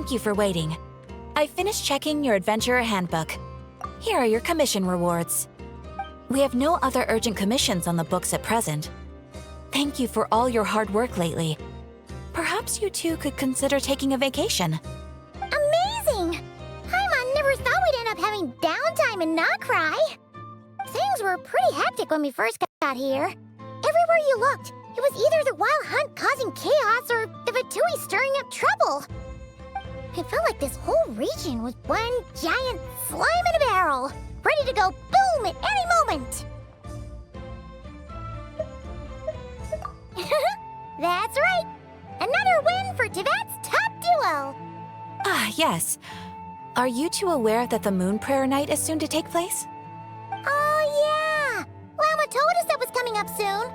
Thank you for waiting. I finished checking your adventurer handbook. Here are your commission rewards. We have no other urgent commissions on the books at present. Thank you for all your hard work lately. Perhaps you two could consider taking a vacation. Amazing! Paimon never thought we'd end up having downtime in Nod Krai. Things were pretty hectic when we first got here. Everywhere you looked, it was either the Wild Hunt causing chaos or the Fatui stirring up trouble. It felt like this whole region was one giant slime in a barrel, ready to go boom at any moment. That's right! Another win for Tibet's top duo! Ah, yes. Are you two aware that the Moon Prayer Night is soon to take place? Oh, yeah! Llama told us that was coming up soon.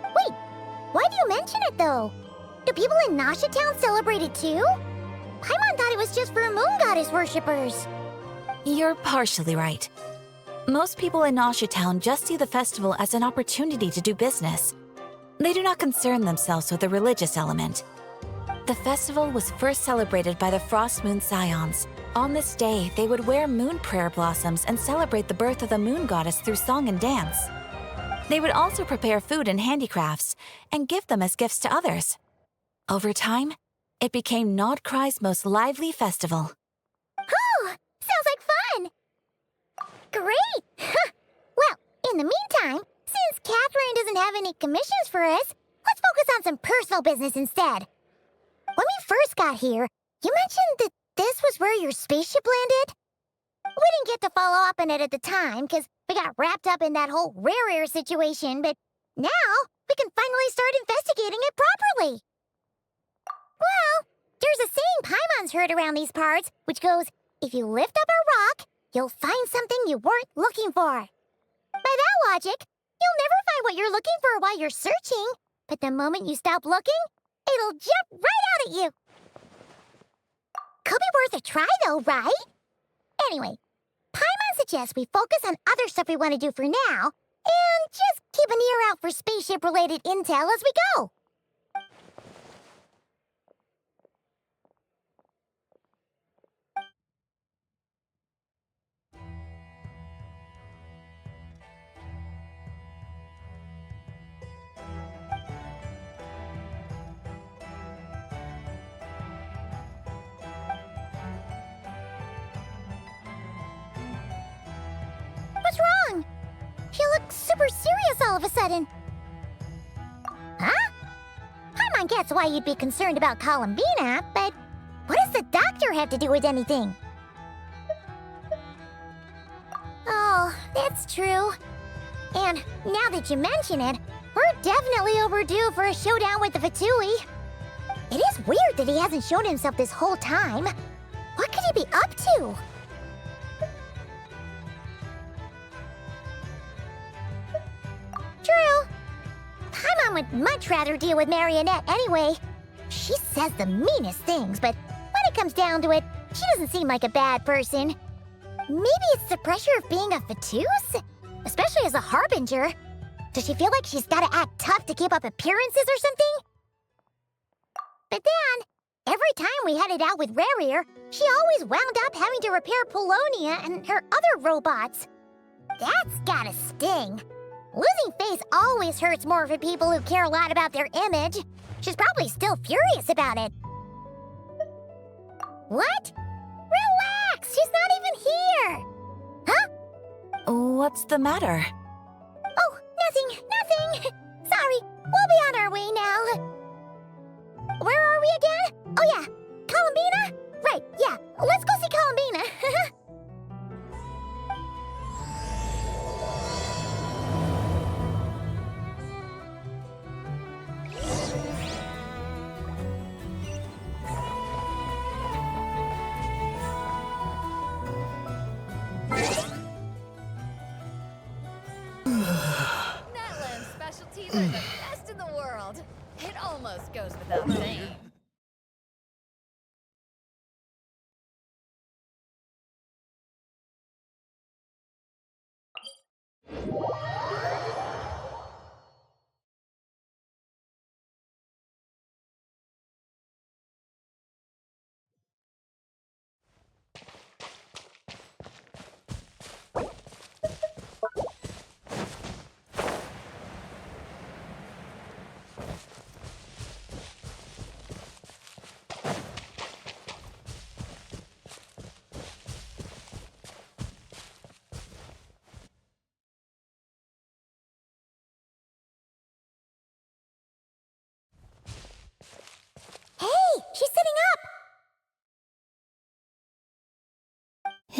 Wait, why do you mention it, though? Do people in Nasha Town celebrate it, too? Paimon thought it was just for Moon Goddess worshippers. You're partially right. Most people in Nasha Town just see the festival as an opportunity to do business. They do not concern themselves with the religious element. The festival was first celebrated by the Frost Moon Scions. On this day, they would wear moon prayer blossoms and celebrate the birth of the moon goddess through song and dance. They would also prepare food and handicrafts and give them as gifts to others. Over time, it became Nod Krai's most lively festival. Oh, sounds like fun! Great! Well, in the meantime, since Catherine doesn't have any commissions for us, let's focus on some personal business instead. When we first got here, you mentioned that this was where your spaceship landed? We didn't get to follow up on it at the time, because we got wrapped up in that whole rare situation, but now we can finally start investigating it properly. Well, there's a saying Paimon's heard around these parts, which goes, if you lift up a rock, you'll find something you weren't looking for. By that logic, you'll never find what you're looking for while you're searching, but the moment you stop looking, it'll jump right out at you. Could be worth a try though, right? Anyway, Paimon suggests we focus on other stuff we want to do for now, and just keep an ear out for spaceship-related intel as we go. What's wrong? She looks super serious all of a sudden. Huh? Paimon gets why you'd be concerned about Columbina, but what does the doctor have to do with anything? Oh, that's true. And now that you mention it, we're definitely overdue for a showdown with the Fatui. It is weird that he hasn't shown himself this whole time. What could he be up to? True. Paimon would much rather deal with Marionette anyway. She says the meanest things, but when it comes down to it, she doesn't seem like a bad person. Maybe it's the pressure of being a Fatus? Especially as a Harbinger. Does she feel like she's gotta act tough to keep up appearances or something? But then, every time we headed out with Rarier, she always wound up having to repair Polonia and her other robots. That's gotta sting. Losing face always hurts more for people who care a lot about their image. She's probably still furious about it. What? Relax! She's not even here! Huh? What's the matter? Oh, nothing. Sorry, we'll be on our way now. Where are we again? Oh yeah, Columbina? Right, yeah, let's go see Columbina. Netland specialties are the best in the world. It almost goes without saying.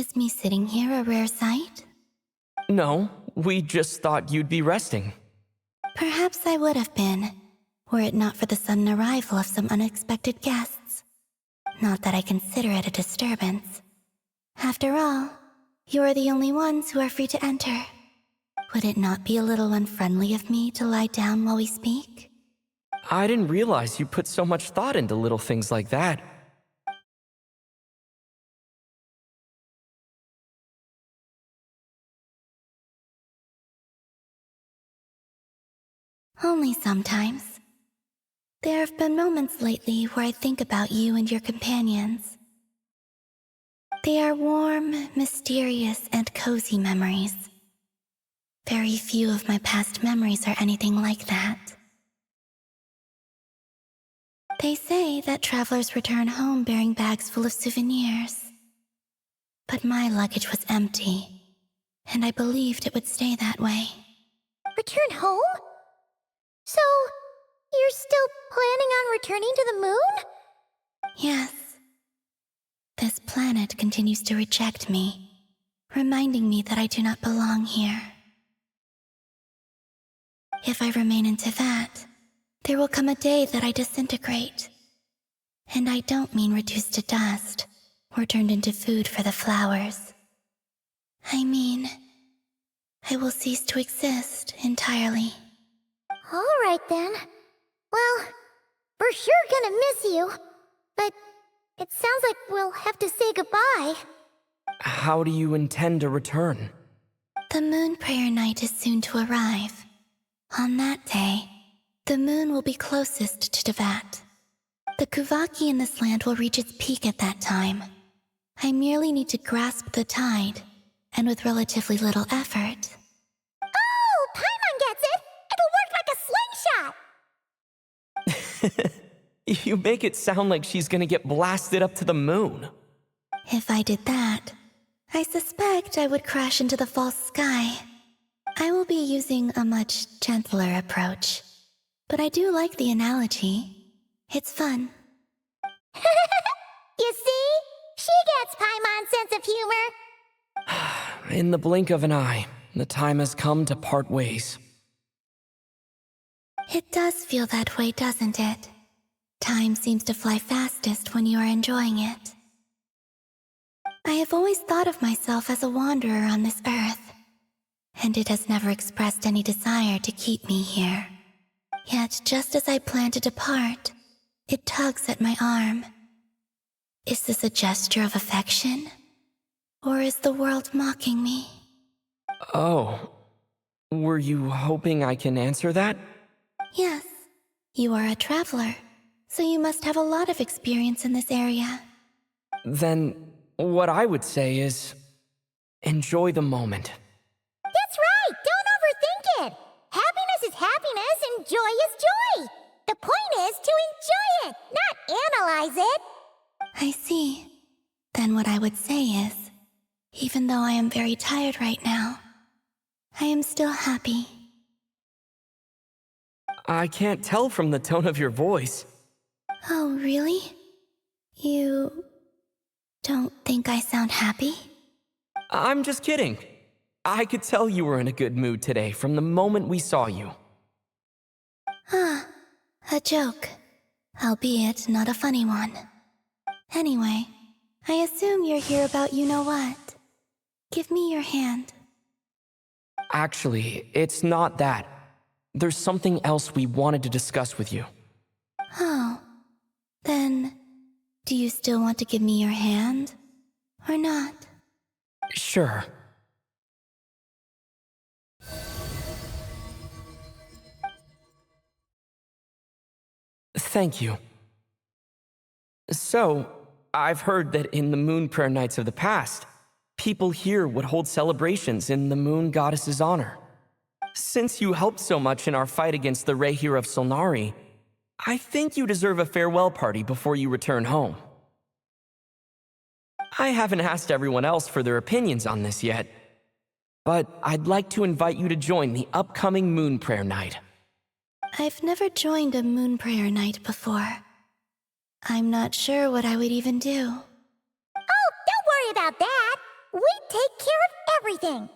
Is me sitting here a rare sight? No, we just thought you'd be resting. Perhaps I would have been, were it not for the sudden arrival of some unexpected guests. Not that I consider it a disturbance. After all, you are the only ones who are free to enter. Would it not be a little unfriendly of me to lie down while we speak? I didn't realize you put so much thought into little things like that. Only sometimes. There have been moments lately where I think about you and your companions. They are warm, mysterious, and cozy memories. Very few of my past memories are anything like that. They say that travelers return home bearing bags full of souvenirs. But my luggage was empty, and I believed it would stay that way. Return home? So, you're still planning on returning to the moon? Yes. This planet continues to reject me, reminding me that I do not belong here. If I remain in Teyvat, there will come a day that I disintegrate. And I don't mean reduced to dust, or turned into food for the flowers. I mean, I will cease to exist entirely. Alright then. Well, we're sure gonna miss you. But it sounds like we'll have to say goodbye. How do you intend to return? The moon prayer night is soon to arrive. On that day, the moon will be closest to Teyvat. The Kuvaki in this land will reach its peak at that time. I merely need to grasp the tide, and with relatively little effort. Oh, Paimon gets it! It'll work like a slingshot! You make it sound like she's gonna get blasted up to the moon. If I did that, I suspect I would crash into the false sky. I will be using a much gentler approach, but I do like the analogy. It's fun. You see? She gets Paimon's sense of humor. In the blink of an eye, the time has come to part ways. It does feel that way, doesn't it? Time seems to fly fastest when you are enjoying it. I have always thought of myself as a wanderer on this earth, and it has never expressed any desire to keep me here. Yet, just as I plan to depart, it tugs at my arm. Is this a gesture of affection? Or is the world mocking me? Oh, were you hoping I can answer that? Yes, you are a traveler, so you must have a lot of experience in this area. Then, what I would say is, enjoy the moment. That's right! Don't overthink it! Happiness is happiness and joy is joy! The point is to enjoy it, not analyze it! I see. Then what I would say is, even though I am very tired right now, I am still happy. I can't tell from the tone of your voice. Oh, really? You don't think I sound happy? I'm just kidding. I could tell you were in a good mood today from the moment we saw you. Ah, a joke. Albeit not a funny one. Anyway, I assume you're here about you-know-what. Give me your hand. Actually, it's not that. There's something else we wanted to discuss with you. Oh, then, do you still want to give me your hand? Or not? Sure. Thank you. So, I've heard that in the moon prayer nights of the past, people here would hold celebrations in the moon goddess's honor. Since you helped so much in our fight against the Rehir of Solnari, I think you deserve a farewell party before you return home. I haven't asked everyone else for their opinions on this yet, but I'd like to invite you to join the upcoming moon prayer night. I've never joined a moon prayer night before. I'm not sure what I would even do. Oh, don't worry about that! We take care of everything.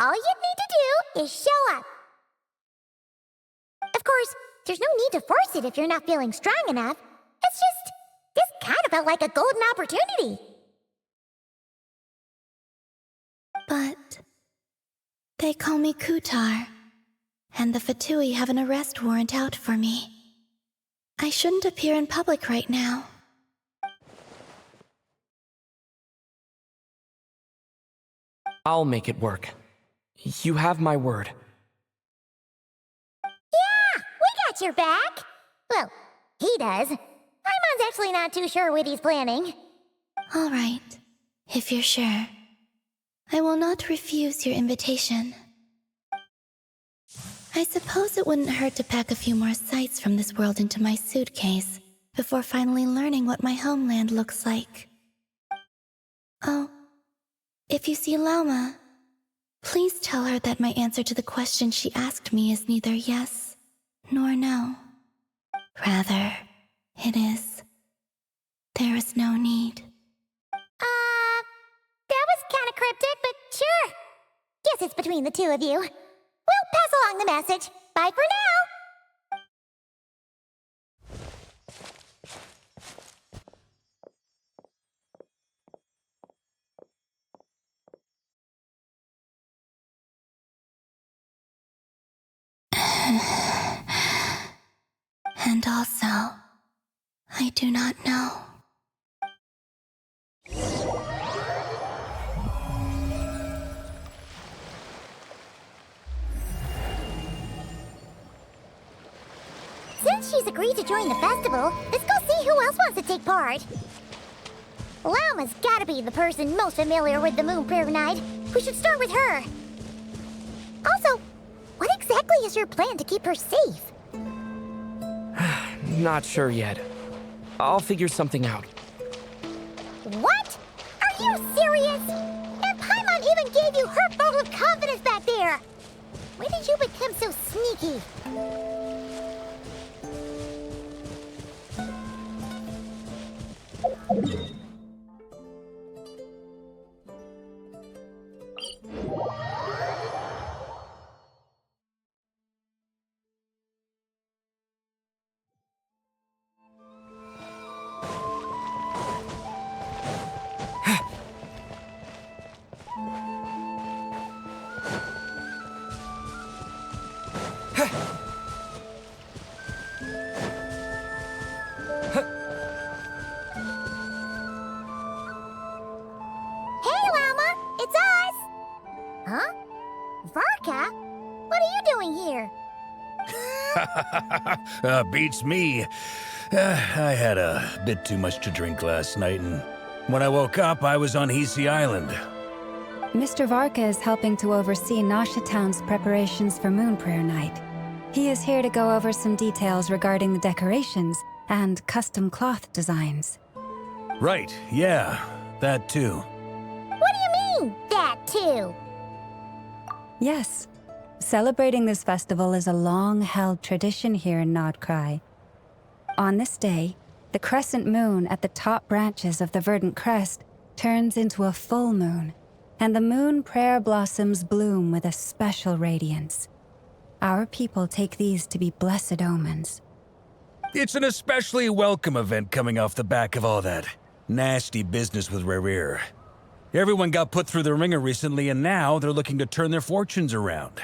All you need to do is show up. Of course, there's no need to force it if you're not feeling strong enough. It's just, this kind of felt like a golden opportunity. But they call me Kutar, and the Fatui have an arrest warrant out for me. I shouldn't appear in public right now. I'll make it work. You have my word. Yeah, we got your back. Well, he does. Paimon's actually not too sure what he's planning. All right, if you're sure. I will not refuse your invitation. I suppose it wouldn't hurt to pack a few more sights from this world into my suitcase before finally learning what my homeland looks like. Oh, if you see Lauma, please tell her that my answer to the question she asked me is neither yes nor no. Rather, it is, there is no need. That was kind of cryptic, but sure. Guess it's between the two of you. We'll pass along the message. Bye for now. And also, I do not know. Since she's agreed to join the festival, let's go see who else wants to take part. Lauma's gotta be the person most familiar with the Moon Prayer Night. We should start with her. Also, what exactly is your plan to keep her safe? Not sure yet. I'll figure something out. What? Are you serious? And Paimon even gave you her vote of confidence back there. When did you become so sneaky? Hey, Lama! It's us! Huh? Varka? What are you doing here? Beats me. I had a bit too much to drink last night, and when I woke up, I was on Hisi Island. Mr. Varka is helping to oversee Nasha Town's preparations for Moon Prayer Night. He is here to go over some details regarding the decorations and custom cloth designs. Right, yeah, that too. What do you mean, that too? Yes, celebrating this festival is a long-held tradition here in Nod Krai. On this day, the crescent moon at the top branches of the verdant crest turns into a full moon, and the moon prayer blossoms bloom with a special radiance. Our people take these to be blessed omens. It's an especially welcome event coming off the back of all that nasty business with Rare. Everyone got put through the ringer recently, and now they're looking to turn their fortunes around.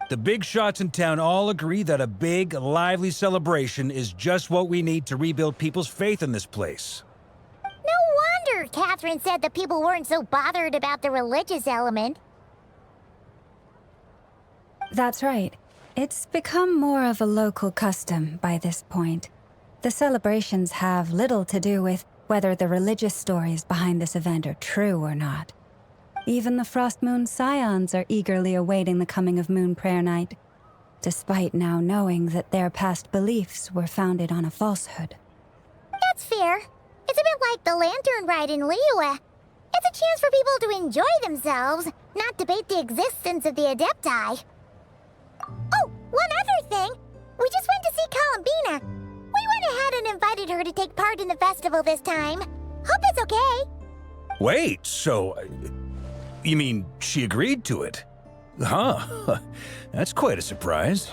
The big shots in town all agree that a big, lively celebration is just what we need to rebuild people's faith in this place. No wonder Catherine said the people weren't so bothered about the religious element. That's right. It's become more of a local custom by this point. The celebrations have little to do with whether the religious stories behind this event are true or not. Even the Frost Moon Scions are eagerly awaiting the coming of Moon Prayer Night, despite now knowing that their past beliefs were founded on a falsehood. That's fair. It's a bit like the Lantern Ride in Liyue. It's a chance for people to enjoy themselves, not debate the existence of the Adepti. Oh, one other thing! We just went to see Columbina. We went ahead and invited her to take part in the festival this time. Hope it's okay. Wait, so You mean she agreed to it? Huh. That's quite a surprise.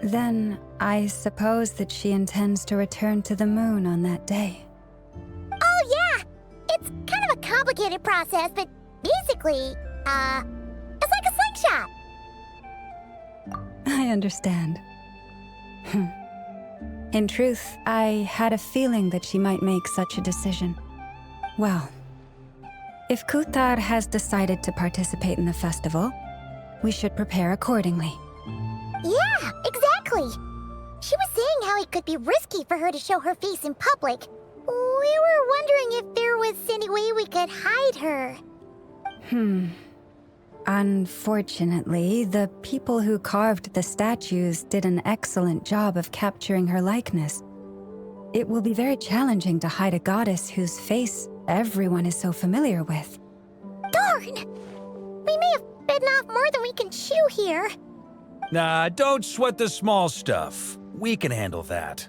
Then I suppose that she intends to return to the moon on that day. Oh, yeah! It's kind of a complicated process, but basically, it's like a slingshot. I understand. In truth, I had a feeling that she might make such a decision. Well, if Kuthar has decided to participate in the festival, we should prepare accordingly. Yeah, exactly. She was saying how it could be risky for her to show her face in public. We were wondering if there was any way we could hide her. Unfortunately, the people who carved the statues did an excellent job of capturing her likeness. It will be very challenging to hide a goddess whose face everyone is so familiar with. Darn! We may have bitten off more than we can chew here. Nah, don't sweat the small stuff. We can handle that.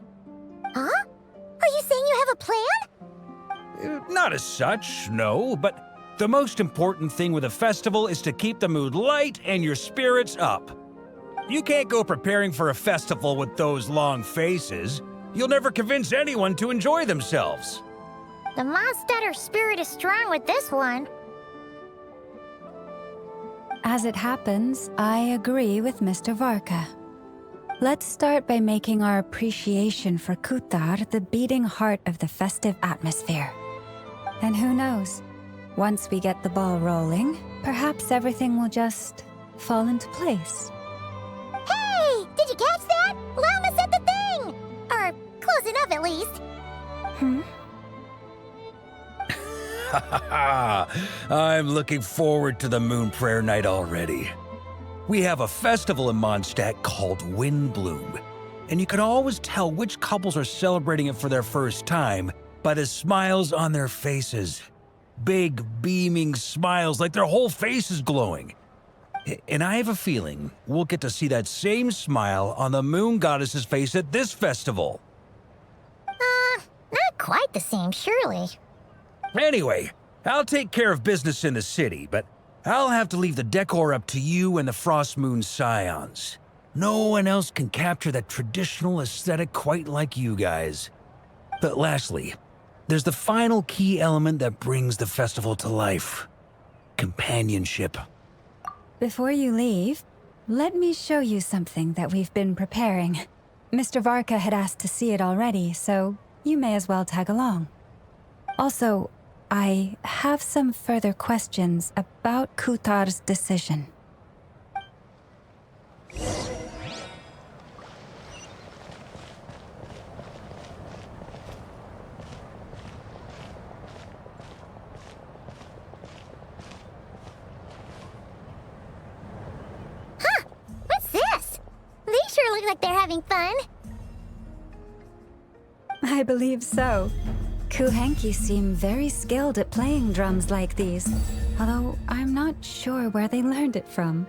Huh? Are you saying you have a plan? Not as such, no, but the most important thing with a festival is to keep the mood light and your spirits up. You can't go preparing for a festival with those long faces. You'll never convince anyone to enjoy themselves. The Mondstadt spirit is strong with this one. As it happens, I agree with Mr. Varka. Let's start by making our appreciation for Kuthar the beating heart of the festive atmosphere. And who knows? Once we get the ball rolling, perhaps everything will just fall into place. Hey! Did you catch that? Llama said the thing! Or close enough, at least. I'm looking forward to the Moon Prayer Night already. We have a festival in Mondstadt called Windbloom, and you can always tell which couples are celebrating it for their first time by the smiles on their faces. Big, beaming smiles like their whole face is glowing. And I have a feeling we'll get to see that same smile on the Moon Goddess's face at this festival. Not quite the same, surely. Anyway, I'll take care of business in the city, but I'll have to leave the decor up to you and the Frost Moon Scions. No one else can capture that traditional aesthetic quite like you guys. But lastly, there's the final key element that brings the festival to life. Companionship. Before you leave, let me show you something that we've been preparing. Mr. Varka had asked to see it already, so you may as well tag along. Also, I have some further questions about Kuthar's decision. What's this? They sure look like they're having fun. I believe so. Kuhenki seem very skilled at playing drums like these, although I'm not sure where they learned it from.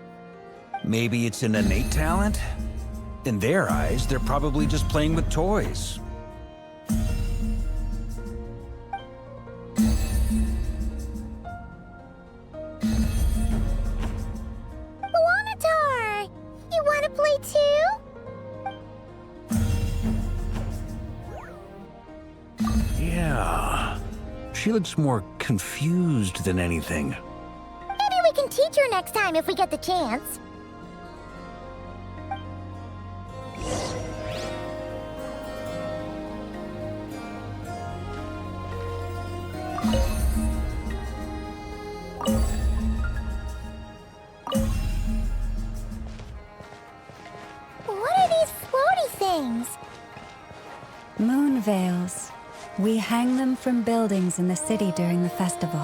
Maybe it's an innate talent? In their eyes, they're probably just playing with toys. Wanatar! You want to play too? Yeah. She looks more confused than anything. Maybe we can teach her next time if we get the chance. What are these floaty things? Moon veils. We hang them from buildings in the city during the festival.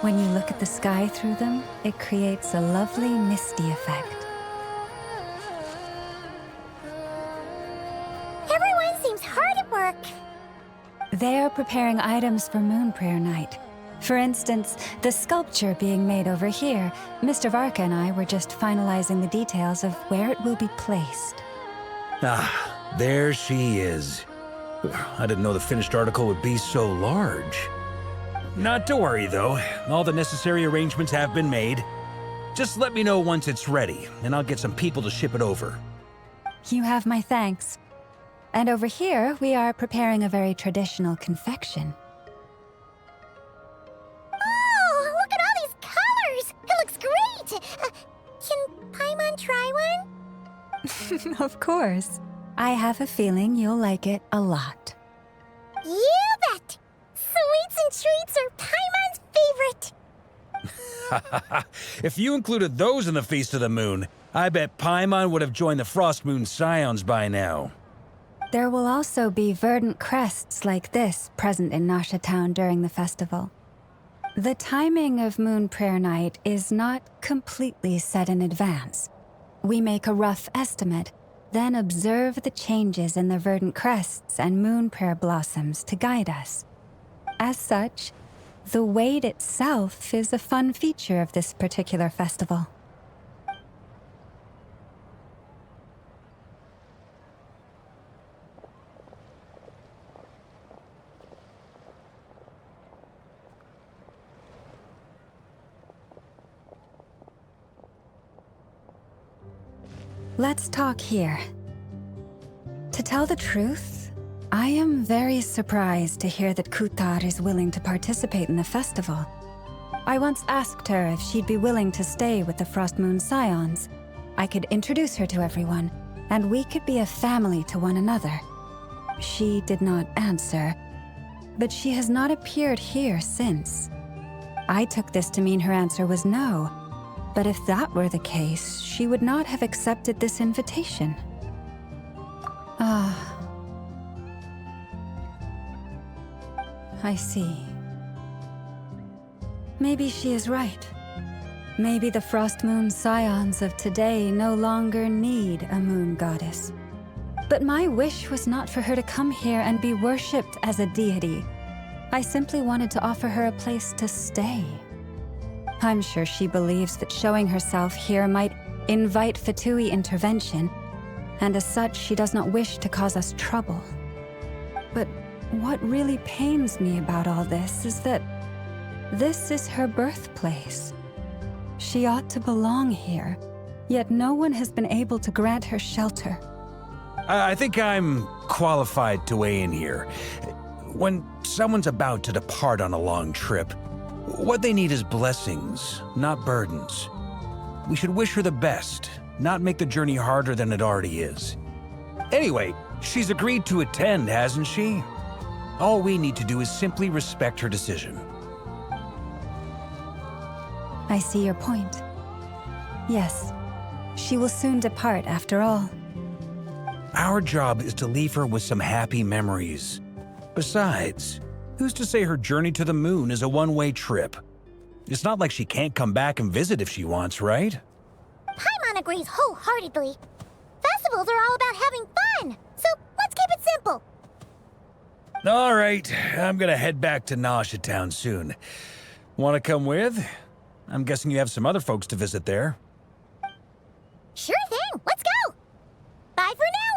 When you look at the sky through them, it creates a lovely misty effect. Everyone seems hard at work. They are preparing items for Moon Prayer Night. For instance, the sculpture being made over here, Mr. Varka and I were just finalizing the details of where it will be placed. Ah, there she is. I didn't know the finished article would be so large. Not to worry, though. All the necessary arrangements have been made. Just let me know once it's ready, and I'll get some people to ship it over. You have my thanks. And over here, we are preparing a very traditional confection. Oh, look at all these colors! It looks great! Can Paimon try one? Of course. I have a feeling you'll like it a lot. You bet! Sweets and treats are Paimon's favorite! If you included those in the Feast of the Moon, I bet Paimon would have joined the Frost Moon Scions by now. There will also be verdant crests like this present in Nasha Town during the festival. The timing of Moon Prayer Night is not completely set in advance. We make a rough estimate, then observe the changes in the verdant crests and moon prayer blossoms to guide us. As such, the wait itself is a fun feature of this particular festival. Let's talk here. To tell the truth, I am very surprised to hear that Kutar is willing to participate in the festival. I once asked her if she'd be willing to stay with the Frost Moon Scions. I could introduce her to everyone, and we could be a family to one another. She did not answer, but she has not appeared here since. I took this to mean her answer was no. But if that were the case, she would not have accepted this invitation. Ah. I see. Maybe she is right. Maybe the Frost Moon Scions of today no longer need a moon goddess. But my wish was not for her to come here and be worshipped as a deity. I simply wanted to offer her a place to stay. I'm sure she believes that showing herself here might invite Fatui intervention, and as such, she does not wish to cause us trouble. But what really pains me about all this is that this is her birthplace. She ought to belong here, yet no one has been able to grant her shelter. I think I'm qualified to weigh in here. When someone's about to depart on a long trip, what they need is blessings, not burdens. We should wish her the best, not make the journey harder than it already is. Anyway, she's agreed to attend, hasn't she? All we need to do is simply respect her decision. I see your point. Yes, she will soon depart after all. Our job is to leave her with some happy memories. Besides, who's to say her journey to the moon is a one-way trip? It's not like she can't come back and visit if she wants, right? Paimon agrees wholeheartedly. Festivals are all about having fun, so let's keep it simple. All right, I'm gonna head back to Nasha Town soon. Want to come with? I'm guessing you have some other folks to visit there. Sure thing, let's go! Bye for now,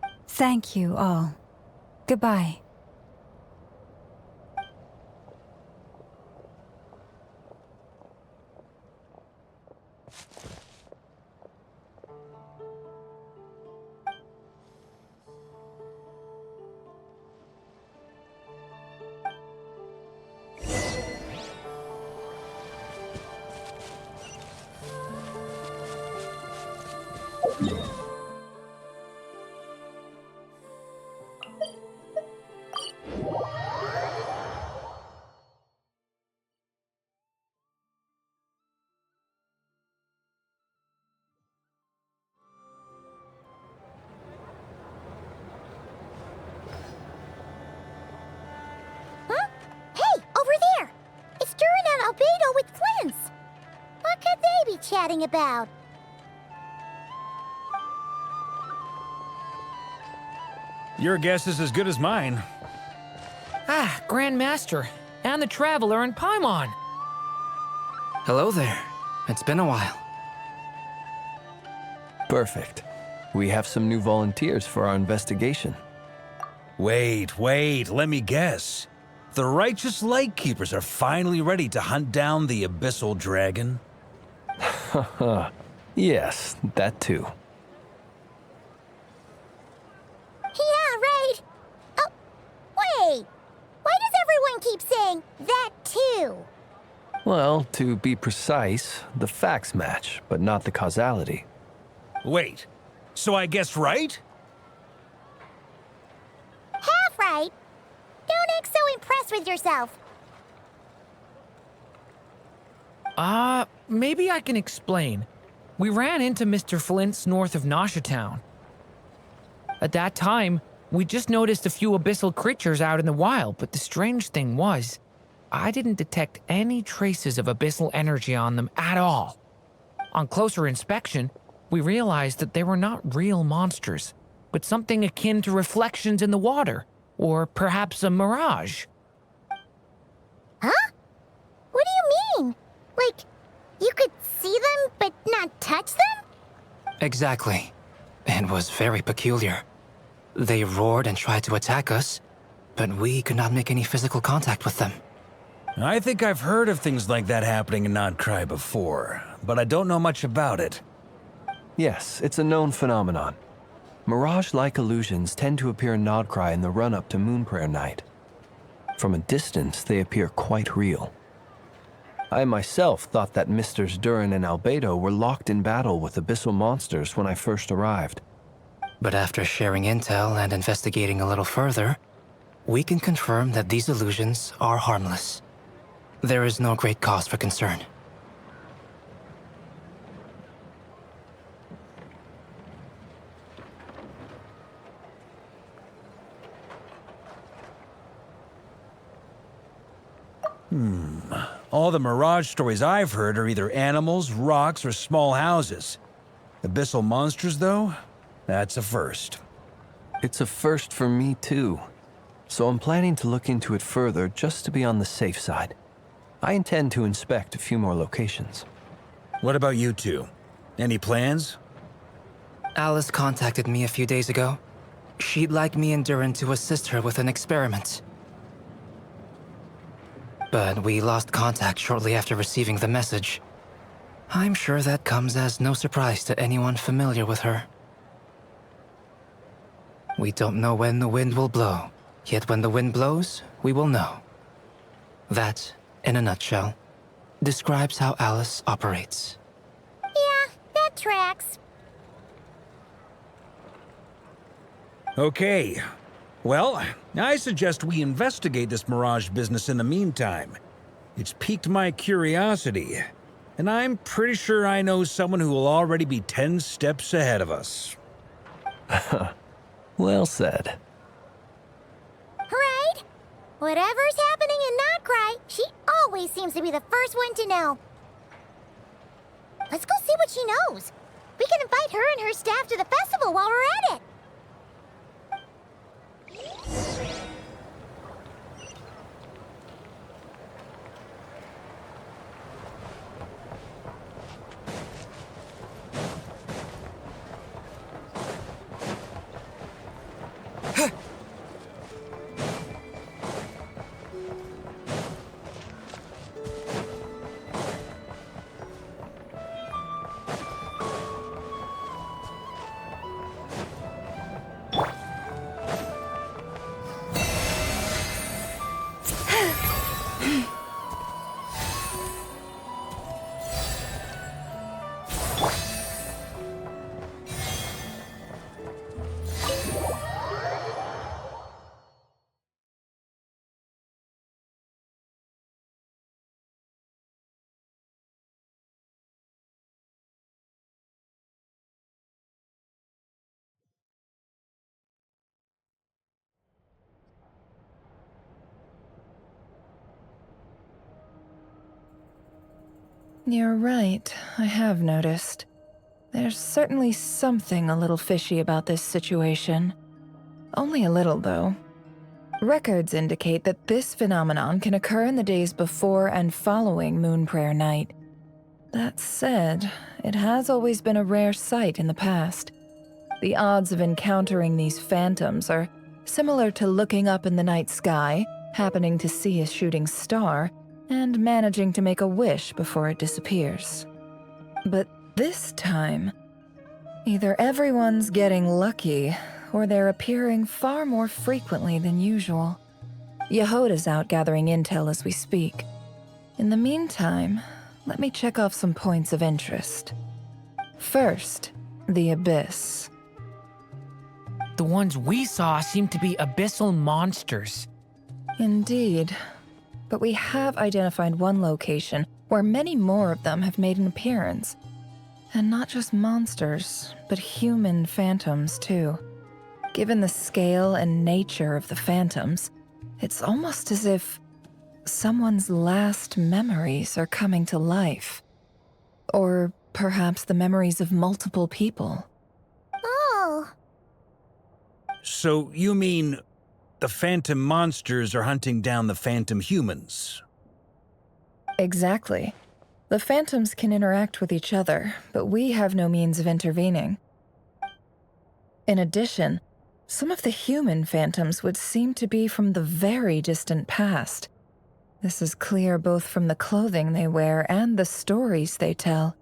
Wilma! Thank you all. Goodbye. Huh? Hey, over there! It's Durin and Albedo with Flins! What could they be chatting about? Your guess is as good as mine. Ah, Grandmaster, and the Traveler and Paimon. Hello there. It's been a while. Perfect. We have some new volunteers for our investigation. Wait, let me guess. The righteous Lightkeepers are finally ready to hunt down the Abyssal Dragon. Yes, that too. Yeah, right. Oh, wait. Why does everyone keep saying that too? Well, to be precise, the facts match, but not the causality. Wait, so I guessed right? Half right. Don't act so impressed with yourself. Maybe I can explain. We ran into Mr. Flint's north of Noshatown. At that time, we just noticed a few abyssal creatures out in the wild, but the strange thing was, I didn't detect any traces of abyssal energy on them at all. On closer inspection, we realized that they were not real monsters, but something akin to reflections in the water, or perhaps a mirage. Huh? What do you mean? Like, you could see them but not touch them? Exactly. It was very peculiar. They roared and tried to attack us, but we could not make any physical contact with them. I think I've heard of things like that happening in Nod Krai before, but I don't know much about it. Yes, it's a known phenomenon. Mirage-like illusions tend to appear in Nod Krai in the run-up to Moonprayer Night. From a distance, they appear quite real. I myself thought that Misters Durin and Albedo were locked in battle with abyssal monsters when I first arrived. But after sharing intel and investigating a little further, we can confirm that these illusions are harmless. There is no great cause for concern. All the Mirage stories I've heard are either animals, rocks, or small houses. Abyssal monsters, though? That's a first. It's a first for me, too. So I'm planning to look into it further just to be on the safe side. I intend to inspect a few more locations. What about you two? Any plans? Alice contacted me a few days ago. She'd like me and Durin to assist her with an experiment. But we lost contact shortly after receiving the message. I'm sure that comes as no surprise to anyone familiar with her. We don't know when the wind will blow, yet when the wind blows, we will know. That, in a nutshell, describes how Alice operates. Yeah, that tracks. Okay. Well, I suggest we investigate this Mirage business in the meantime. It's piqued my curiosity, and I'm pretty sure I know someone who will already be 10 steps ahead of us. Well said. Right? Whatever's happening in Nod Krai, she always seems to be the first one to know. Let's go see what she knows. We can invite her and her staff to the festival while we're at it. You're right, I have noticed. There's certainly something a little fishy about this situation. Only a little, though. Records indicate that this phenomenon can occur in the days before and following Moonprayer Night. That said, it has always been a rare sight in the past. The odds of encountering these phantoms are similar to looking up in the night sky happening to see a shooting star and managing to make a wish before it disappears. But this time, either everyone's getting lucky, or they're appearing far more frequently than usual. Jahoda's out gathering intel as we speak. In the meantime, let me check off some points of interest. First, the Abyss. The ones we saw seem to be abyssal monsters. Indeed. But we have identified one location where many more of them have made an appearance. And not just monsters, but human phantoms too. Given the scale and nature of the phantoms, it's almost as if someone's last memories are coming to life. Or perhaps the memories of multiple people. Oh. So you mean the phantom monsters are hunting down the phantom humans? Exactly. The phantoms can interact with each other, but we have no means of intervening. In addition, some of the human phantoms would seem to be from the very distant past. This is clear both from the clothing they wear and the stories they tell.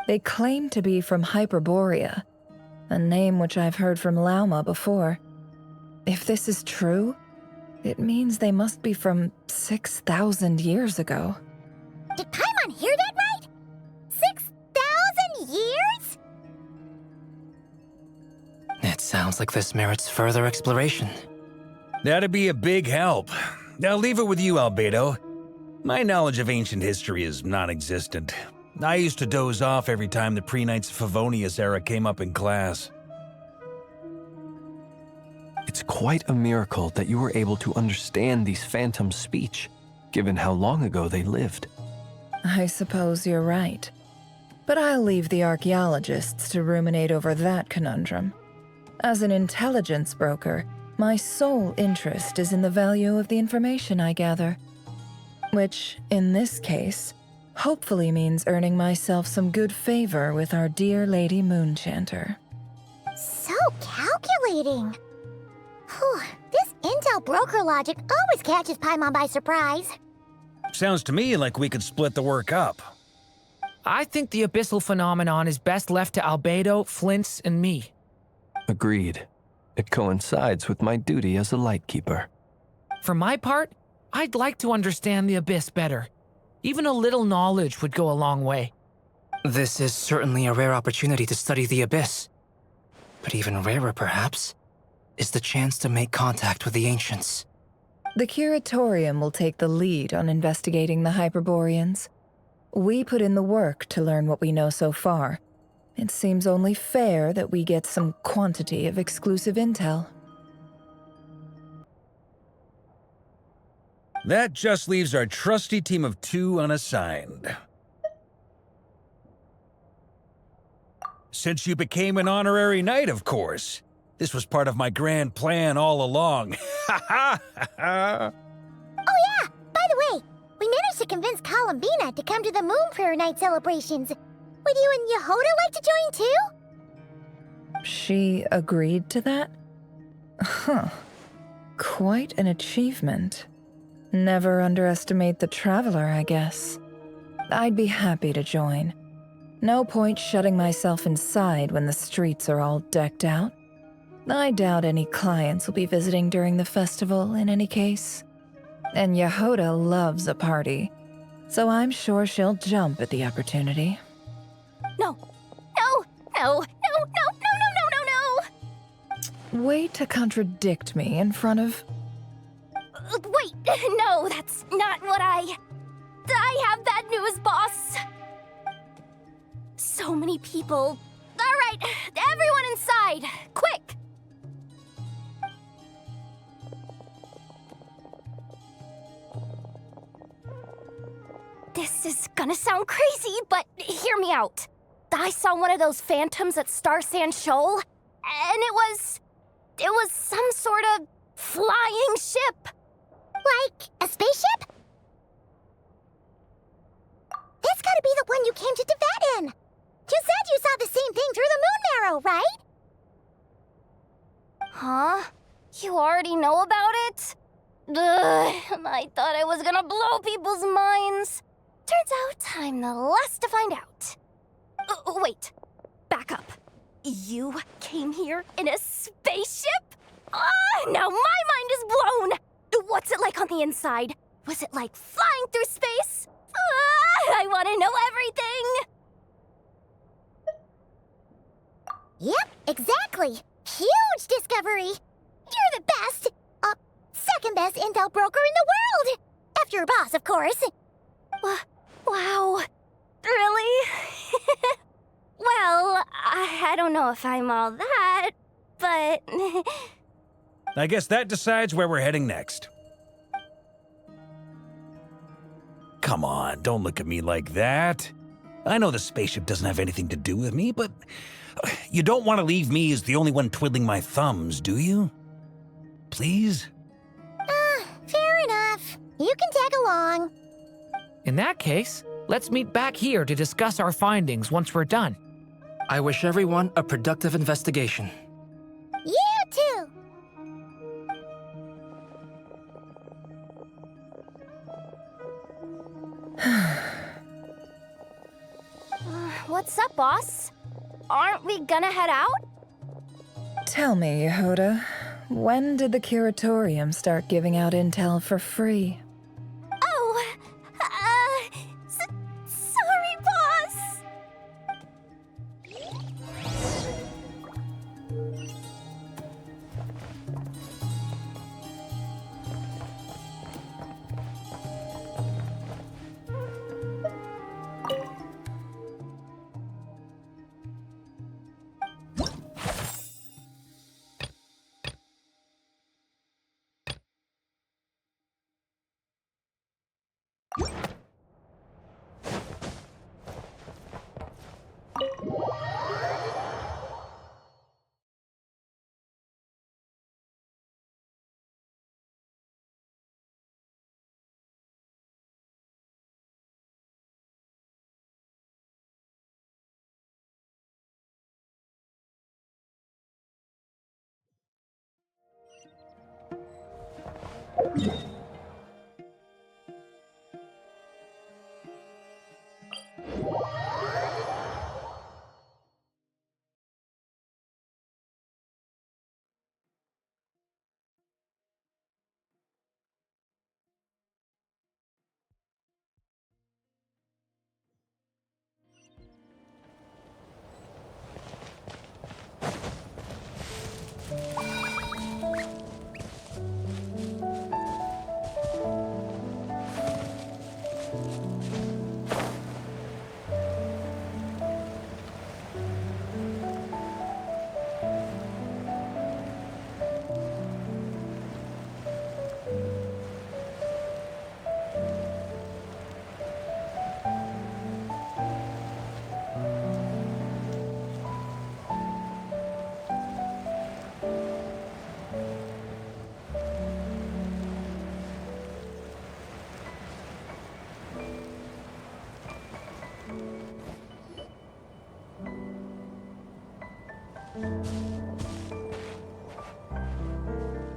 They claim to be from Hyperborea, a name which I've heard from Lauma before. If this is true, it means they must be from 6,000 years ago. Did Paimon hear that right? 6,000 years? It sounds like this merits further exploration. That'd be a big help. I'll leave it with you, Albedo. My knowledge of ancient history is non-existent. I used to doze off every time the pre-Knights of Favonius era came up in class. It's quite a miracle that you were able to understand these phantoms' speech, given how long ago they lived. I suppose you're right. But I'll leave the archaeologists to ruminate over that conundrum. As an intelligence broker, my sole interest is in the value of the information I gather. Which, in this case, hopefully means earning myself some good favor with our dear Lady Moonchanter. So calculating. Whew, this intel broker logic always catches Paimon by surprise. Sounds to me like we could split the work up. I think the abyssal phenomenon is best left to Albedo, Flins, and me. Agreed. It coincides with my duty as a lightkeeper. For my part, I'd like to understand the abyss better. Even a little knowledge would go a long way. This is certainly a rare opportunity to study the Abyss. But even rarer, perhaps, is the chance to make contact with the Ancients. The Curatorium will take the lead on investigating the Hyperboreans. We put in the work to learn what we know so far. It seems only fair that we get some quantity of exclusive intel. That just leaves our trusty team of 2 unassigned. Since you became an honorary knight, of course. This was part of my grand plan all along. Ha ha ha! Oh yeah, by the way, we managed to convince Columbina to come to the Moon Prayer Night celebrations. Would you and Jahoda like to join too? She agreed to that? Huh. Quite an achievement. Never underestimate the traveler, I guess. I'd be happy to join. No point shutting myself inside when the streets are all decked out. I doubt any clients will be visiting during the festival in any case. And Jahoda loves a party, so I'm sure she'll jump at the opportunity. No, no, no, no, no, no, no, no, no, no! Way to contradict me in front of... Wait, no, that's not what I have bad news, boss. So many people. All right, everyone inside, quick! This is gonna sound crazy, but hear me out. I saw one of those phantoms at Star Sand Shoal, and it was some sort of flying ship. Like a spaceship? That's gotta be the one you came to Tibet in. You said you saw the same thing through the moon marrow, right? Huh? You already know about it? I thought I was gonna blow people's minds. Turns out I'm the last to find out. Wait, back up. You came here in a spaceship? Now my mind is blown! What's it like on the inside? Was it like flying through space? I want to know everything! Yep, exactly. Huge discovery. You're the best. Second best intel broker in the world. After your boss, of course. Wow. Really? Well, I don't know if I'm all that, but... I guess that decides where we're heading next. Come on, don't look at me like that. I know the spaceship doesn't have anything to do with me, but you don't want to leave me as the only one twiddling my thumbs, do you? Please? Fair enough. You can tag along. In that case, let's meet back here to discuss our findings once we're done. I wish everyone a productive investigation. You too. What's up, boss? Aren't we gonna head out? Tell me, Jahoda, when did the curatorium start giving out intel for free? Oh, sorry, boss.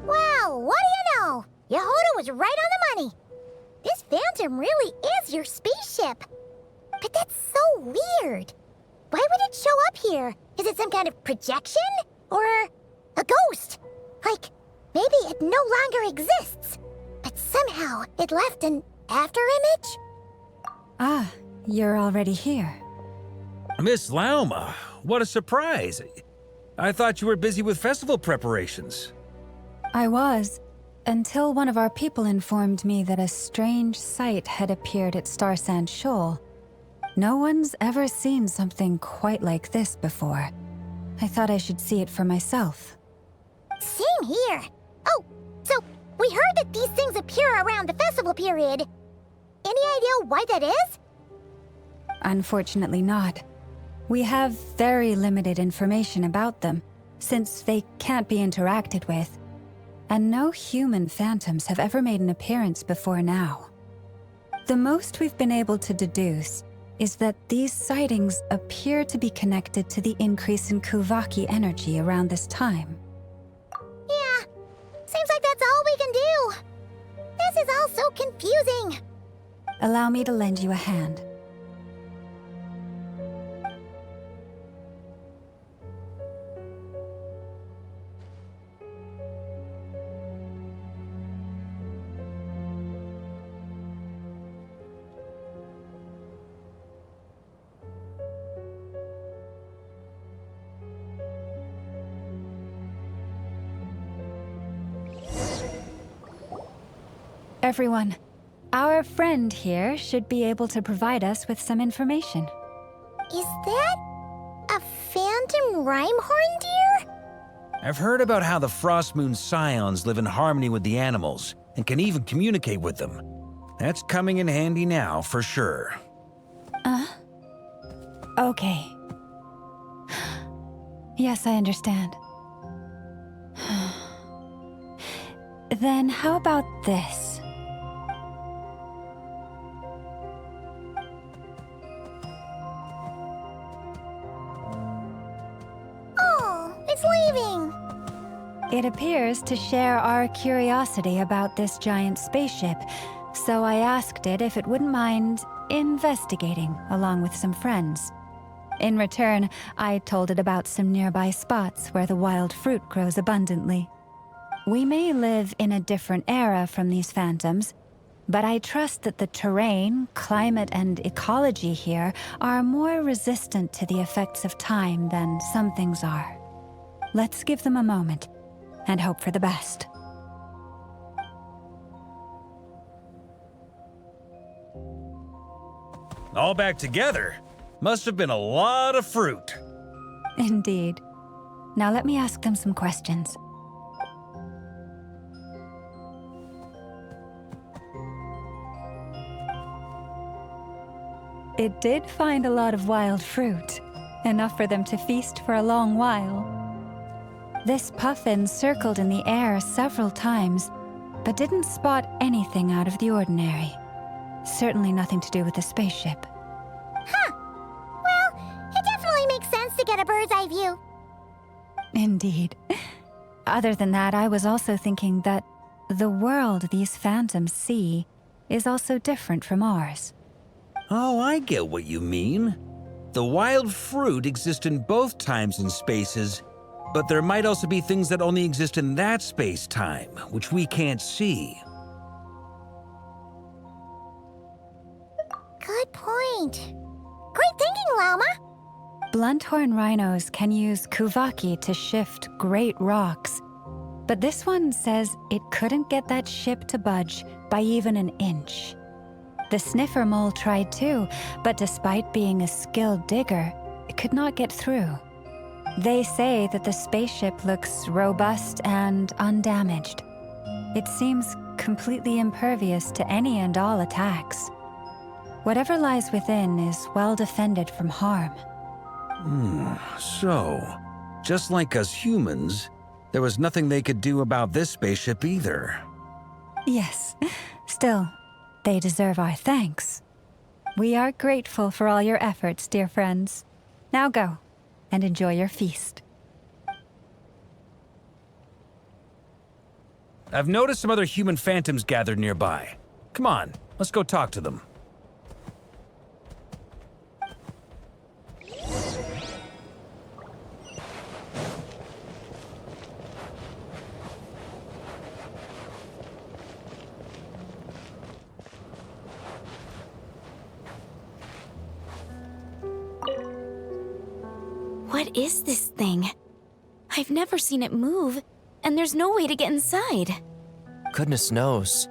Well, what do you know? Jahoda was right on the money. This Phantom really is your spaceship. But that's so weird. Why would it show up here? Is it some kind of projection? Or a ghost? Like, maybe it no longer exists, but somehow it left an afterimage? Ah, you're already here. Miss Lauma, what a surprise. I thought you were busy with festival preparations. I was, until one of our people informed me that a strange sight had appeared at Starsand Shoal. No one's ever seen something quite like this before. I thought I should see it for myself. Same here. Oh, so we heard that these things appear around the festival period. Any idea why that is? Unfortunately not. We have very limited information about them, since they can't be interacted with. And no human phantoms have ever made an appearance before now. The most we've been able to deduce is that these sightings appear to be connected to the increase in Kuvaki energy around this time. Yeah, seems like that's all we can do. is all so confusing. Allow me to lend you a hand. Everyone, our friend here should be able to provide us with some information. Is that a phantom Rhymehorn deer? I've heard about how the Frost Moon Scions live in harmony with the animals and can even communicate with them. That's coming in handy now, for sure. Okay. Yes, I understand. Then how about this? Oh, it's leaving. It appears to share our curiosity about this giant spaceship, so I asked it if it wouldn't mind investigating along with some friends. In return, I told it about some nearby spots where the wild fruit grows abundantly. We may live in a different era from these phantoms, but I trust that the terrain, climate, and ecology here are more resistant to the effects of time than some things are. Let's give them a moment and hope for the best. All back together? Must have been a lot of fruit. Indeed. Now let me ask them some questions. It did find a lot of wild fruit, enough for them to feast for a long while. This puffin circled in the air several times, but didn't spot anything out of the ordinary. Certainly nothing to do with the spaceship. Huh. Well, it definitely makes sense to get a bird's eye view. Indeed. Other than that, I was also thinking that the world these phantoms see is also different from ours. Oh, I get what you mean. The wild fruit exist in both times and spaces, but there might also be things that only exist in that space-time, which we can't see. Good point. Great thinking, Lauma. Blunthorn rhinos can use kuvaki to shift great rocks, but this one says it couldn't get that ship to budge by even an inch. The sniffer mole tried too, but despite being a skilled digger, it could not get through. They say that the spaceship looks robust and undamaged. It seems completely impervious to any and all attacks. Whatever lies within is well defended from harm. So, just like us humans, there was nothing they could do about this spaceship either. Yes, still, they deserve our thanks. We are grateful for all your efforts, dear friends. Now go, and enjoy your feast. I've noticed some other human phantoms gathered nearby. Come on, let's go talk to them. What is this thing? I've never seen it move, and there's no way to get inside. Goodness knows.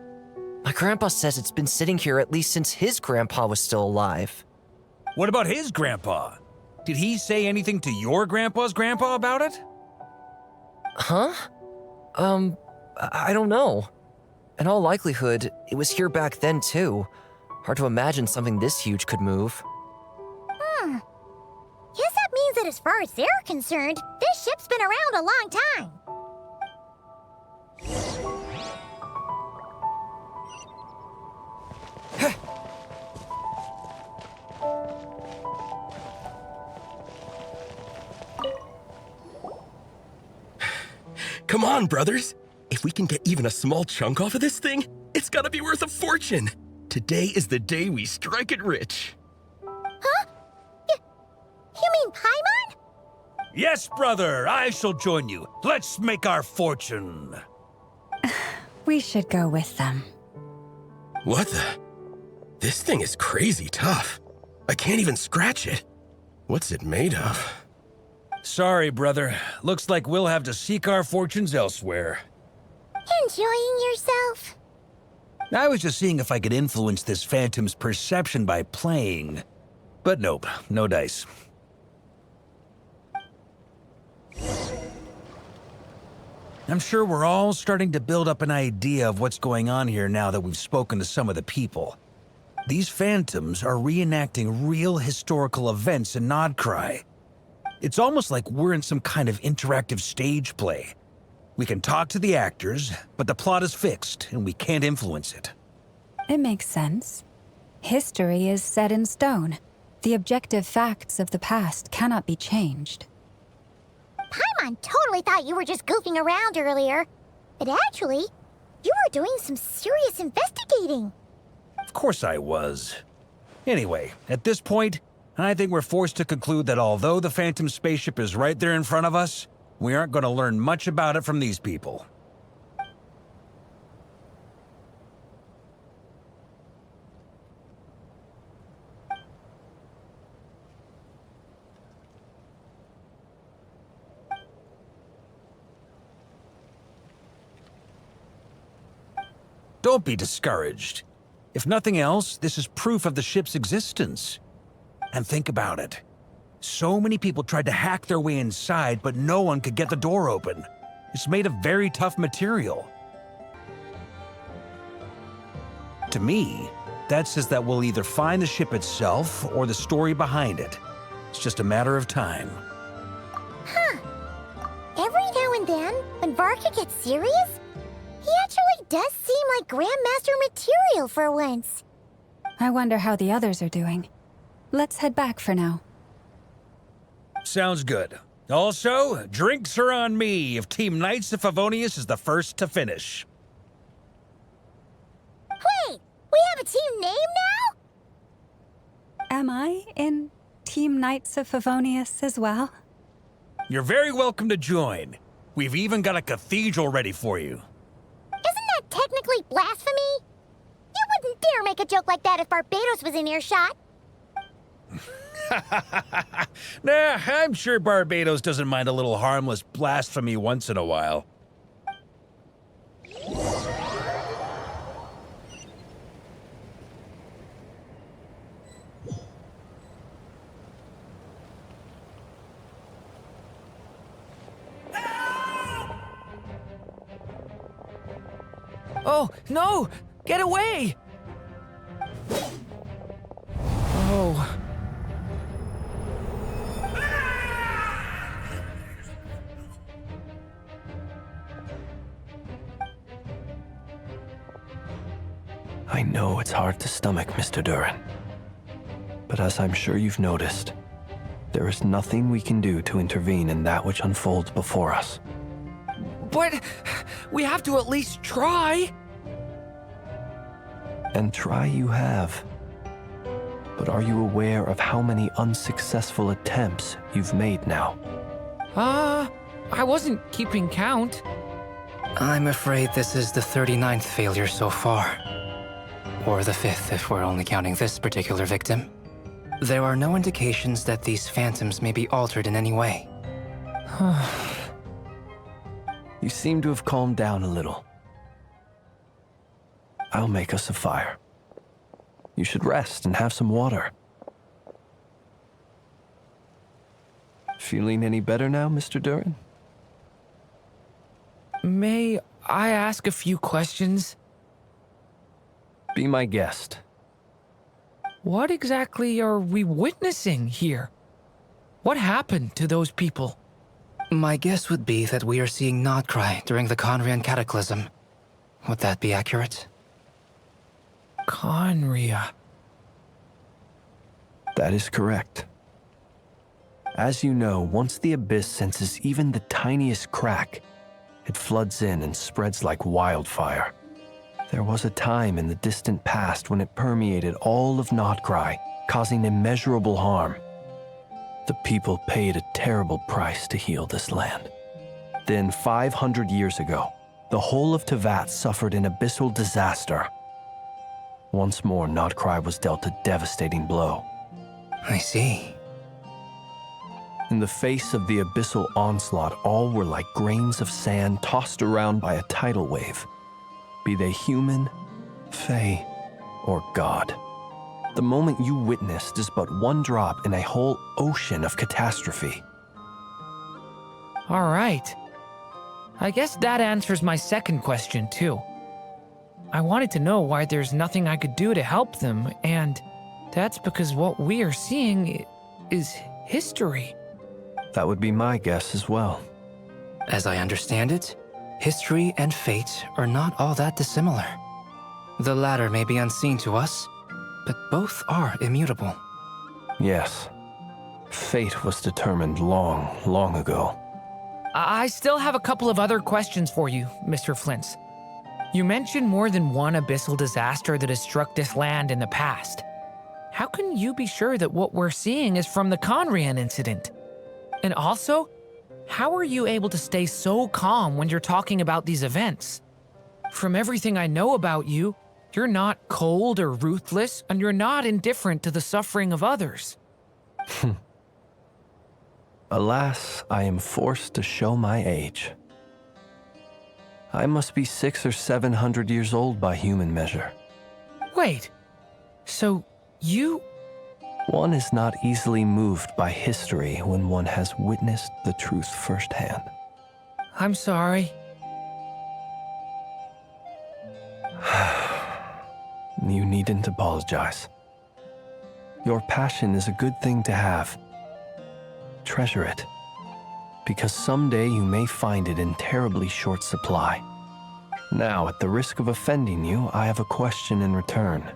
My grandpa says it's been sitting here at least since his grandpa was still alive. What about his grandpa? Did he say anything to your grandpa's grandpa about it? Huh? I don't know. In all likelihood, it was here back then too. Hard to imagine something this huge could move. Guess that means that as far as they're concerned, this ship's been around a long time. Come on, brothers. If we can get even a small chunk off of this thing, it's It's gotta be worth a fortune. Today is the day we strike it rich. Huh? You mean Paimon? Yes, brother, I shall join you. Let's make our fortune. We should go with them. What the? This thing is crazy tough. I can't even scratch it. What's it made of? Sorry, brother. Looks like we'll have to seek our fortunes elsewhere. Enjoying yourself? I was just seeing if I could influence this phantom's perception by playing. But nope, no dice. I'm sure we're all starting to build up an idea of what's going on here now that we've spoken to some of the people. These phantoms are reenacting real historical events in Nod Krai. It's almost like we're in some kind of interactive stage play. We can talk to the actors, but the plot is fixed and we can't influence it. It makes sense. History is set in stone. The objective facts of the past cannot be changed. Paimon totally thought you were just goofing around earlier. But actually, you were doing some serious investigating. Of course I was. Anyway, at this point, I think we're forced to conclude that although the Phantom spaceship is right there in front of us, we aren't going to learn much about it from these people. Don't be discouraged. If nothing else, this is proof of the ship's existence. And think about it. So many people tried to hack their way inside, but no one could get the door open. It's made of very tough material. To me, that says that we'll either find the ship itself or the story behind it. It's just a matter of time. Huh. Every now and then, when Varka gets serious, he actually does seem like Grandmaster material for once. I wonder how the others are doing. Let's head back for now. Sounds good. Also, drinks are on me if Team Knights of Favonius is the first to finish. Wait, we have a team name now? Am I in Team Knights of Favonius as well? You're very welcome to join. We've even got a cathedral ready for you. Isn't that technically blasphemy? You wouldn't dare make a joke like that if Barbados was in earshot. Nah, I'm sure Barbados doesn't mind a little harmless blasphemy once in a while. Oh, no! Get away! Oh. I know it's hard to stomach, Mr. Durin. But as I'm sure you've noticed, there is nothing we can do to intervene in that which unfolds before us. But we have to at least try. And try you have. But are you aware of how many unsuccessful attempts you've made now? I wasn't keeping count. I'm afraid this is the 39th failure so far. Or the 5th if we're only counting this particular victim. There are no indications that these phantoms may be altered in any way. You seem to have calmed down a little. I'll make us a fire. You should rest and have some water. Feeling any better now, Mr. Durin? May I ask a few questions? Be my guest. What exactly are we witnessing here? What happened to those people? My guess would be that we are seeing Nod Krai during the Conrian Cataclysm. Would that be accurate? Conria. That is correct. As you know, once the Abyss senses even the tiniest crack, it floods in and spreads like wildfire. There was a time in the distant past when it permeated all of Nod Krai, causing immeasurable harm. The people paid a terrible price to heal this land. Then 500 years ago, the whole of Teyvat suffered an abyssal disaster. Once more, Nod Krai was dealt a devastating blow. I see. In the face of the abyssal onslaught, all were like grains of sand tossed around by a tidal wave, be they human, fae, or god. The moment you witnessed is but one drop in a whole ocean of catastrophe. All right. I guess that answers my second question, too. I wanted to know why there's nothing I could do to help them, and that's because what we are seeing is history. That would be my guess as well. As I understand it, history and fate are not all that dissimilar. The latter may be unseen to us, but both are immutable. Yes. Fate was determined long, long ago. I still have a couple of other questions for you, Mr. Flins. You mentioned more than one abyssal disaster that has struck this land in the past. How can you be sure that what we're seeing is from the Conrian incident? And also, how are you able to stay so calm when you're talking about these events? From everything I know about you, you're not cold or ruthless, and you're not indifferent to the suffering of others. Alas, I am forced to show my age. I must be 600 or 700 years old by human measure. Wait, so you... One is not easily moved by history when one has witnessed the truth firsthand. I'm sorry. You needn't apologize. Your passion is a good thing to have. Treasure it, because someday you may find it in terribly short supply. Now, at the risk of offending you, I have a question in return.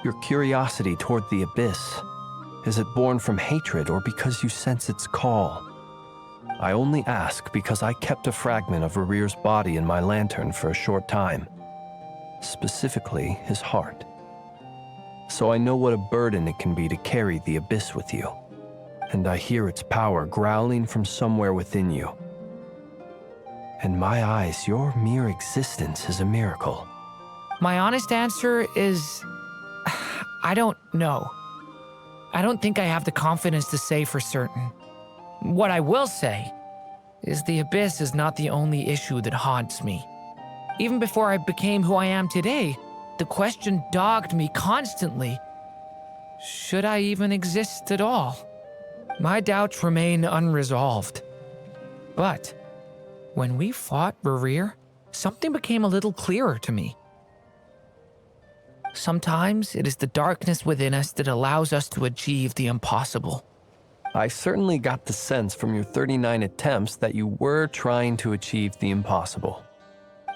Your curiosity toward the abyss, is it born from hatred or because you sense its call? I only ask because I kept a fragment of Rarir's body in my lantern for a short time, specifically his heart. So I know what a burden it can be to carry the abyss with you, and I hear its power growling from somewhere within you. In my eyes, your mere existence is a miracle. My honest answer is... I don't know. I don't think I have the confidence to say for certain. What I will say is the abyss is not the only issue that haunts me. Even before I became who I am today, the question dogged me constantly. Should I even exist at all? My doubts remain unresolved. But when we fought Rarir, something became a little clearer to me. Sometimes it is the darkness within us that allows us to achieve the impossible. I certainly got the sense from your 39 attempts that you were trying to achieve the impossible.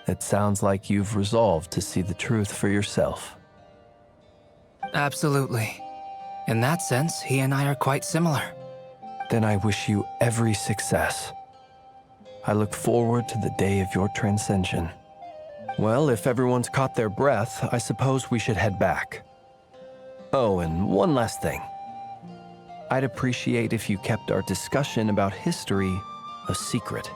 It sounds like you've resolved to see the truth for yourself. Absolutely. In that sense, he and I are quite similar. Then I wish you every success. I look forward to the day of your transcension. Well, if everyone's caught their breath, I suppose we should head back. Oh, and one last thing. I'd appreciate if you kept our discussion about history a secret.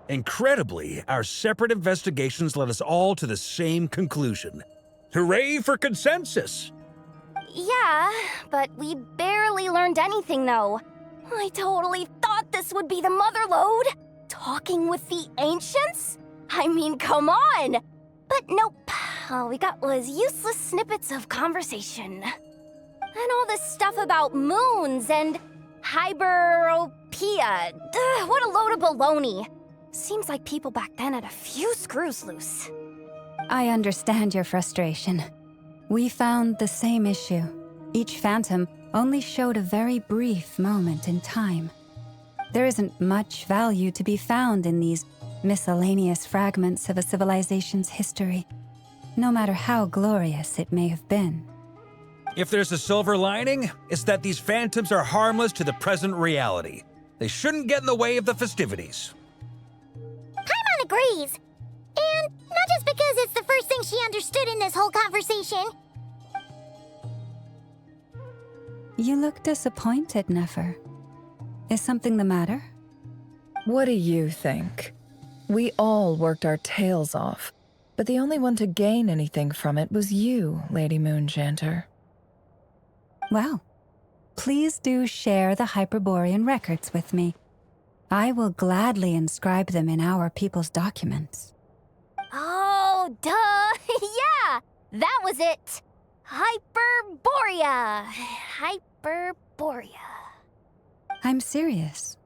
Incredibly, our separate investigations led us all to the same conclusion. Hooray for consensus! Yeah, but we barely learned anything, though. I totally thought this would be the mother lode. Talking with the ancients? I mean, come on! But nope. All we got was useless snippets of conversation. And all this stuff about moons and hyperopia. What a load of baloney. Seems like people back then had a few screws loose. I understand your frustration. We found the same issue. Each phantom only showed a very brief moment in time. There isn't much value to be found in these miscellaneous fragments of a civilization's history, no matter how glorious it may have been. If there's a silver lining, it's that these phantoms are harmless to the present reality. They shouldn't get in the way of the festivities. Paimon agrees. And not just because it's the first thing she understood in this whole conversation. You look disappointed, Nefer. Is something the matter? What do you think? We all worked our tails off, but the only one to gain anything from it was you, Lady Moonjanter. Well, please do share the Hyperborean records with me. I will gladly inscribe them in our people's documents. Oh, duh! Yeah! That was it! Hyperborea! Hyperborea. I'm serious.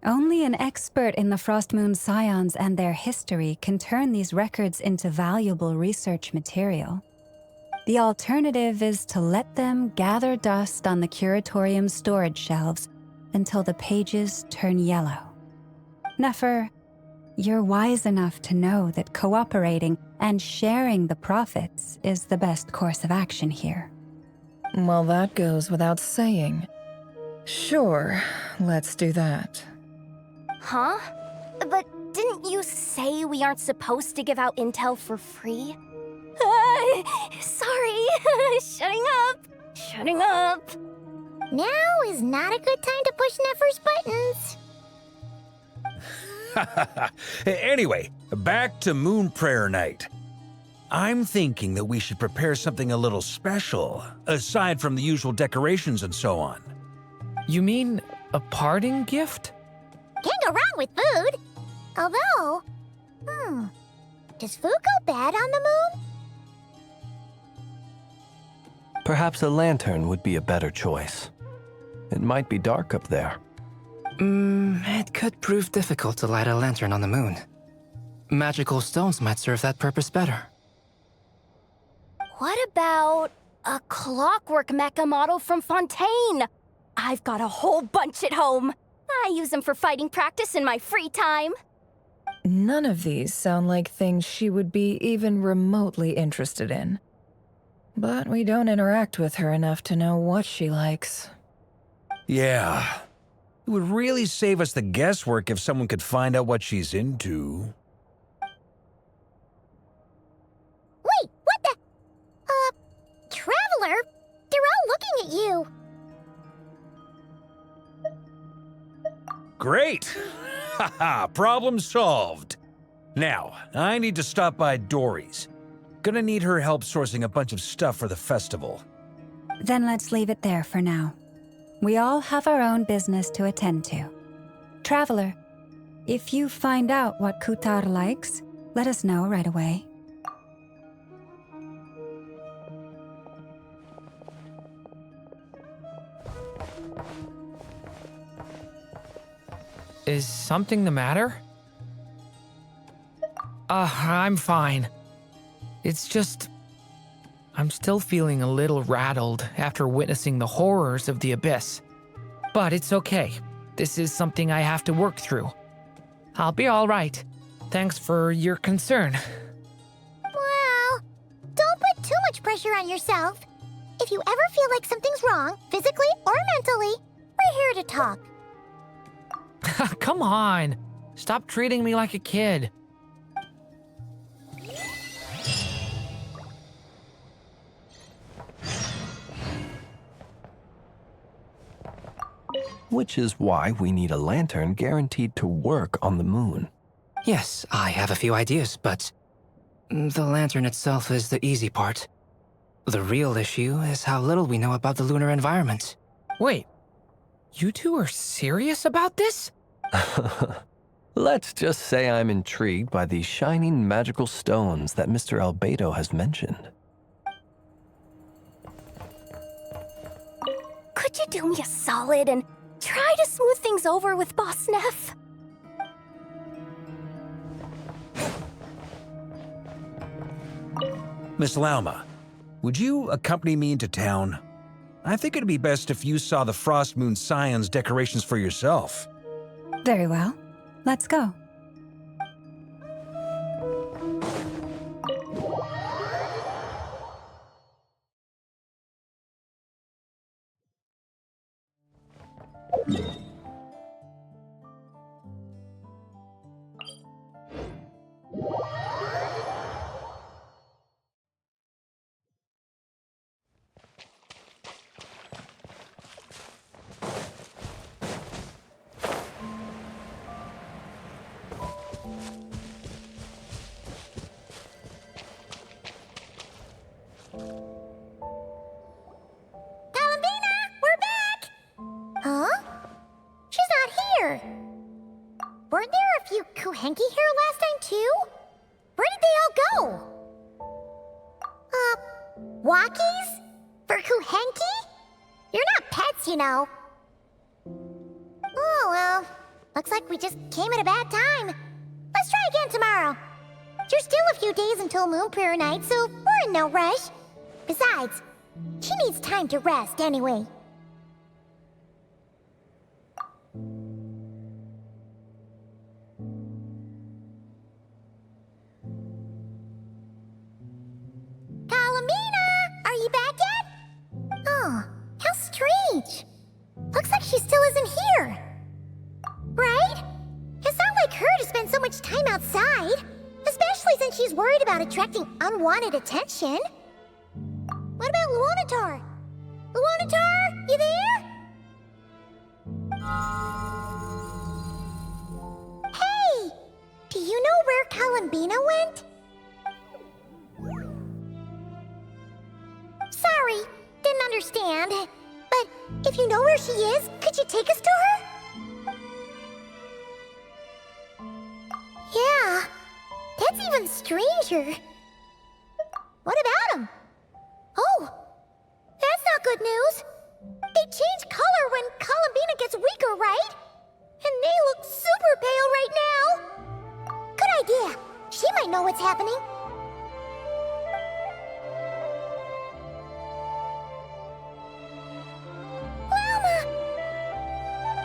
Only an expert in the Frostmoon Scions and their history can turn these records into valuable research material. The alternative is to let them gather dust on the Curatorium's storage shelves until the pages turn yellow. Nefer, you're wise enough to know that cooperating and sharing the profits is the best course of action here. Well, that goes without saying. Sure, let's do that. Huh? But didn't you say we aren't supposed to give out intel for free? Sorry. Shutting up. Now is not a good time to push Nefer's buttons. Anyway, back to Moon Prayer Night. I'm thinking that we should prepare something a little special, aside from the usual decorations and so on. You mean a parting gift? Can't go wrong with food. Although, does food go bad on the moon? Perhaps a lantern would be a better choice. It might be dark up there. It could prove difficult to light a lantern on the moon. Magical stones might serve that purpose better. What about a clockwork mecha model from Fontaine? I've got a whole bunch at home. I use them for fighting practice in my free time. None of these sound like things she would be even remotely interested in. But we don't interact with her enough to know what she likes. Yeah. It would really save us the guesswork if someone could find out what she's into. Wait, what the? Traveler? They're all looking at you. Great! Haha, problem solved. Now, I need to stop by Dory's. Gonna need her help sourcing a bunch of stuff for the festival. Then let's leave it there for now. We all have our own business to attend to. Traveler, if you find out what Kutar likes, let us know right away. Is something the matter? I'm fine. It's just... I'm still feeling a little rattled after witnessing the horrors of the Abyss. But it's okay. This is something I have to work through. I'll be all right. Thanks for your concern. Well, don't put too much pressure on yourself. If you ever feel like something's wrong, physically or mentally, we're here to talk. Come on. Stop treating me like a kid. Which is why we need a lantern guaranteed to work on the moon. Yes, I have a few ideas, but the lantern itself is the easy part. The real issue is how little we know about the lunar environment. Wait, you two are serious about this? Let's just say I'm intrigued by these shining magical stones that Mr. Albedo has mentioned. Could you do me a solid and try to smooth things over with Boss Neff? Miss Lauma, would you accompany me into town? I think it'd be best if you saw the Frost Moon Scion's decorations for yourself. Very well. Let's go. Columbina, we're back! Huh? She's not here. Weren't there a few Kuhenki here last time, too? Where did they all go? Walkies? For Kuhenki? You're not pets, you know. Oh, well. Looks like we just came at a bad time. Let's try again tomorrow. There's still a few days until Moon Prayer Night, so we're in no rush. Besides, she needs time to rest anyway. Columbina! Are you back yet? Oh, how strange. Looks like she still isn't here. Right? It's not like her to spend so much time outside, especially since she's worried about attracting unwanted attention. What about Luonatar? Luonatar, you there? Hey! Do you know where Columbina went? Sorry, didn't understand. But if you know where she is, could you take us to her? Yeah, that's even stranger. What about him? Oh, that's not good news. They change color when Columbina gets weaker, right? And they look super pale right now. Good idea. She might know what's happening.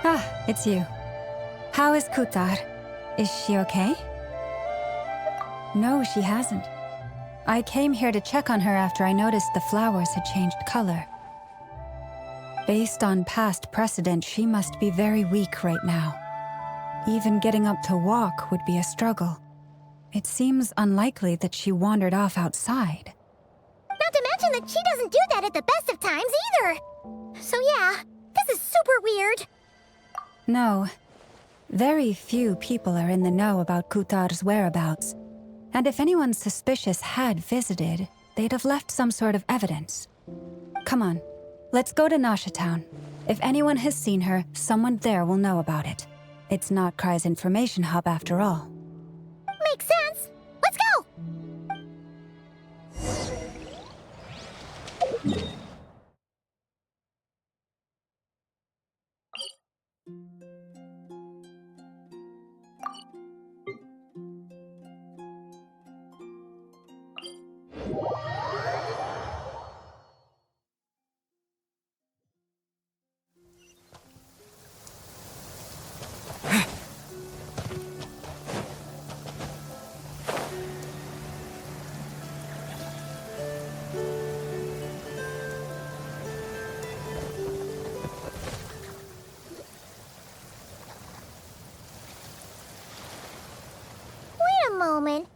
Ah, it's you. How is Kutar? Is she okay? No, she hasn't. I came here to check on her after I noticed the flowers had changed color. Based on past precedent, she must be very weak right now. Even getting up to walk would be a struggle. It seems unlikely that she wandered off outside. Not to mention that she doesn't do that at the best of times either. So yeah, this is super weird. No. Very few people are in the know about Kutar's whereabouts. And if anyone suspicious had visited, they'd have left some sort of evidence. Come on, let's go to Nasha Town. If anyone has seen her, someone there will know about it. It's Nod Krai's information hub after all. Makes sense. Let's go! Moment.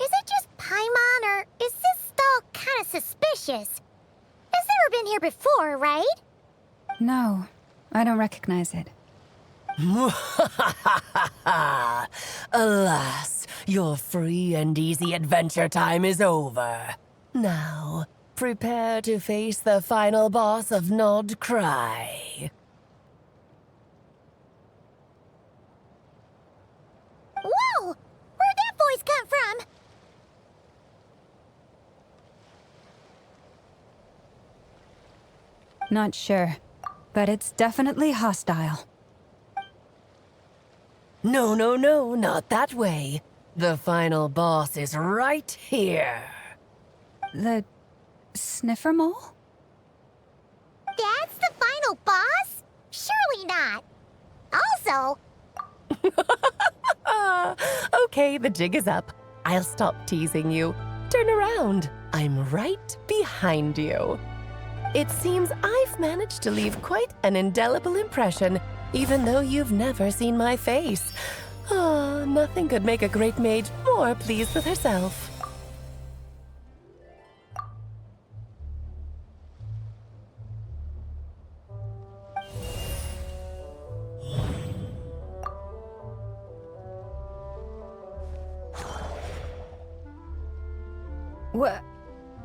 Is it just Paimon, or is this stall kind of suspicious? It's never been here before, right? No, I don't recognize it. Alas, your free and easy adventure time is over. Now, prepare to face the final boss of Nod Krai. Whoa! Where'd that voice come from? Not sure, but it's definitely hostile. No, no, no, not that way. The final boss is right here. The sniffer mole? final boss? Surely not. Also, Okay, the jig is up. I'll stop teasing you. Turn around. I'm right behind you. It seems I've managed to leave quite an indelible impression, even though you've never seen my face. Ah, nothing could make a great maid more pleased with herself.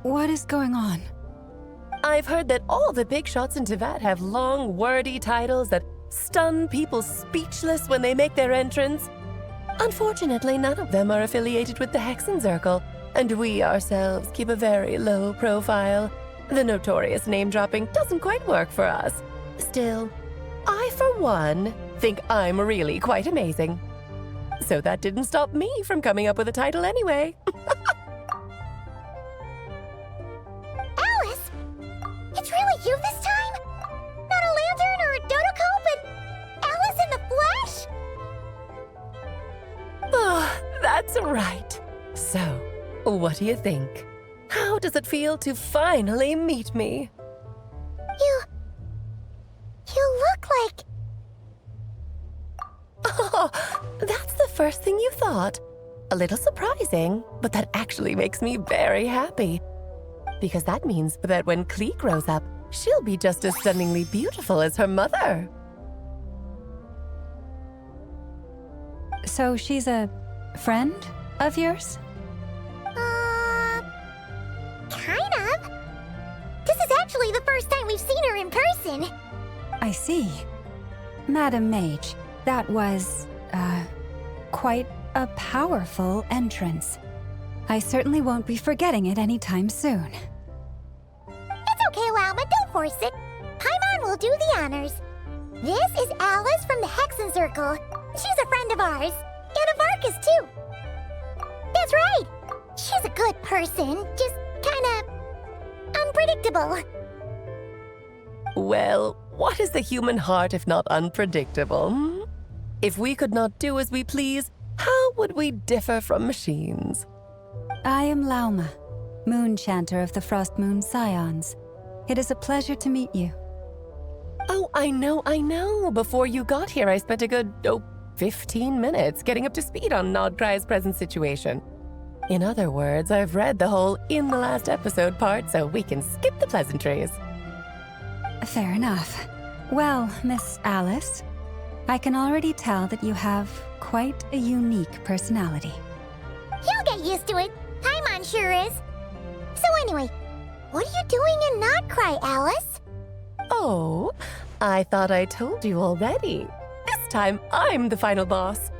What is going on? I've heard that all the big shots in Teyvat have long, wordy titles that stun people speechless when they make their entrance. Unfortunately, none of them are affiliated with the Hexenzirkel, and we ourselves keep a very low profile. The notorious name-dropping doesn't quite work for us. Still, I, for one, think I'm really quite amazing. So that didn't stop me from coming up with a title anyway. Alice! It's really you this time? Not a lantern or a dodo, but Alice in the flesh? Oh, that's right. So, what do you think? How does it feel to finally meet me? You look like... Oh, that's the first thing you thought. A little surprising, but that actually makes me very happy. Because that means that when Klee grows up, she'll be just as stunningly beautiful as her mother. So she's a friend of yours? Kind of. This is actually the first time we've seen her in person. I see. Madam Mage, that was, quite a powerful entrance. I certainly won't be forgetting it anytime soon. It's okay, Lalma, don't force it. Paimon will do the honors. This is Alice from the Hexenzirkel. She's a friend of ours. And of Varka's, too. That's right. She's a good person, just kinda unpredictable. Well, what is the human heart if not unpredictable? Hmm? If we could not do as we please, how would we differ from machines? I am Lauma, Moon Chanter of the Frost Moon Scions. It is a pleasure to meet you. Oh, I know. Before you got here, I spent a good, 15 minutes getting up to speed on Nod Krai's present situation. In other words, I've read the whole in the last episode part, so we can skip the pleasantries. Fair enough. Well, Miss Alice, I can already tell that you have quite a unique personality. You'll get used to it. Paimon sure is. So anyway, what are you doing in Nod Krai, Alice? Oh, I thought I told you already. This time, I'm the final boss.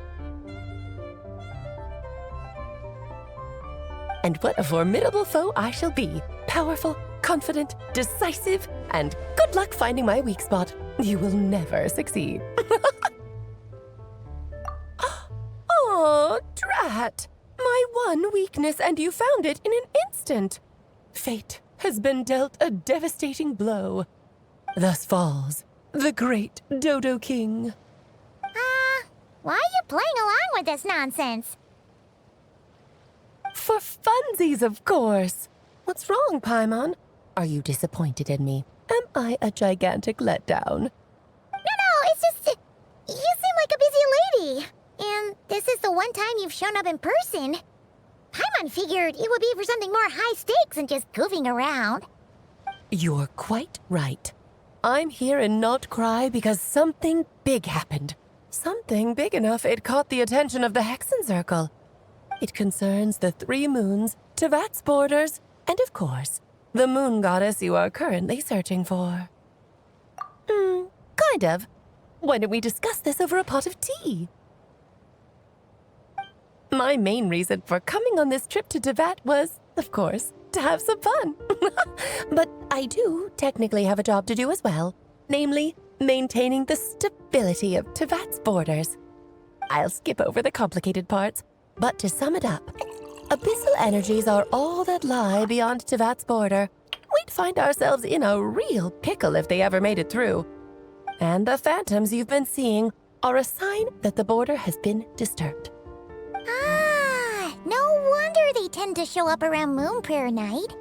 And what a formidable foe I shall be. Powerful, confident, decisive, and good luck finding my weak spot. You will never succeed. Oh, drat! My one weakness, and you found it in an instant. Fate has been dealt a devastating blow. Thus falls the great Dodo King. Why are you playing along with this nonsense? For funsies, of course. What's wrong, Paimon? Are you disappointed in me? Am I a gigantic letdown? No, it's just... You seem like a busy lady. And this is the one time you've shown up in person. Paimon figured it would be for something more high stakes than just goofing around. You're quite right. I'm here in Nod Krai because something big happened. Something big enough it caught the attention of the Hexenzirkel. It concerns the 3 moons, Teyvat's borders, and of course, the moon goddess you are currently searching for. Kind of. Why don't we discuss this over a pot of tea? My main reason for coming on this trip to Teyvat was, of course, to have some fun. But I do technically have a job to do as well, namely, maintaining the stability of Teyvat's borders. I'll skip over the complicated parts, but to sum it up, abyssal energies are all that lie beyond Teyvat's border. We'd find ourselves in a real pickle if they ever made it through. And the phantoms you've been seeing are a sign that the border has been disturbed. Ah, no wonder they tend to show up around Moon Prayer Night.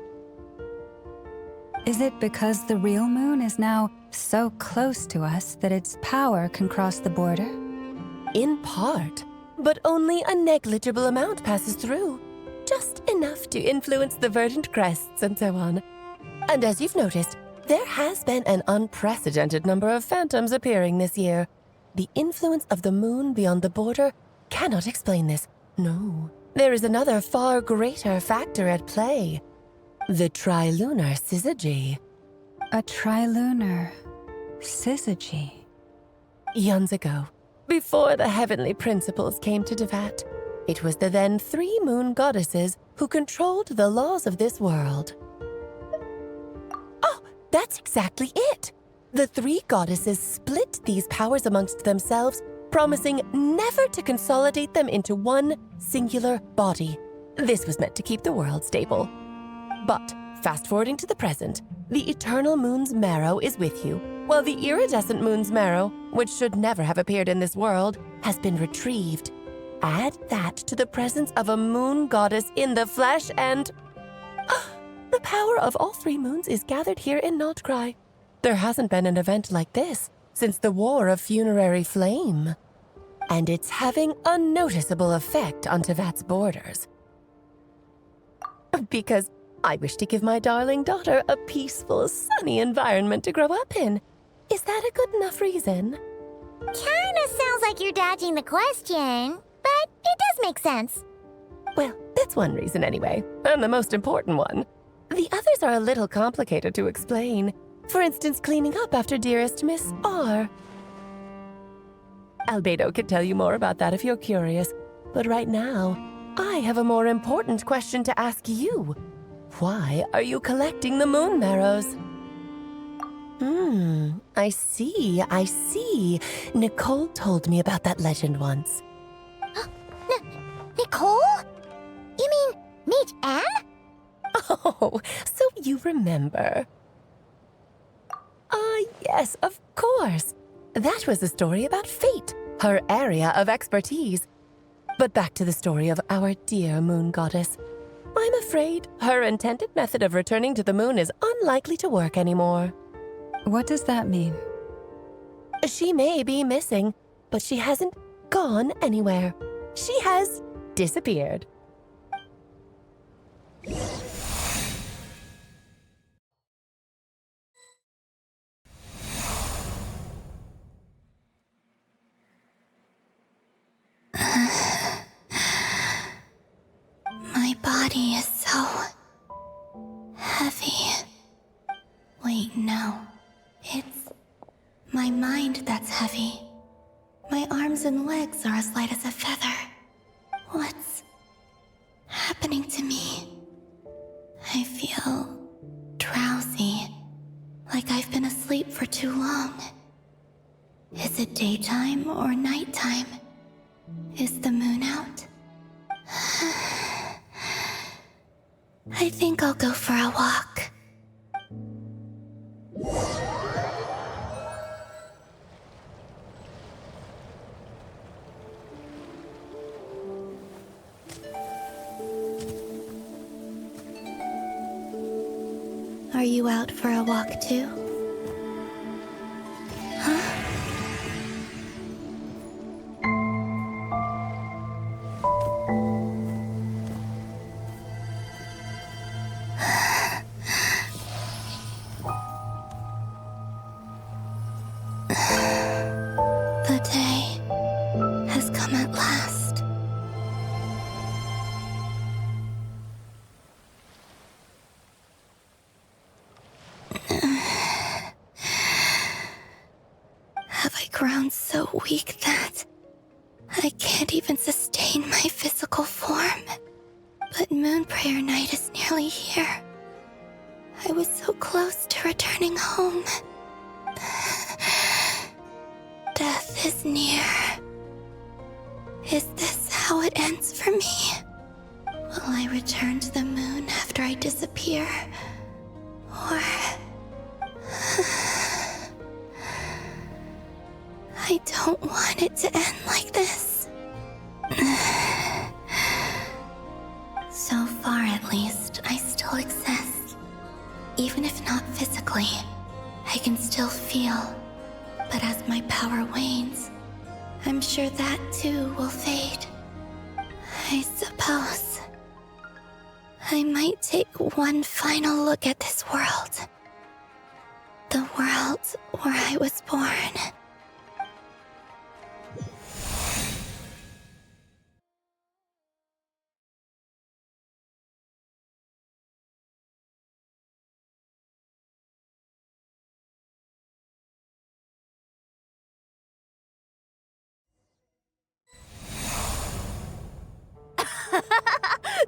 Is it because the real moon is now so close to us that its power can cross the border? In part, but only a negligible amount passes through. Just enough to influence the verdant crests and so on. And as you've noticed, there has been an unprecedented number of phantoms appearing this year. The influence of the moon beyond the border cannot explain this. No, there is another far greater factor at play. The trilunar syzygy. A trilunar syzygy? Eons ago, before the heavenly principles came to Devat, it was the then 3 moon goddesses who controlled the laws of this world. Oh, that's exactly it! The 3 goddesses split these powers amongst themselves, promising never to consolidate them into one singular body. This was meant to keep the world stable. But, fast-forwarding to the present, the eternal moon's marrow is with you, while the iridescent moon's marrow, which should never have appeared in this world, has been retrieved. Add that to the presence of a moon goddess in the flesh and... the power of all 3 moons is gathered here in Nod Krai. There hasn't been an event like this since the War of Funerary Flame. And it's having a noticeable effect on Tevat's borders. Because I wish to give my darling daughter a peaceful, sunny environment to grow up in. Is that a good enough reason? Kinda sounds like you're dodging the question, but it does make sense. Well, that's one reason anyway, and the most important one. The others are a little complicated to explain. For instance, cleaning up after dearest Miss R. Albedo could tell you more about that if you're curious, but right now, I have a more important question to ask you. Why are you collecting the moon marrows? I see. Nicole told me about that legend once. Nicole? You mean Mage Anne? Oh, so you remember. Yes, of course. That was a story about fate, her area of expertise. But back to the story of our dear moon goddess. I'm afraid her intended method of returning to the moon is unlikely to work anymore. What does that mean? She may be missing, but she hasn't gone anywhere. She has disappeared. My body is so heavy. Wait, no. It's my mind that's heavy. My arms and legs are as light as a feather. What's happening to me? I feel drowsy, like I've been asleep for too long. Is it daytime or nighttime? Is the moon out? I think I'll go for a walk. Are you out for a walk too? Huh? The day has come at last. Have I grown so weak that I can't even sustain my physical form? But Moon Prayer Night is nearly here. I was so close to returning home. Death is near. Is this how it ends for me? Will I return to the moon after I disappear? Or... I don't want it to end like this. So far, at least, I still exist. Even if not physically, I can still feel. But as my power wanes, I'm sure that too will fade. I suppose I might take one final look at this world. The world where I was born.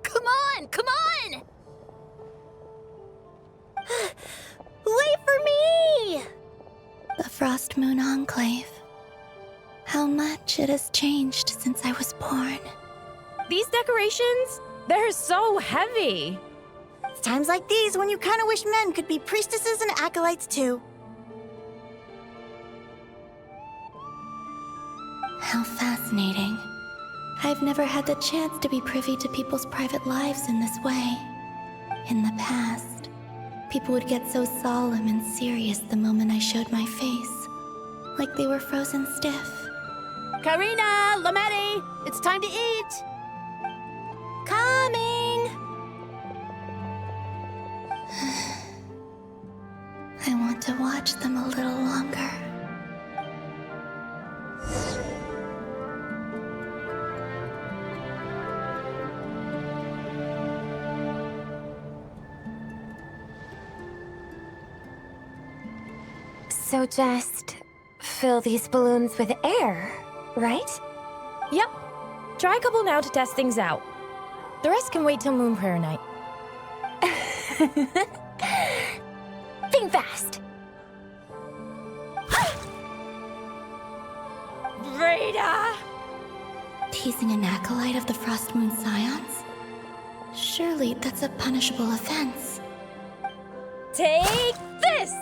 Come on! Come on! Wait for me! The Frost Moon Enclave. How much it has changed since I was born. These decorations, they're so heavy. It's times like these when you kind of wish men could be priestesses and acolytes too. How fascinating. I've never had the chance to be privy to people's private lives in this way. In the past, people would get so solemn and serious the moment I showed my face, like they were frozen stiff. Karina, Lametti, it's time to eat. Coming! I want to watch them a little longer. So just fill these balloons with air, right? Yep. Try a couple now to test things out. The rest can wait till Moon Prayer Night. Think fast! Rita! Teasing an acolyte of the Frost Moon Scions? Surely that's a punishable offense. Take this!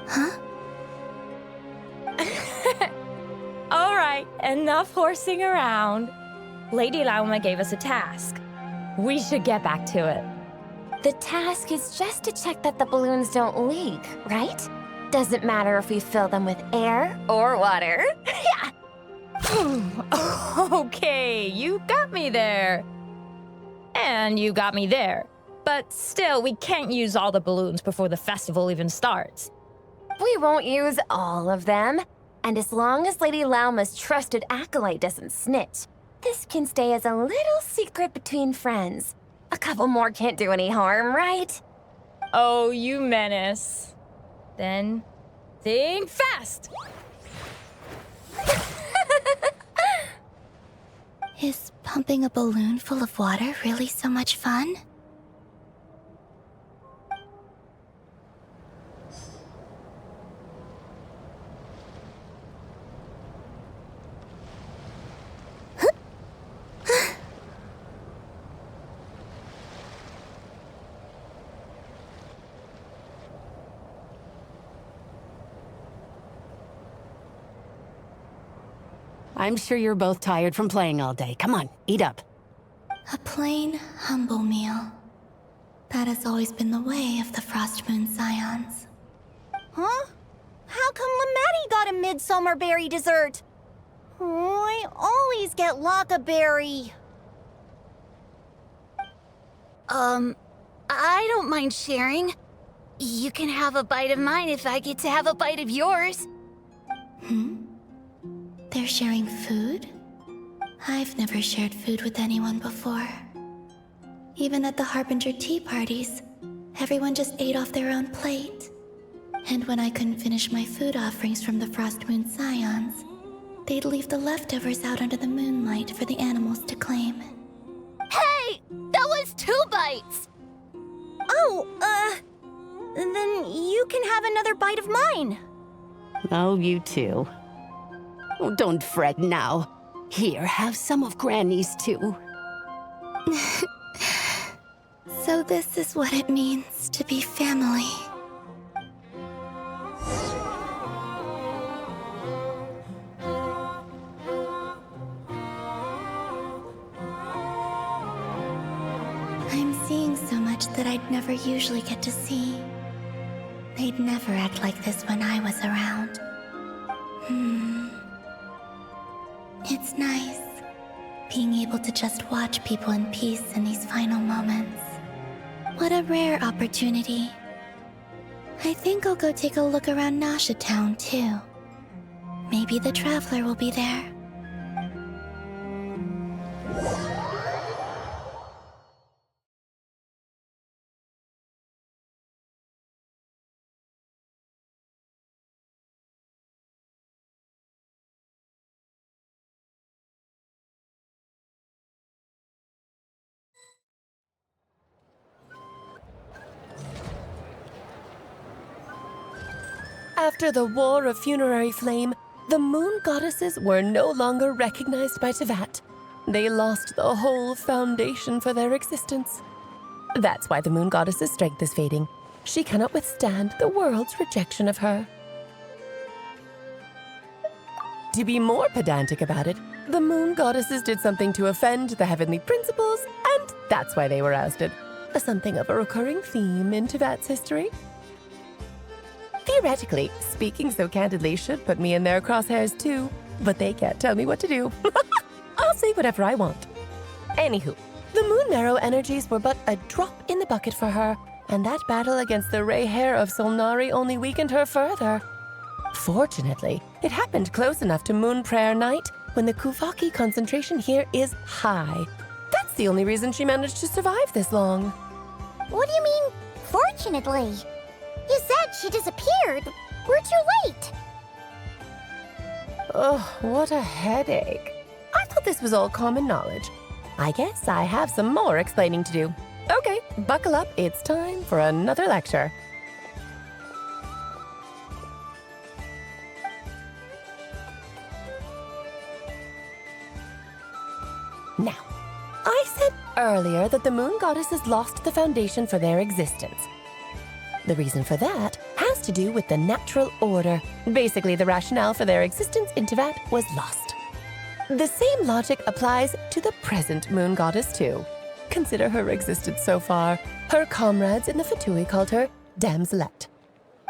Huh? All right, enough horsing around. Lady Lauma gave us a task. We should get back to it. The task is just to check that the balloons don't leak, right? Doesn't matter if we fill them with air or water. Yeah. Okay, you got me there. And you got me there. But still, we can't use all the balloons before the festival even starts. We won't use all of them. And as long as Lady Lauma's trusted acolyte doesn't snitch, this can stay as a little secret between friends. A couple more can't do any harm, right? Oh, you menace. Then, think fast! Is pumping a balloon full of water really so much fun? I'm sure you're both tired from playing all day. Come on, eat up. A plain, humble meal. That has always been the way of the Frost Moon Scions. Huh? How come Lametti got a midsummer berry dessert? Oh, I always get Lockaberry. I don't mind sharing. You can have a bite of mine if I get to have a bite of yours. They're sharing food? I've never shared food with anyone before. Even at the Harbinger tea parties, everyone just ate off their own plate. And when I couldn't finish my food offerings from the Frost Moon Scions, they'd leave the leftovers out under the moonlight for the animals to claim. Hey! That was 2 bites! Oh, then you can have another bite of mine. Oh, you too. Oh, don't fret now. Here, have some of Granny's too. So this is what it means to be family. I'm seeing so much that I'd never usually get to see. They'd never act like this when I was around. It's nice, being able to just watch people in peace in these final moments. What a rare opportunity. I think I'll go take a look around Nasha Town, too. Maybe the Traveler will be there. After the War of Funerary Flame, the Moon Goddesses were no longer recognized by Teyvat. They lost the whole foundation for their existence. That's why the Moon Goddess's strength is fading. She cannot withstand the world's rejection of her. To be more pedantic about it, the Moon Goddesses did something to offend the Heavenly Principles, and that's why they were ousted. Something of a recurring theme in Teyvat's history. Theoretically, speaking so candidly should put me in their crosshairs too, but they can't tell me what to do. I'll say whatever I want. Anywho, the Moon Marrow energies were but a drop in the bucket for her, and that battle against the Ray Hair of Solnari only weakened her further. Fortunately, it happened close enough to Moon Prayer Night when the Kuvaki concentration here is high. That's the only reason she managed to survive this long. What do you mean, fortunately? You said she disappeared. We're too late. Ugh, what a headache. I thought this was all common knowledge. I guess I have some more explaining to do. Okay, buckle up. It's time for another lecture. Now, I said earlier that the Moon Goddesses lost the foundation for their existence. The reason for that has to do with the natural order. Basically, the rationale for their existence in Teyvat was lost. The same logic applies to the present Moon Goddess, too. Consider her existence so far. Her comrades in the Fatui called her Damselette.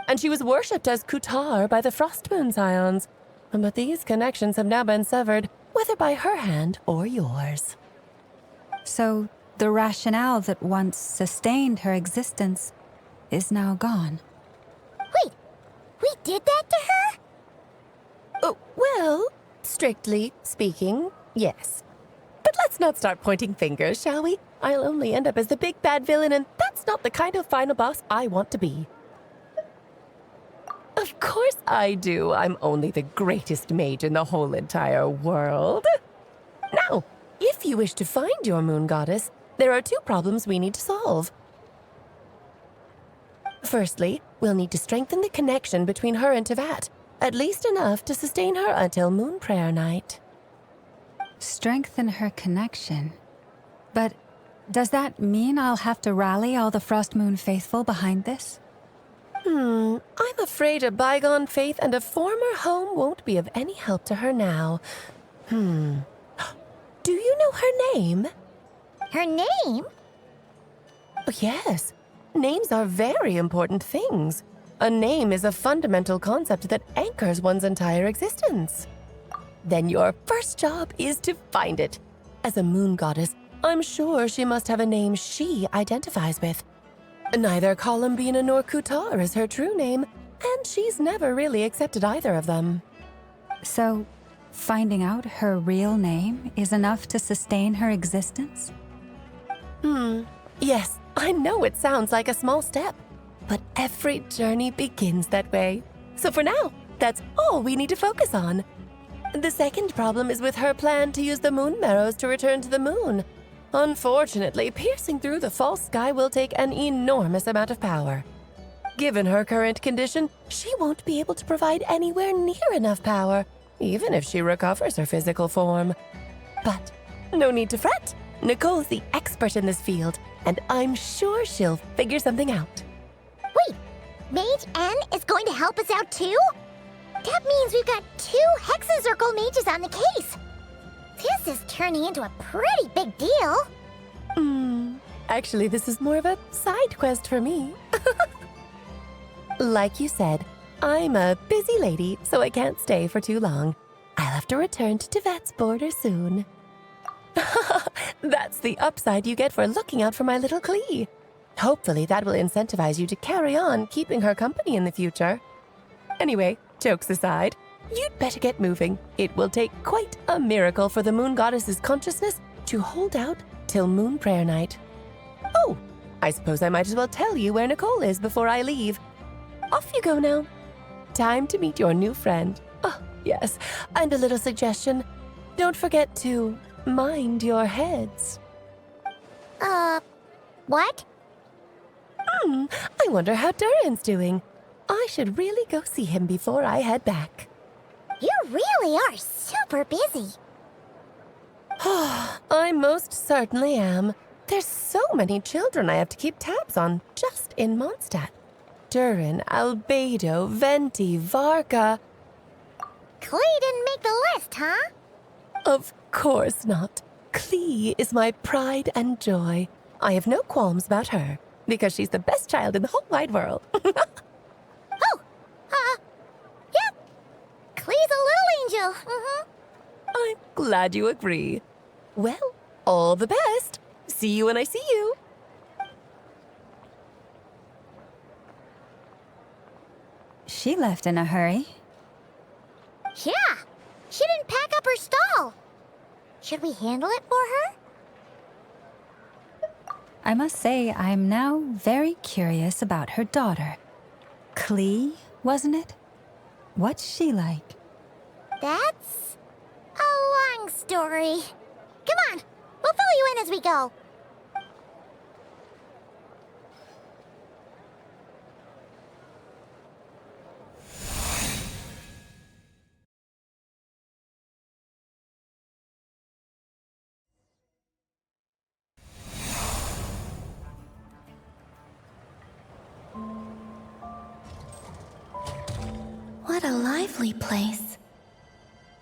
And she was worshipped as Kutar by the Frost Moon Scions. But these connections have now been severed, whether by her hand or yours. So, the rationale that once sustained her existence is now gone. Wait, we did that to her? Oh, well, strictly speaking, yes. But let's not start pointing fingers, shall we? I'll only end up as the big bad villain, and that's not the kind of final boss I want to be. Of course I do. I'm only the greatest mage in the whole entire world. Now, if you wish to find your Moon Goddess, there are two problems we need to solve. Firstly, we'll need to strengthen the connection between her and Teyvat, at least enough to sustain her until Moon Prayer Night. Strengthen her connection? But does that mean I'll have to rally all the Frost Moon faithful behind this? I'm afraid a bygone faith and a former home won't be of any help to her now. Do you know her name? Her name? Oh, yes. Names are very important things. A name is a fundamental concept that anchors one's entire existence. Then your first job is to find it. As a Moon Goddess, I'm sure she must have a name she identifies with. Neither Columbina nor Kutar is her true name, and she's never really accepted either of them. So, finding out her real name is enough to sustain her existence? Yes, I know it sounds like a small step, but every journey begins that way. So for now, that's all we need to focus on. The second problem is with her plan to use the Moon Marrows to return to the moon. Unfortunately, piercing through the false sky will take an enormous amount of power. Given her current condition, she won't be able to provide anywhere near enough power, even if she recovers her physical form. But no need to fret. Nicole's the expert in this field, and I'm sure she'll figure something out. Wait, Mage N is going to help us out too? That means we've got 2 Hexenzirkel mages on the case. This is turning into a pretty big deal. Actually, this is more of a side quest for me. Like you said, I'm a busy lady, so I can't stay for too long. I'll have to return to Tevet's border soon. That's the upside you get for looking out for my little Klee. Hopefully that will incentivize you to carry on keeping her company in the future. Anyway, jokes aside, you'd better get moving. It will take quite a miracle for the Moon Goddess's consciousness to hold out till Moon Prayer Night. Oh, I suppose I might as well tell you where Nicole is before I leave. Off you go now. Time to meet your new friend. Oh, yes, and a little suggestion. Don't forget to mind your heads. What? I wonder how Durin's doing. I should really go see him before I head back. You really are super busy. I most certainly am. There's so many children I have to keep tabs on just in Mondstadt. Durin, Albedo, Venti, Varka. Klee didn't make the list, huh? Of course not. Klee is my pride and joy. I have no qualms about her, because she's the best child in the whole wide world. Yep. Klee's a little angel. I'm glad you agree. Well, all the best. See you when I see you. She left in a hurry. Yeah, she didn't pack up her stall. Should we handle it for her? I must say, I'm now very curious about her daughter. Klee, wasn't it? What's she like? That's a long story. Come on, we'll fill you in as we go. What a lively place.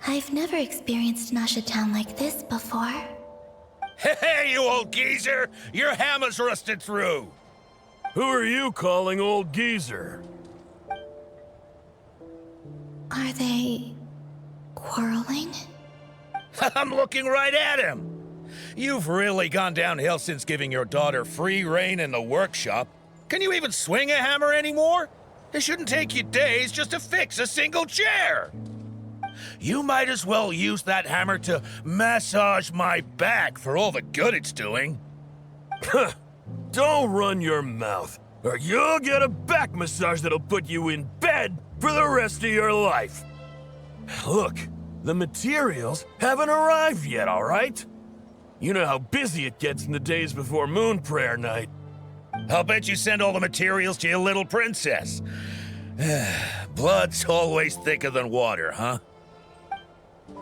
I've never experienced Noshatown like this before. Hey, you old geezer! Your hammer's rusted through! Who are you calling old geezer? Are they quarreling? I'm looking right at him! You've really gone downhill since giving your daughter free rein in the workshop. Can you even swing a hammer anymore? It shouldn't take you days just to fix a single chair. You might as well use that hammer to massage my back for all the good it's doing. Don't run your mouth, or you'll get a back massage that'll put you in bed for the rest of your life. Look, the materials haven't arrived yet, all right? You know how busy it gets in the days before Moon Prayer Night. I'll bet you send all the materials to your little princess. Blood's always thicker than water, huh?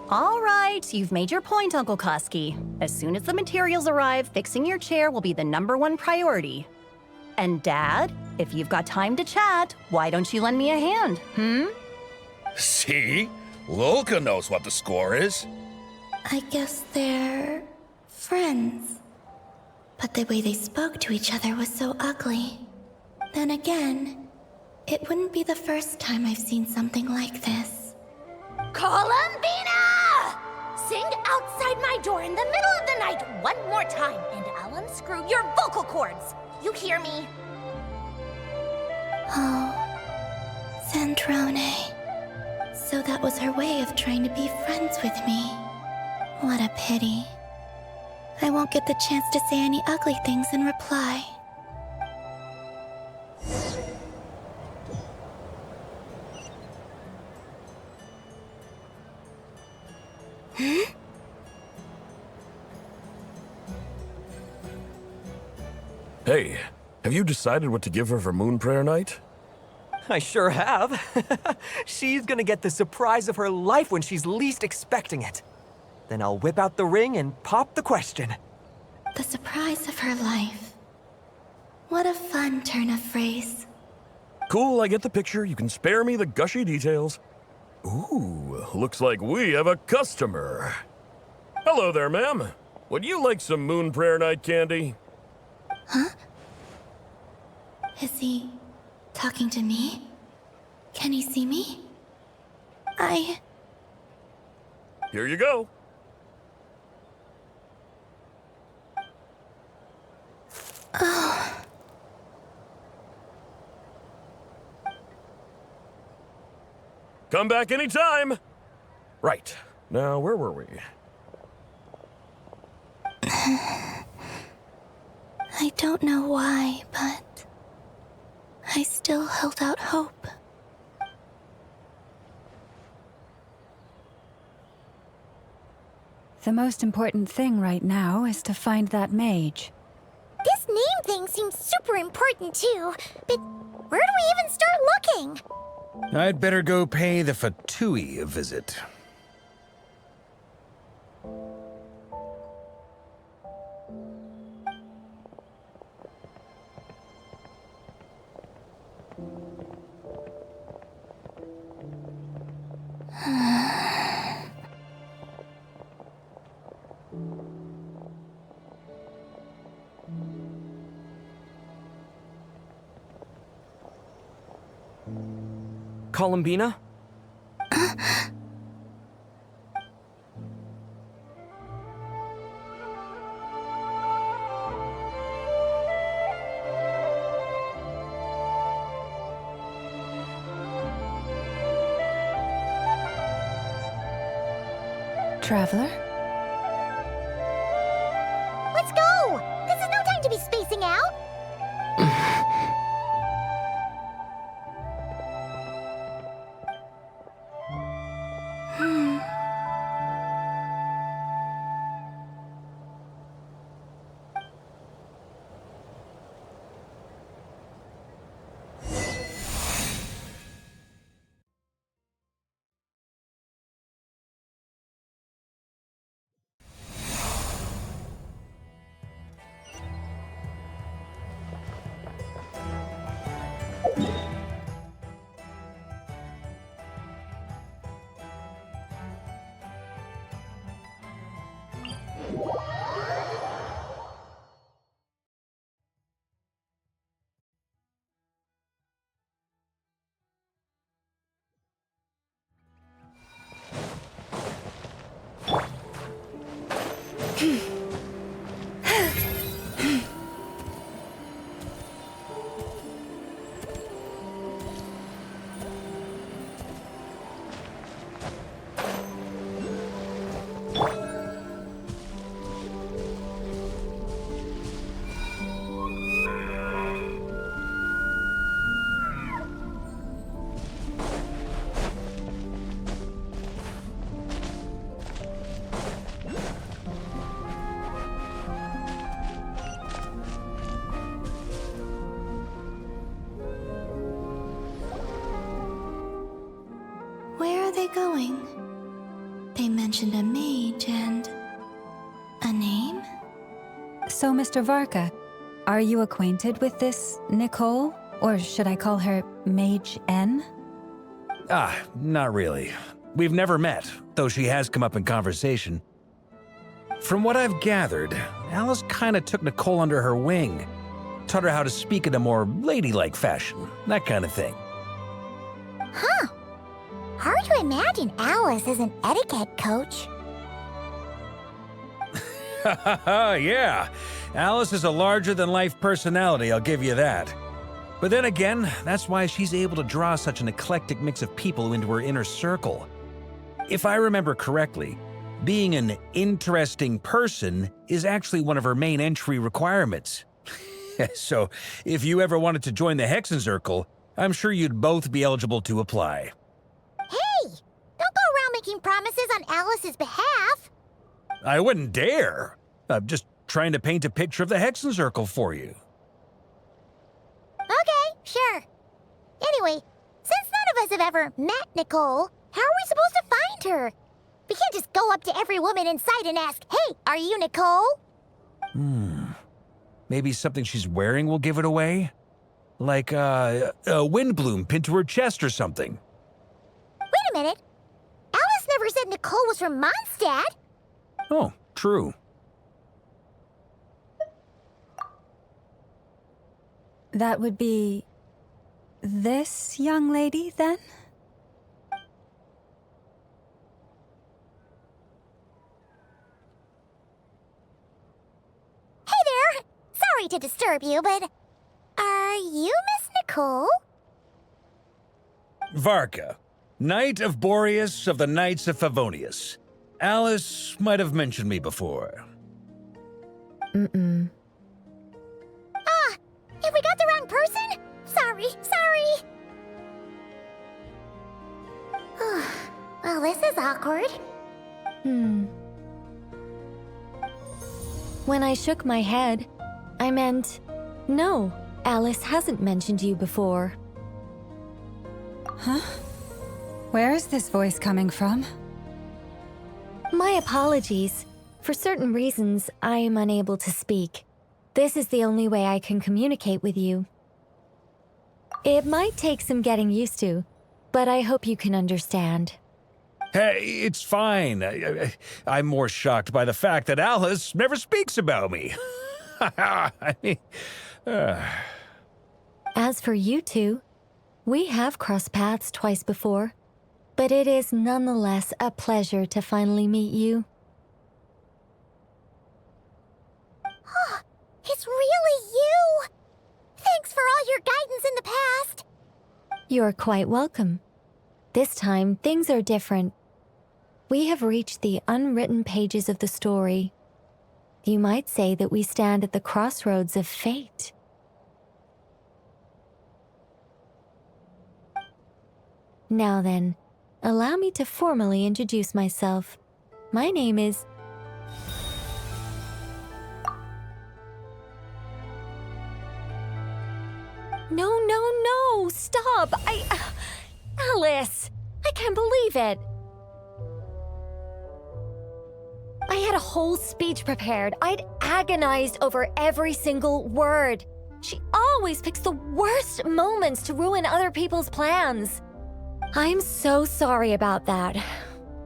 All right, you've made your point, Uncle Koski. As soon as the materials arrive, fixing your chair will be the #1 priority. And Dad, if you've got time to chat, why don't you lend me a hand, See? Lolka knows what the score is. I guess they're friends. But the way they spoke to each other was so ugly. Then again, it wouldn't be the first time I've seen something like this. Columbina! Sing outside my door in the middle of the night one more time, and I'll unscrew your vocal cords. You hear me? Oh, Zandrone. So that was her way of trying to be friends with me. What a pity. I won't get the chance to say any ugly things in reply. Hey, have you decided what to give her for Moon Prayer Night? I sure have. She's gonna get the surprise of her life when she's least expecting it. Then I'll whip out the ring and pop the question. The surprise of her life. What a fun turn of phrase. Cool, I get the picture. You can spare me the gushy details. Ooh, looks like we have a customer. Hello there, ma'am. Would you like some Moon Prayer Night candy? Huh? Is he talking to me? Can he see me? Here you go. Oh. Come back anytime. Right. Now, where were we? I don't know why, but I still held out hope. The most important thing right now is to find that mage. This name thing seems super important too, but where do we even start looking? I'd better go pay the Fatui a visit. Columbina? Traveler? Let's go! This is no time to be spacing out! Going. They mentioned a mage and a name? So, Mr. Varka, are you acquainted with this Nicole? Or should I call her Mage N? Not really. We've never met, though she has come up in conversation. From what I've gathered, Alice kinda took Nicole under her wing. Taught her how to speak in a more ladylike fashion, that kind of thing. Huh. Hard to imagine Alice as an etiquette coach. Yeah, Alice is a larger-than-life personality, I'll give you that. But then again, that's why she's able to draw such an eclectic mix of people into her inner circle. If I remember correctly, being an interesting person is actually one of her main entry requirements. So, if you ever wanted to join the Hexenzirkel, I'm sure you'd both be eligible to apply. Hey! Don't go around making promises on Alice's behalf! I wouldn't dare. I'm just trying to paint a picture of the Hexenzirkel for you. Okay, sure. Anyway, since none of us have ever met Nicole, how are we supposed to find her? We can't just go up to every woman in sight and ask, "Hey, are you Nicole?" Maybe something she's wearing will give it away? Like a wind bloom pinned to her chest or something. Wait a minute. Alice never said Nicole was from Mondstadt. Oh, true. That would be this young lady, then? Hey there! Sorry to disturb you, but are you Miss Nicole? Varka, Knight of Boreas of the Knights of Favonius. Alice might have mentioned me before. Mm-mm. Ah! Have we got the wrong person? Sorry. Well, this is awkward. When I shook my head, I meant, no, Alice hasn't mentioned you before. Huh? Where is this voice coming from? My apologies. For certain reasons, I am unable to speak. This is the only way I can communicate with you. It might take some getting used to, but I hope you can understand. Hey, it's fine. I'm more shocked by the fact that Alice never speaks about me. I mean, As for you two, we have crossed paths twice before, but it is nonetheless a pleasure to finally meet you. It's really you! Thanks for all your guidance in the past. You're quite welcome. This time, things are different. We have reached the unwritten pages of the story. You might say that we stand at the crossroads of fate. Now then, allow me to formally introduce myself. My name is... No, stop! Alice! I can't believe it! I had a whole speech prepared. I'd agonized over every single word. She always picks the worst moments to ruin other people's plans. I'm so sorry about that.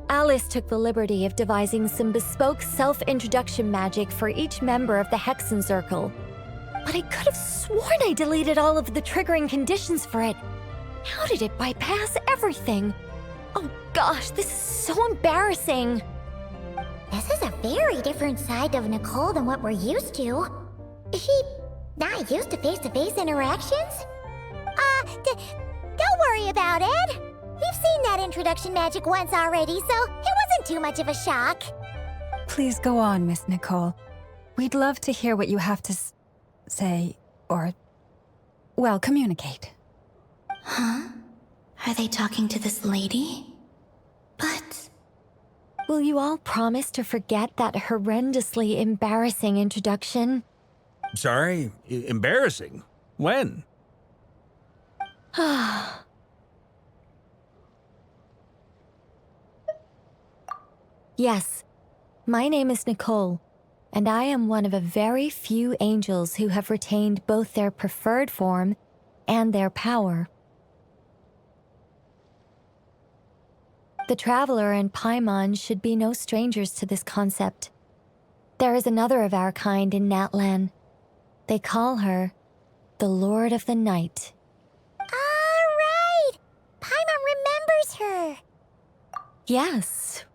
Alice took the liberty of devising some bespoke self-introduction magic for each member of the Hexenzirkel. But I could have sworn I deleted all of the triggering conditions for it. How did it bypass everything? Oh gosh, this is so embarrassing. This is a very different side of Nicole than what we're used to. Is she not used to face-to-face interactions? Don't worry about it. We've seen that introduction magic once already, so it wasn't too much of a shock. Please go on, Miss Nicole. We'd love to hear what you have to say, or, well, communicate. Huh? Are they talking to this lady? But... Will you all promise to forget that horrendously embarrassing introduction? sorry, embarrassing. When? Yes, my name is Nicole, and I am one of a very few angels who have retained both their preferred form and their power. The Traveler and Paimon should be no strangers to this concept. There is another of our kind in Natlan. They call her the Lord of the Night. Right! Paimon remembers her. Yes.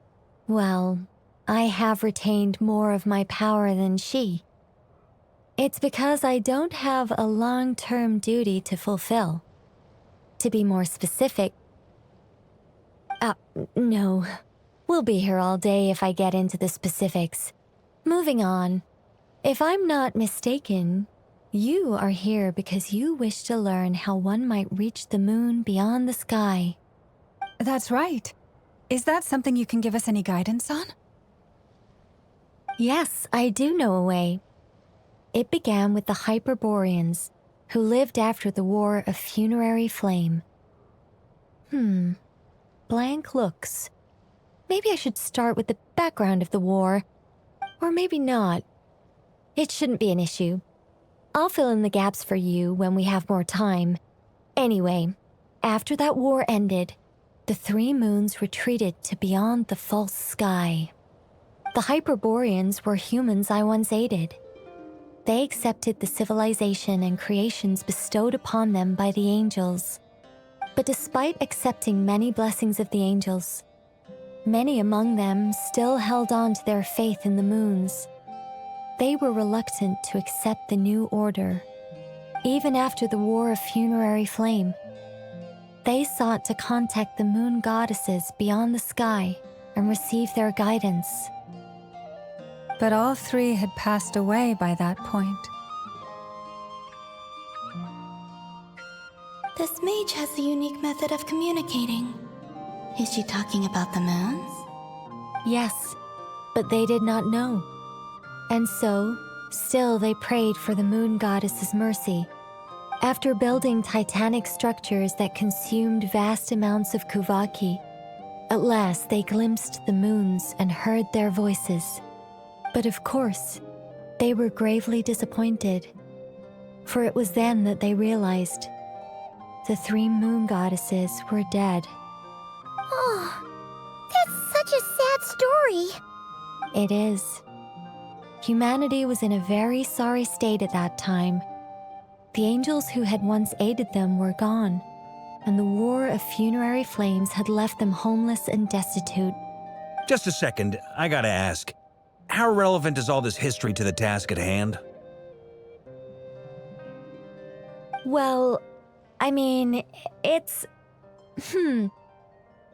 Well, I have retained more of my power than she. It's because I don't have a long-term duty to fulfill. To be more specific, no. We'll be here all day if I get into the specifics. Moving on. If I'm not mistaken, you are here because you wish to learn how one might reach the moon beyond the sky. That's right. Is that something you can give us any guidance on? Yes, I do know a way. It began with the Hyperboreans, who lived after the War of Funerary Flame. Blank looks. Maybe I should start with the background of the war. Or maybe not. It shouldn't be an issue. I'll fill in the gaps for you when we have more time. Anyway, after that war ended, the 3 moons retreated to beyond the false sky. The Hyperboreans were humans I once aided. They accepted the civilization and creations bestowed upon them by the angels. But despite accepting many blessings of the angels, many among them still held on to their faith in the moons. They were reluctant to accept the new order, even after the War of Funerary Flame. They sought to contact the moon goddesses beyond the sky and receive their guidance. But all 3 had passed away by that point. This mage has a unique method of communicating. Is she talking about the moons? Yes, but they did not know. And so, still they prayed for the moon goddess's mercy. After building titanic structures that consumed vast amounts of Kuvaki, at last they glimpsed the moons and heard their voices. But of course, they were gravely disappointed, for it was then that they realized the 3 moon goddesses were dead. Oh, that's such a sad story. It is. Humanity was in a very sorry state at that time. The angels who had once aided them were gone, and the War of Funerary Flames had left them homeless and destitute. Just a second, I gotta ask. How relevant is all this history to the task at hand? Well, I mean, it's...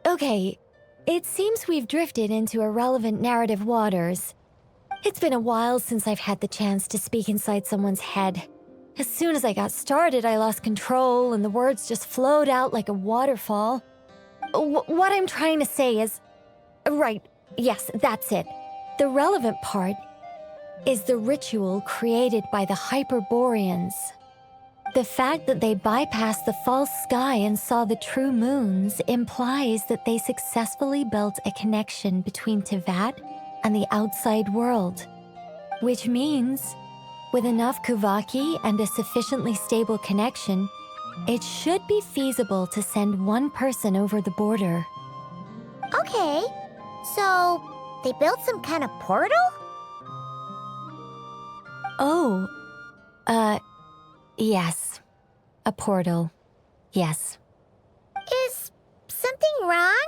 Okay, it seems we've drifted into irrelevant narrative waters. It's been a while since I've had the chance to speak inside someone's head. As soon as I got started, I lost control and the words just flowed out like a waterfall. What I'm trying to say is... Right, yes, that's it. The relevant part is the ritual created by the Hyperboreans. The fact that they bypassed the false sky and saw the true moons implies that they successfully built a connection between Teyvat and the outside world. Which means, with enough Kuvaki and a sufficiently stable connection, it should be feasible to send one person over the border. Okay, so they built some kind of portal? Oh, yes. A portal. Yes. Is something wrong?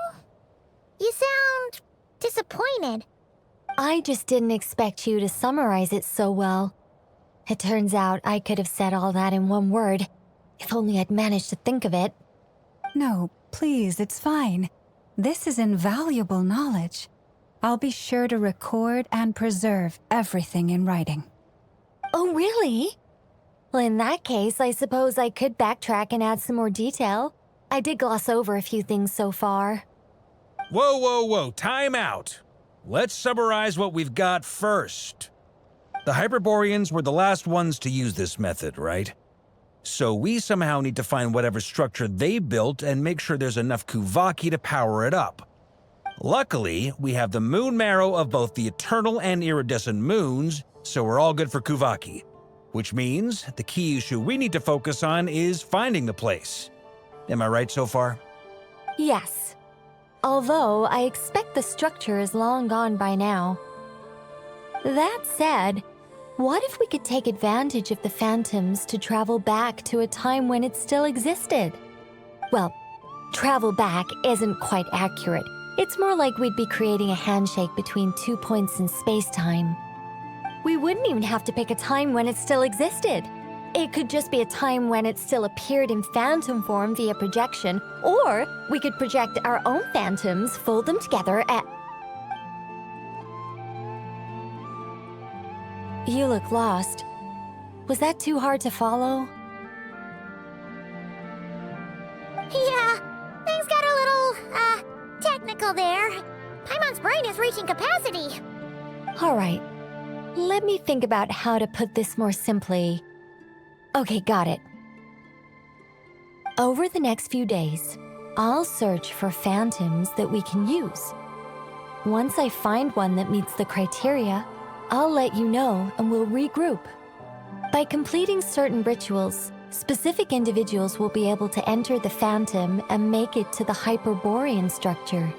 You sound disappointed. I just didn't expect you to summarize it so well. It turns out I could have said all that in one word, if only I'd managed to think of it. No, please, it's fine. This is invaluable knowledge. I'll be sure to record and preserve everything in writing. Oh, really? Well, in that case, I suppose I could backtrack and add some more detail. I did gloss over a few things so far. Whoa, time out. Let's summarize what we've got first. The Hyperboreans were the last ones to use this method, right? So we somehow need to find whatever structure they built and make sure there's enough Kuvaki to power it up. Luckily, we have the moon marrow of both the eternal and iridescent moons, so we're all good for Kuvaki. Which means the key issue we need to focus on is finding the place. Am I right so far? Yes. Although I expect the structure is long gone by now. That said, what if we could take advantage of the phantoms to travel back to a time when it still existed? Well, travel back isn't quite accurate. It's more like we'd be creating a handshake between 2 points in space-time. We wouldn't even have to pick a time when it still existed. It could just be a time when it still appeared in phantom form via projection, or we could project our own phantoms, fold them together, and... You look lost. Was that too hard to follow? Yeah, things got a little, technical there. Paimon's brain is reaching capacity. All right. Let me think about how to put this more simply. Okay, got it. Over the next few days, I'll search for phantoms that we can use. Once I find one that meets the criteria, I'll let you know and we'll regroup. By completing certain rituals, specific individuals will be able to enter the Phantom and make it to the Hyperborean structure.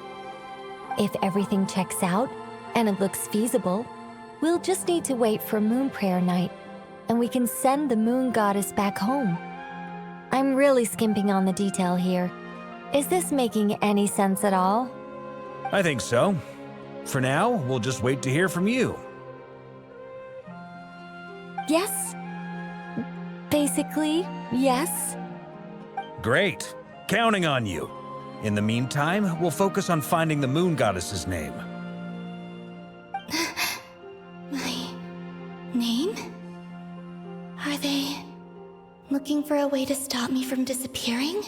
If everything checks out and it looks feasible, we'll just need to wait for Moon Prayer Night, and we can send the Moon Goddess back home. I'm really skimping on the detail here. Is this making any sense at all? I think so. For now, we'll just wait to hear from you. Yes. Basically, yes. Great. Counting on you. In the meantime, we'll focus on finding the Moon Goddess's name. My name? Are they looking for a way to stop me from disappearing?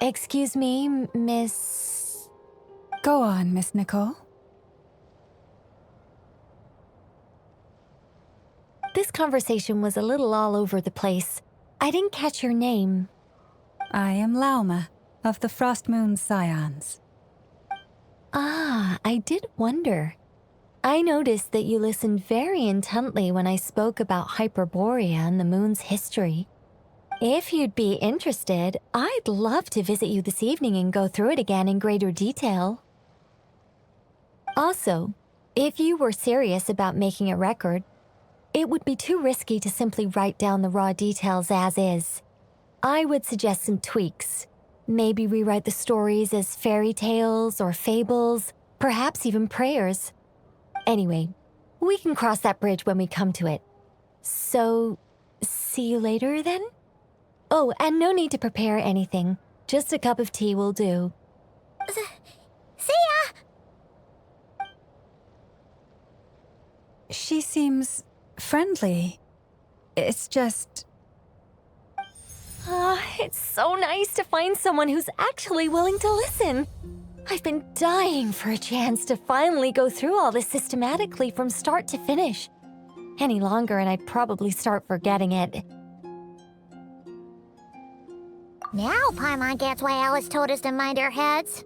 Excuse me, Miss... Go on, Miss Nicole. This conversation was a little all over the place. I didn't catch your name. I am Lauma, of the Frost Moon Scions. Ah, I did wonder. I noticed that you listened very intently when I spoke about Hyperborea and the moon's history. If you'd be interested, I'd love to visit you this evening and go through it again in greater detail. Also, if you were serious about making a record, it would be too risky to simply write down the raw details as is. I would suggest some tweaks. Maybe rewrite the stories as fairy tales or fables, perhaps even prayers. Anyway, we can cross that bridge when we come to it. So, see you later then? Oh, and no need to prepare anything. Just a cup of tea will do. See ya! She seems friendly. It's just... It's so nice to find someone who's actually willing to listen. I've been dying for a chance to finally go through all this systematically from start to finish. Any longer and I'd probably start forgetting it. Now Paimon gets why Alice told us to mind our heads.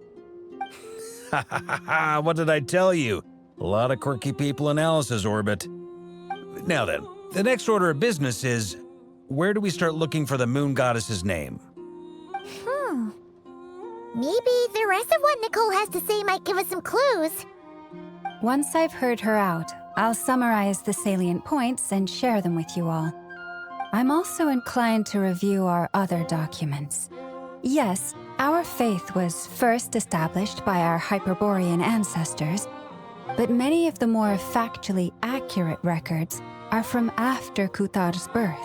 Ha ha ha ha, what did I tell you? A lot of quirky people in Alice's orbit. Now then, the next order of business is, where do we start looking for the Moon Goddess's name? Maybe the rest of what Nicole has to say might give us some clues. Once I've heard her out, I'll summarize the salient points and share them with you all. I'm also inclined to review our other documents. Yes, our faith was first established by our Hyperborean ancestors, but many of the more factually accurate records are from after Kutar's birth.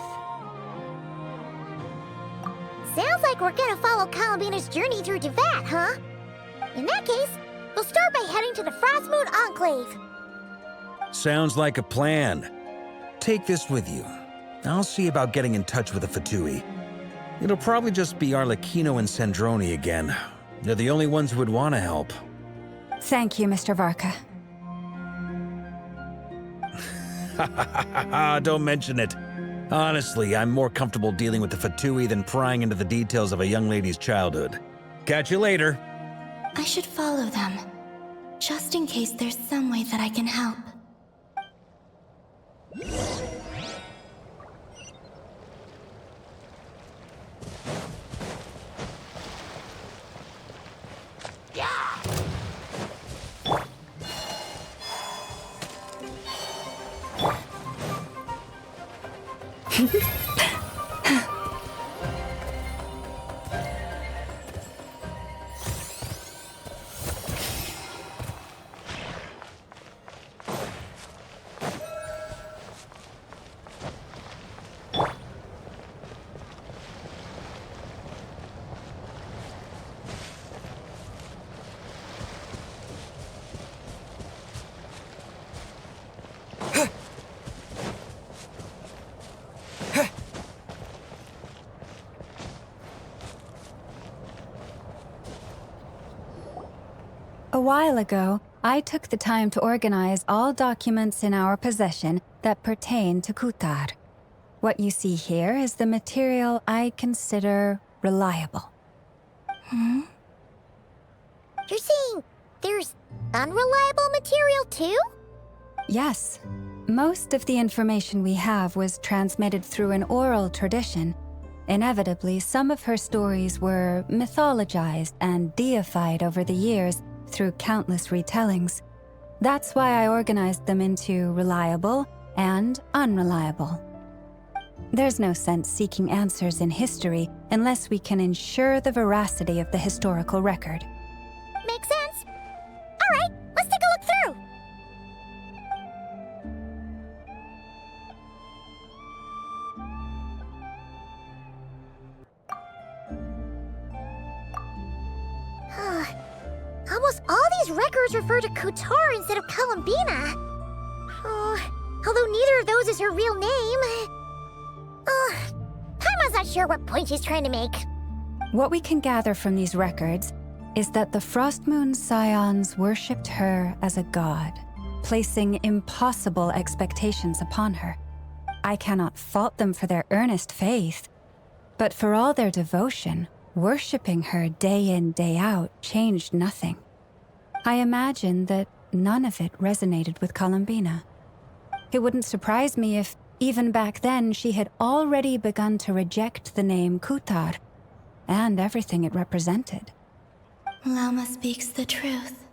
Sounds like we're gonna follow Columbina's journey through Teyvat, huh? In that case, we'll start by heading to the Frostmoon Enclave. Sounds like a plan. Take this with you. I'll see about getting in touch with the Fatui. It'll probably just be Arlecchino and Sandroni again. They're the only ones who would want to help. Thank you, Mr. Varka. Don't mention it. Honestly, I'm more comfortable dealing with the Fatui than prying into the details of a young lady's childhood. Catch you later. I should follow them, just in case there's some way that I can help. A while ago, I took the time to organize all documents in our possession that pertain to Kutar. What you see here is the material I consider reliable. You're saying there's unreliable material too? Yes. Most of the information we have was transmitted through an oral tradition. Inevitably, some of her stories were mythologized and deified over the years through countless retellings. That's why I organized them into reliable and unreliable. There's no sense seeking answers in history unless we can ensure the veracity of the historical record. Makes sense. All right, let's take a look through. Almost all these records refer to Kutar instead of Columbina. Although neither of those is her real name. Paimon's not sure what point she's trying to make. What we can gather from these records is that the Frostmoon Scions worshipped her as a god, placing impossible expectations upon her. I cannot fault them for their earnest faith, but for all their devotion, worshipping her day in, day out changed nothing. I imagine that none of it resonated with Columbina. It wouldn't surprise me if, even back then, she had already begun to reject the name Kutar and everything it represented. Lama speaks the truth.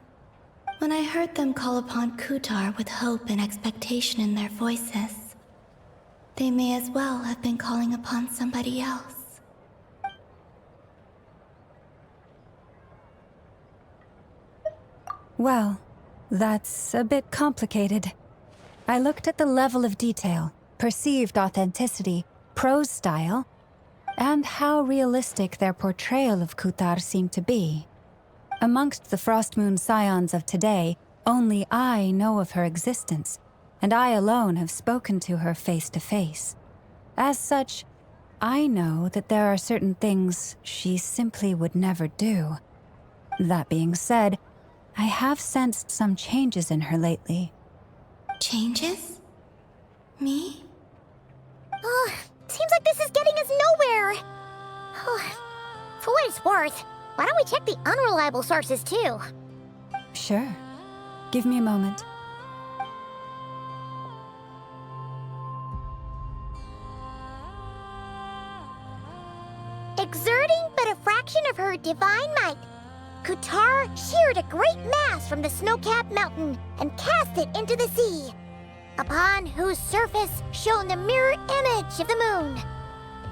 When I heard them call upon Kutar with hope and expectation in their voices, they may as well have been calling upon somebody else. Well, that's a bit complicated. I looked at the level of detail, perceived authenticity, prose style, and how realistic their portrayal of Kutar seemed to be. Amongst the Frostmoon Scions of today, only I know of her existence, and I alone have spoken to her face to face. As such, I know that there are certain things she simply would never do. That being said, I have sensed some changes in her lately. Changes? Me? Seems like this is getting us nowhere. For what it's worth, why don't we check the unreliable sources too? Sure. Give me a moment. Exerting but a fraction of her divine might, Kutar sheared a great mass from the snow-capped mountain and cast it into the sea, upon whose surface shone the mirror image of the moon.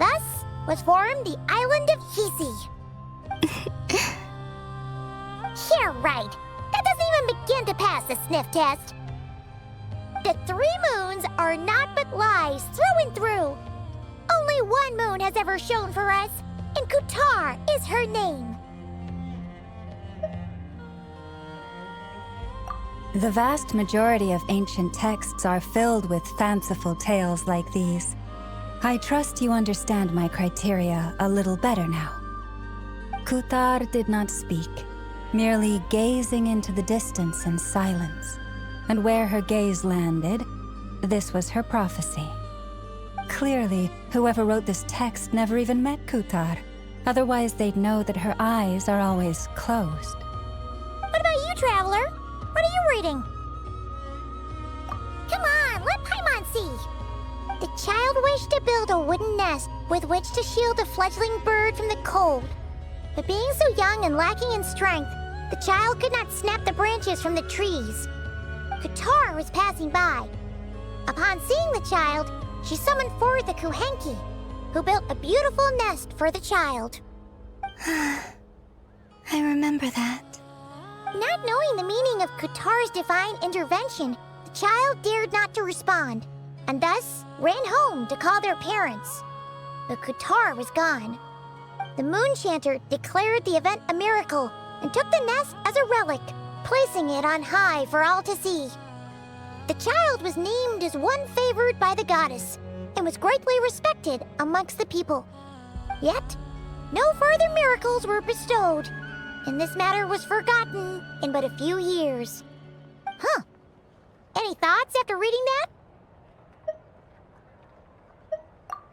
Thus was formed the island of Hisi. Yeah, right. That doesn't even begin to pass the sniff test. The 3 moons are naught but lies through and through. Only one moon has ever shone for us, and Kutar is her name. The vast majority of ancient texts are filled with fanciful tales like these. I trust you understand my criteria a little better now. Kutar did not speak, merely gazing into the distance in silence. And where her gaze landed, this was her prophecy. Clearly, whoever wrote this text never even met Kutar. Otherwise, they'd know that her eyes are always closed. What about you, Traveler? What are you reading? Come on, let Paimon see. The child wished to build a wooden nest with which to shield a fledgling bird from the cold. But being so young and lacking in strength, the child could not snap the branches from the trees. Kutar was passing by. Upon seeing the child, she summoned forth the Kuhenki, who built a beautiful nest for the child. I remember that. Not knowing the meaning of Kutar's divine intervention, the child dared not to respond, and thus ran home to call their parents. But Kutar was gone. The Moon Chanter declared the event a miracle and took the nest as a relic, placing it on high for all to see. The child was named as one favored by the goddess and was greatly respected amongst the people. Yet, no further miracles were bestowed, and this matter was forgotten in but a few years. Huh. Any thoughts after reading that?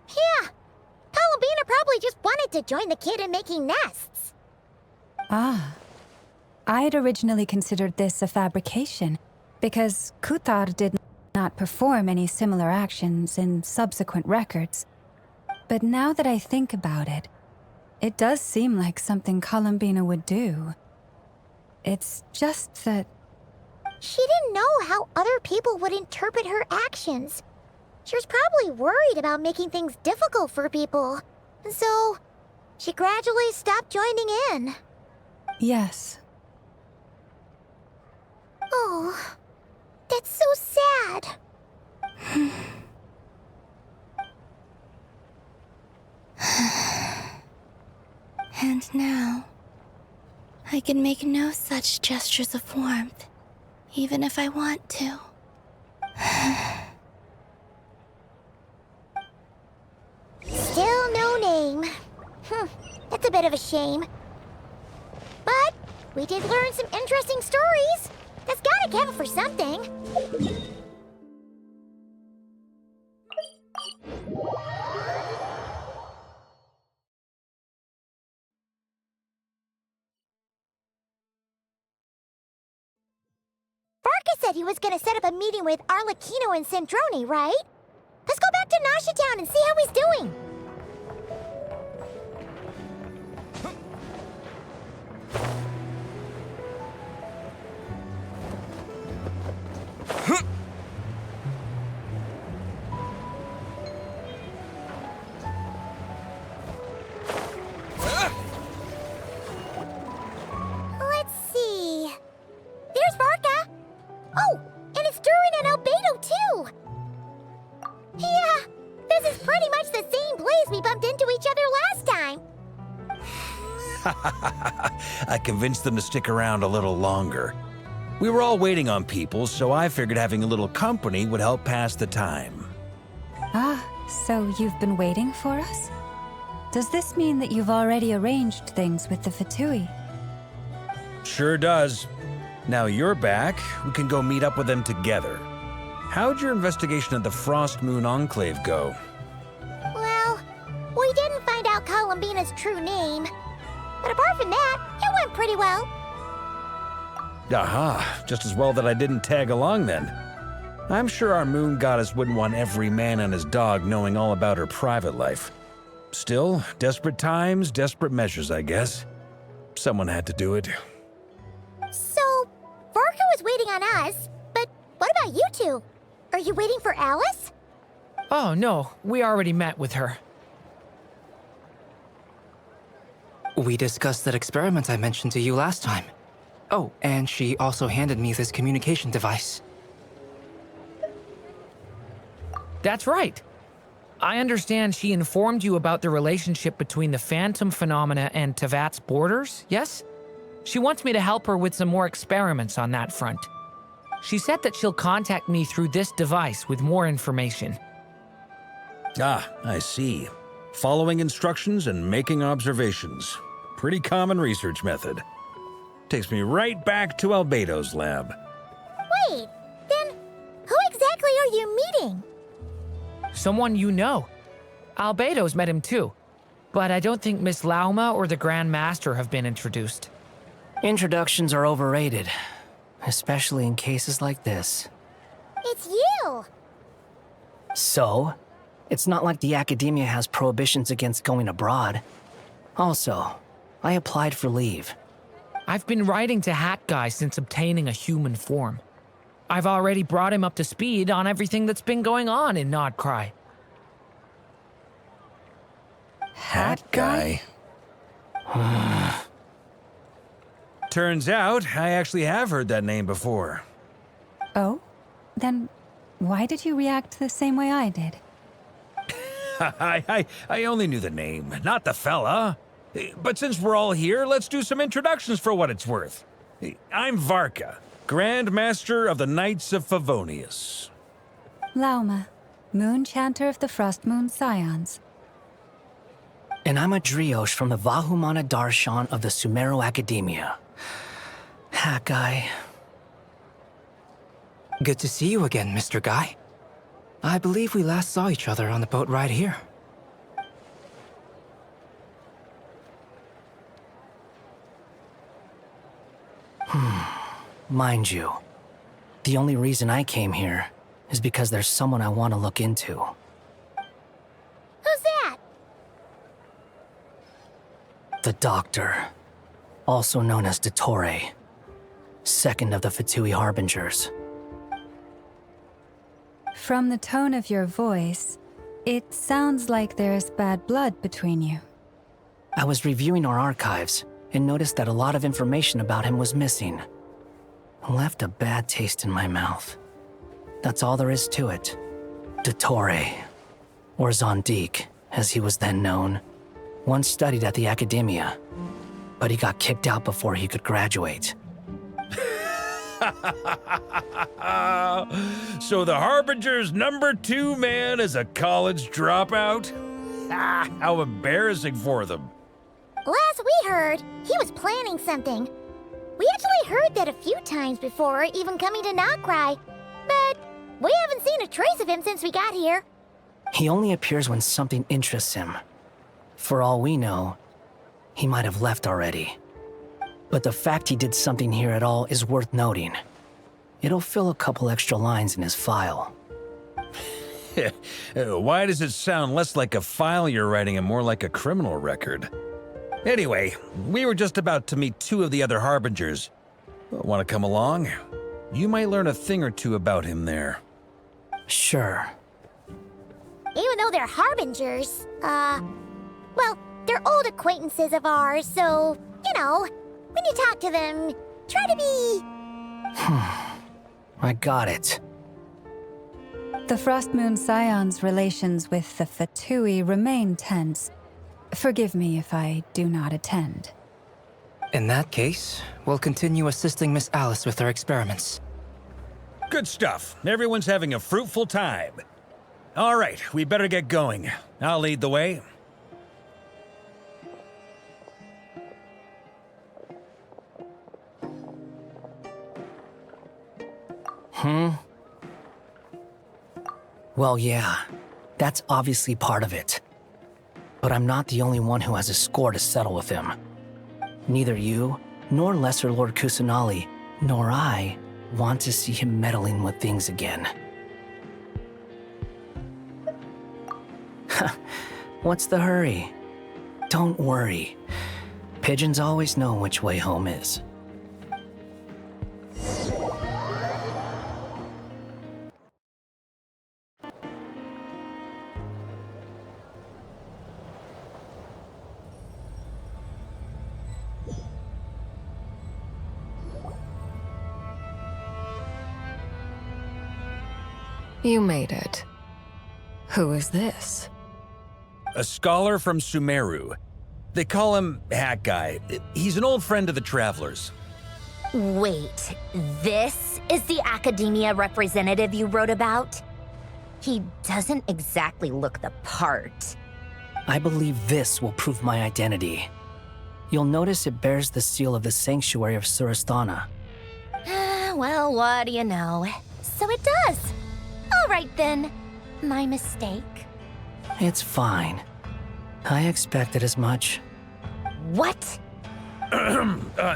Yeah. Columbina probably just wanted to join the kid in making nests. Ah. I'd originally considered this a fabrication, because Kutar did not perform any similar actions in subsequent records. But now that I think about it, it does seem like something Columbina would do. It's just that... She didn't know how other people would interpret her actions. She was probably worried about making things difficult for people. And so, she gradually stopped joining in. Yes. Oh, that's so sad. And now, I can make no such gestures of warmth, even if I want to. Still no name. That's a bit of a shame. But we did learn some interesting stories. That's gotta count for something. Varka said he was gonna set up a meeting with Arlecchino and Sandrone, right? Let's go back to Nasha Town and see how he's doing. Let's see. There's Varka. Oh, and it's Durin and Albedo too. Yeah, this is pretty much the same place we bumped into each other last time. I convinced them to stick around a little longer. We were all waiting on people, so I figured having a little company would help pass the time. Ah, so you've been waiting for us? Does this mean that you've already arranged things with the Fatui? Sure does. Now you're back, we can go meet up with them together. How'd your investigation of the Frost Moon Enclave go? Well, we didn't find out Columbina's true name. But apart from that, it went pretty well. Aha, just as well that I didn't tag along then. I'm sure our moon goddess wouldn't want every man and his dog knowing all about her private life. Still, desperate times, desperate measures, I guess. Someone had to do it. So, Varka was waiting on us, but what about you two? Are you waiting for Alice? Oh, no. We already met with her. We discussed that experiment I mentioned to you last time. Oh, and she also handed me this communication device. That's right. I understand she informed you about the relationship between the phantom phenomena and Tevat's borders, yes? She wants me to help her with some more experiments on that front. She said that she'll contact me through this device with more information. Ah, I see. Following instructions and making observations. Pretty common research method. Takes me right back to Albedo's lab. Wait, then who exactly are you meeting? Someone you know. Albedo's met him too. But I don't think Miss Lauma or the Grandmaster have been introduced. Introductions are overrated, especially in cases like this. It's you! So, it's not like the academia has prohibitions against going abroad. Also, I applied for leave. I've been writing to Hat Guy since obtaining a human form. I've already brought him up to speed on everything that's been going on in Nod Krai. Hat Guy? Turns out, I actually have heard that name before. Oh? Then why did you react the same way I did? I only knew the name, not the fella. But since we're all here, let's do some introductions for what it's worth. I'm Varka, Grandmaster of the Knights of Favonius. Lauma, Moon Chanter of the Frost Moon Scions. And I'm a Driosh from the Vahumana Darshan of the Sumero Academia. Hat Guy. Good to see you again, Mr. Guy. I believe we last saw each other on the boat ride here. Mind you, the only reason I came here is because there's someone I want to look into. Who's that? The Doctor, also known as Dottore, second of the Fatui Harbingers. From the tone of your voice, it sounds like there's bad blood between you. I was reviewing our archives and noticed that a lot of information about him was missing. Left a bad taste in my mouth. That's all there is to it. Dottore, or Zondik, as he was then known, once studied at the Academia, but he got kicked out before he could graduate. So the Harbinger's #2 man is a college dropout? How embarrassing for them. Last we heard, he was planning something. We actually heard that a few times before, even coming to Nod Krai, but we haven't seen a trace of him since we got here. He only appears when something interests him. For all we know, he might have left already. But the fact he did something here at all is worth noting. It'll fill a couple extra lines in his file. Why does it sound less like a file you're writing and more like a criminal record? Anyway, we were just about to meet 2 of the other Harbingers. Want to come along? You might learn a thing or 2 about him there. Sure. Even though they're Harbingers, well, they're old acquaintances of ours, so, you know, when you talk to them, try to be... I got it. The Frost Moon Scion's relations with the Fatui remain tense. Forgive me if I do not attend. In that case, we'll continue assisting Miss Alice with her experiments. Good stuff. Everyone's having a fruitful time. All right, we better get going. I'll lead the way. Well, yeah, that's obviously part of it. But I'm not the only one who has a score to settle with him. Neither you, nor Lesser Lord Kusanali, nor I want to see him meddling with things again. What's the hurry? Don't worry. Pigeons always know which way home is. You made it. Who is this? A scholar from Sumeru. They call him Hat Guy. He's an old friend of the Travelers. Wait, this is the Academia representative you wrote about? He doesn't exactly look the part. I believe this will prove my identity. You'll notice it bears the seal of the Sanctuary of Surasthana. Well, what do you know? So it does. All right then. My mistake. It's fine. I expected as much. What?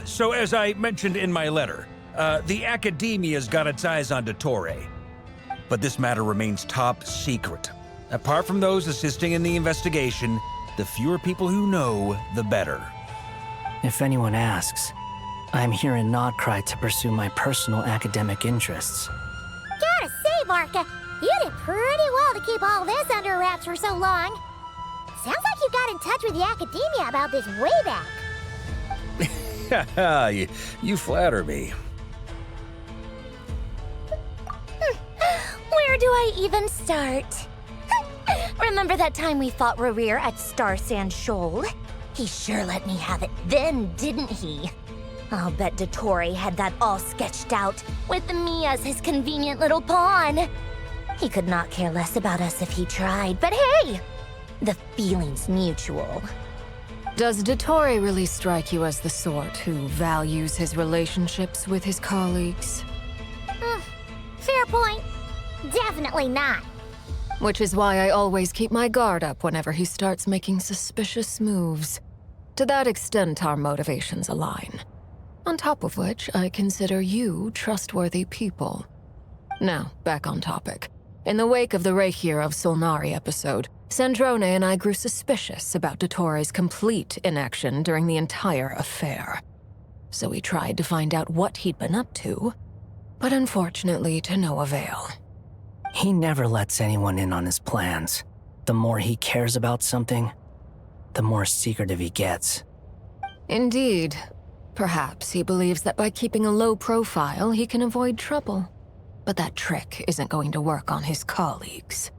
So as I mentioned in my letter, the Academia's got its eyes on Dottore. But this matter remains top secret. Apart from those assisting in the investigation, the fewer people who know, the better. If anyone asks, I'm here in Nod Krai to pursue my personal academic interests. Gotta say, Varka, you did pretty well to keep all this under wraps for so long. Sounds like you got in touch with the Academia about this way back. You flatter me. Where do I even start? Remember that time we fought Rerir at Star Sand Shoal? He sure let me have it then, didn't he? I'll bet Dottore had that all sketched out, with me as his convenient little pawn. He could not care less about us if he tried, but hey! The feeling's mutual. Does Dottore really strike you as the sort who values his relationships with his colleagues? Fair point. Definitely not. Which is why I always keep my guard up whenever he starts making suspicious moves. To that extent, our motivations align. On top of which, I consider you trustworthy people. Now, back on topic. In the wake of the Reikir of Solnari episode, Sandrone and I grew suspicious about Dottore complete inaction during the entire affair. So we tried to find out what he'd been up to, but unfortunately to no avail. He never lets anyone in on his plans. The more he cares about something, the more secretive he gets. Indeed. Perhaps he believes that by keeping a low profile, he can avoid trouble. But that trick isn't going to work on his colleagues.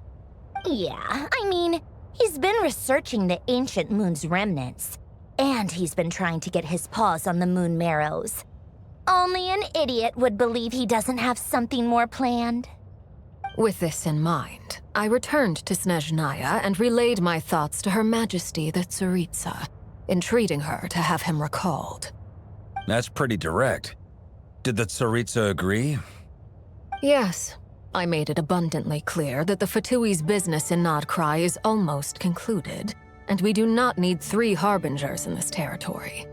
Yeah, I mean, he's been researching the ancient moon's remnants, and he's been trying to get his paws on the moon marrows. Only an idiot would believe he doesn't have something more planned. With this in mind, I returned to Snezhnaya and relayed my thoughts to Her Majesty the Tsaritsa, entreating her to have him recalled. That's pretty direct. Did the Tsaritsa agree? Yes. I made it abundantly clear that the Fatui's business in Nod Krai is almost concluded, and we do not need 3 harbingers in this territory.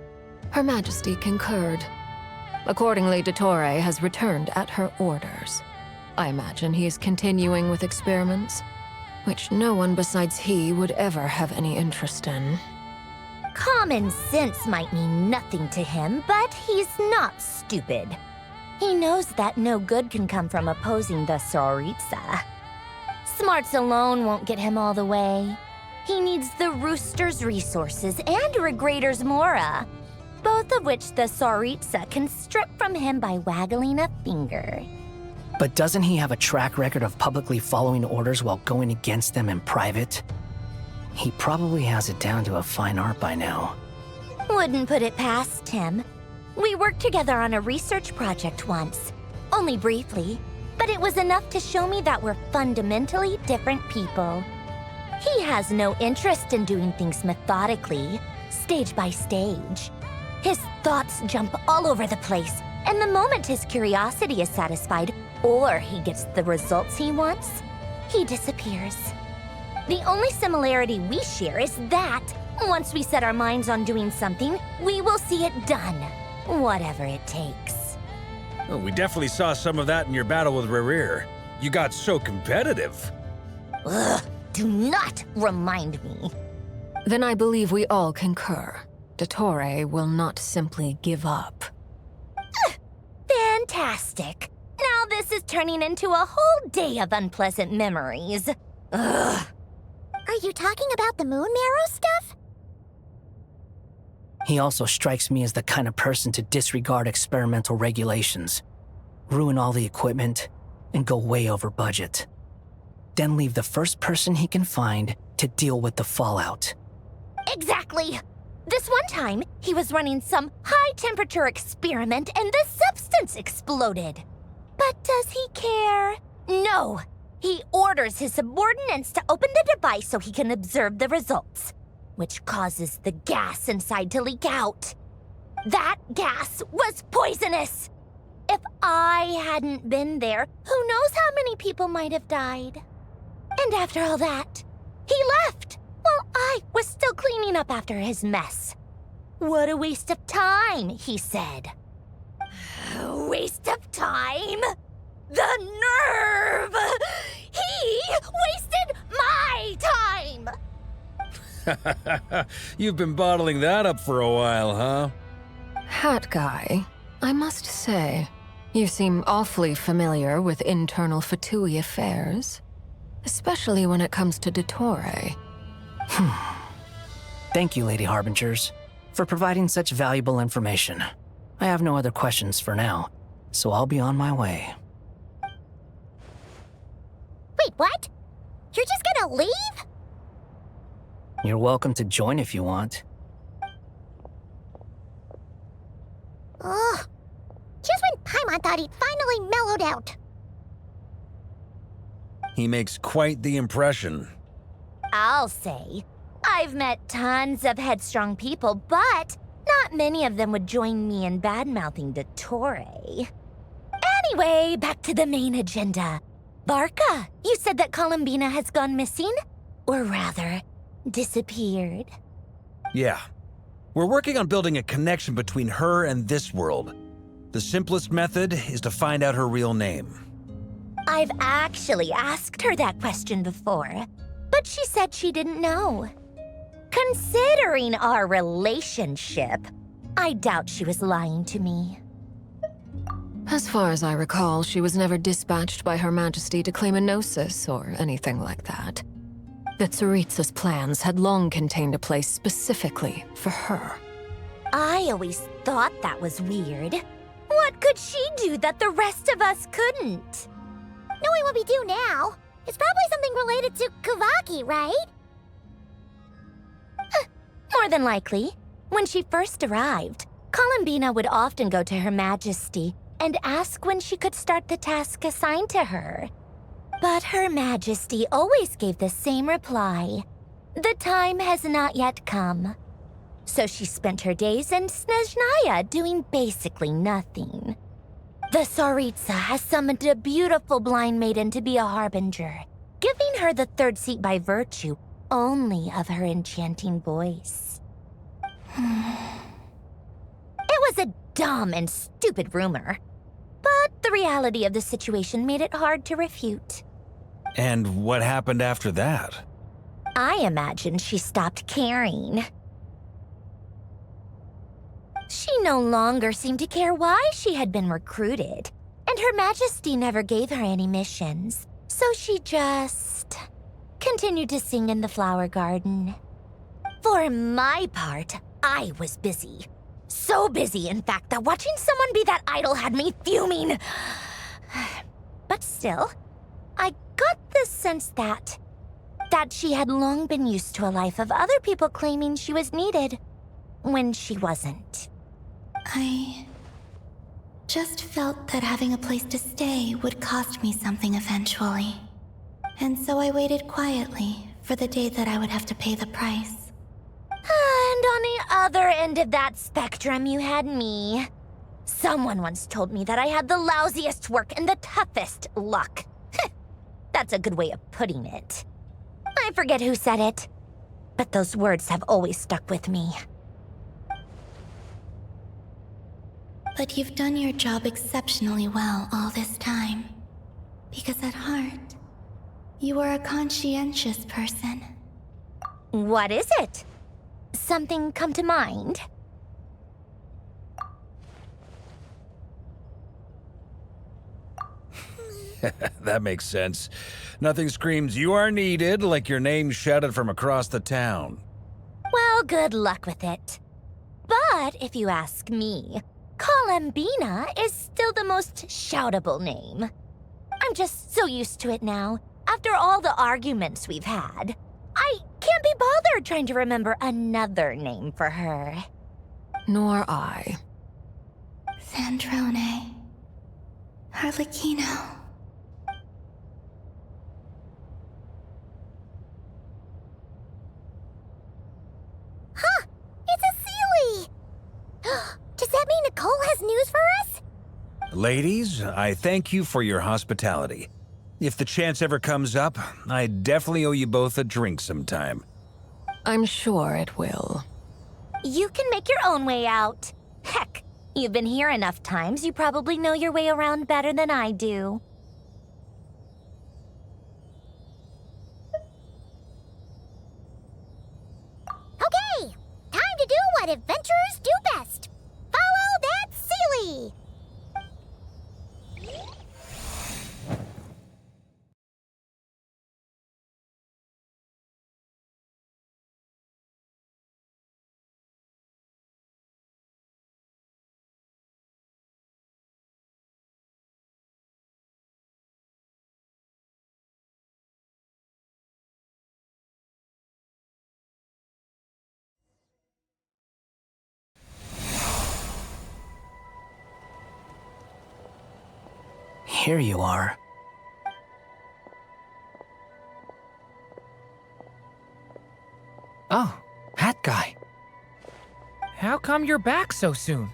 Her Majesty concurred. Accordingly, Dottore has returned at her orders. I imagine he is continuing with experiments, which no one besides he would ever have any interest in. Common sense might mean nothing to him, but he's not stupid. He knows that no good can come from opposing the Tsaritsa. Smarts alone won't get him all the way. He needs the Rooster's resources and Regrator's Mora, both of which the Tsaritsa can strip from him by waggling a finger. But doesn't he have a track record of publicly following orders while going against them in private? He probably has it down to a fine art by now. Wouldn't put it past him. We worked together on a research project once. Only briefly, but it was enough to show me that we're fundamentally different people. He has no interest in doing things methodically, stage by stage. His thoughts jump all over the place, and the moment his curiosity is satisfied, or he gets the results he wants, he disappears. The only similarity we share is that, once we set our minds on doing something, we will see it done. Whatever it takes. Well, we definitely saw some of that in your battle with Rerir. You got so competitive. Ugh, do not remind me. Then I believe we all concur. Dottore will not simply give up. Fantastic. Now this is turning into a whole day of unpleasant memories. Ugh. Are you talking about the moon marrow stuff? He also strikes me as the kind of person to disregard experimental regulations, ruin all the equipment, and go way over budget. Then leave the first person he can find to deal with the fallout. Exactly. This one time, he was running some high-temperature experiment and the substance exploded. But does he care? No. He orders his subordinates to open the device so he can observe the results, which causes the gas inside to leak out. That gas was poisonous! If I hadn't been there, who knows how many people might have died? And after all that, he left while I was still cleaning up after his mess. What a waste of time, he said. Waste of time? The nerve! He wasted my time! You've been bottling that up for a while, huh? Hat guy, I must say, you seem awfully familiar with internal Fatui affairs. Especially when it comes to Dottore. Thank you, Lady Harbingers, for providing such valuable information. I have no other questions for now, so I'll be on my way. Wait, what? You're just gonna leave? You're welcome to join if you want. Ugh. Just when Paimon thought he'd finally mellowed out. He makes quite the impression. I'll say. I've met tons of headstrong people, but not many of them would join me in bad-mouthing Dottore. Anyway, back to the main agenda. Varka, you said that Columbina has gone missing? Or rather, disappeared. Yeah. We're working on building a connection between her and this world. The simplest method is to find out her real name. I've actually asked her that question before, but she said she didn't know. Considering our relationship, I doubt she was lying to me. As far as I recall, she was never dispatched by Her Majesty to claim a gnosis or anything like that. The Tsaritsa's plans had long contained a place specifically for her. I always thought that was weird. What could she do that the rest of us couldn't? Knowing what we do now, it's probably something related to Kavaki, right? More than likely. When she first arrived, Columbina would often go to Her Majesty and ask when she could start the task assigned to her. But Her Majesty always gave the same reply. The time has not yet come. So she spent her days in Snezhnaya doing basically nothing. The Tsaritsa has summoned a beautiful blind maiden to be a harbinger, giving her the third seat by virtue only of her enchanting voice. It was a dumb and stupid rumor, but the reality of the situation made it hard to refute. And what happened after that? I imagine she stopped caring. She no longer seemed to care why she had been recruited, and Her Majesty never gave her any missions, so she just continued to sing in the flower garden. For my part, I was busy. So busy, in fact, that watching someone be that idol had me fuming. But still, I got the sense that she had long been used to a life of other people claiming she was needed when she wasn't. I just felt that having a place to stay would cost me something eventually. And so I waited quietly for the day that I would have to pay the price. And on the other end of that spectrum, you had me. Someone once told me that I had the lousiest work and the toughest luck. That's a good way of putting it. I forget who said it, but those words have always stuck with me. But you've done your job exceptionally well all this time. Because at heart, you are a conscientious person. What is it? Something come to mind? That makes sense. Nothing screams you are needed like your name shouted from across the town. Well, good luck with it. But if you ask me, Columbina is still the most shoutable name. I'm just so used to it now, after all the arguments we've had. I can't be bothered trying to remember another name for her. Nor I. Sandrone. Harlequino. Huh! It's a Sealy! Does that mean Nicole has news for us? Ladies, I thank you for your hospitality. If the chance ever comes up, I definitely owe you both a drink sometime. I'm sure it will. You can make your own way out. Heck, you've been here enough times, you probably know your way around better than I do. Okay, time to do what adventurers do best. Follow that Sealy! Here you are. Oh, hat guy. How come you're back so soon?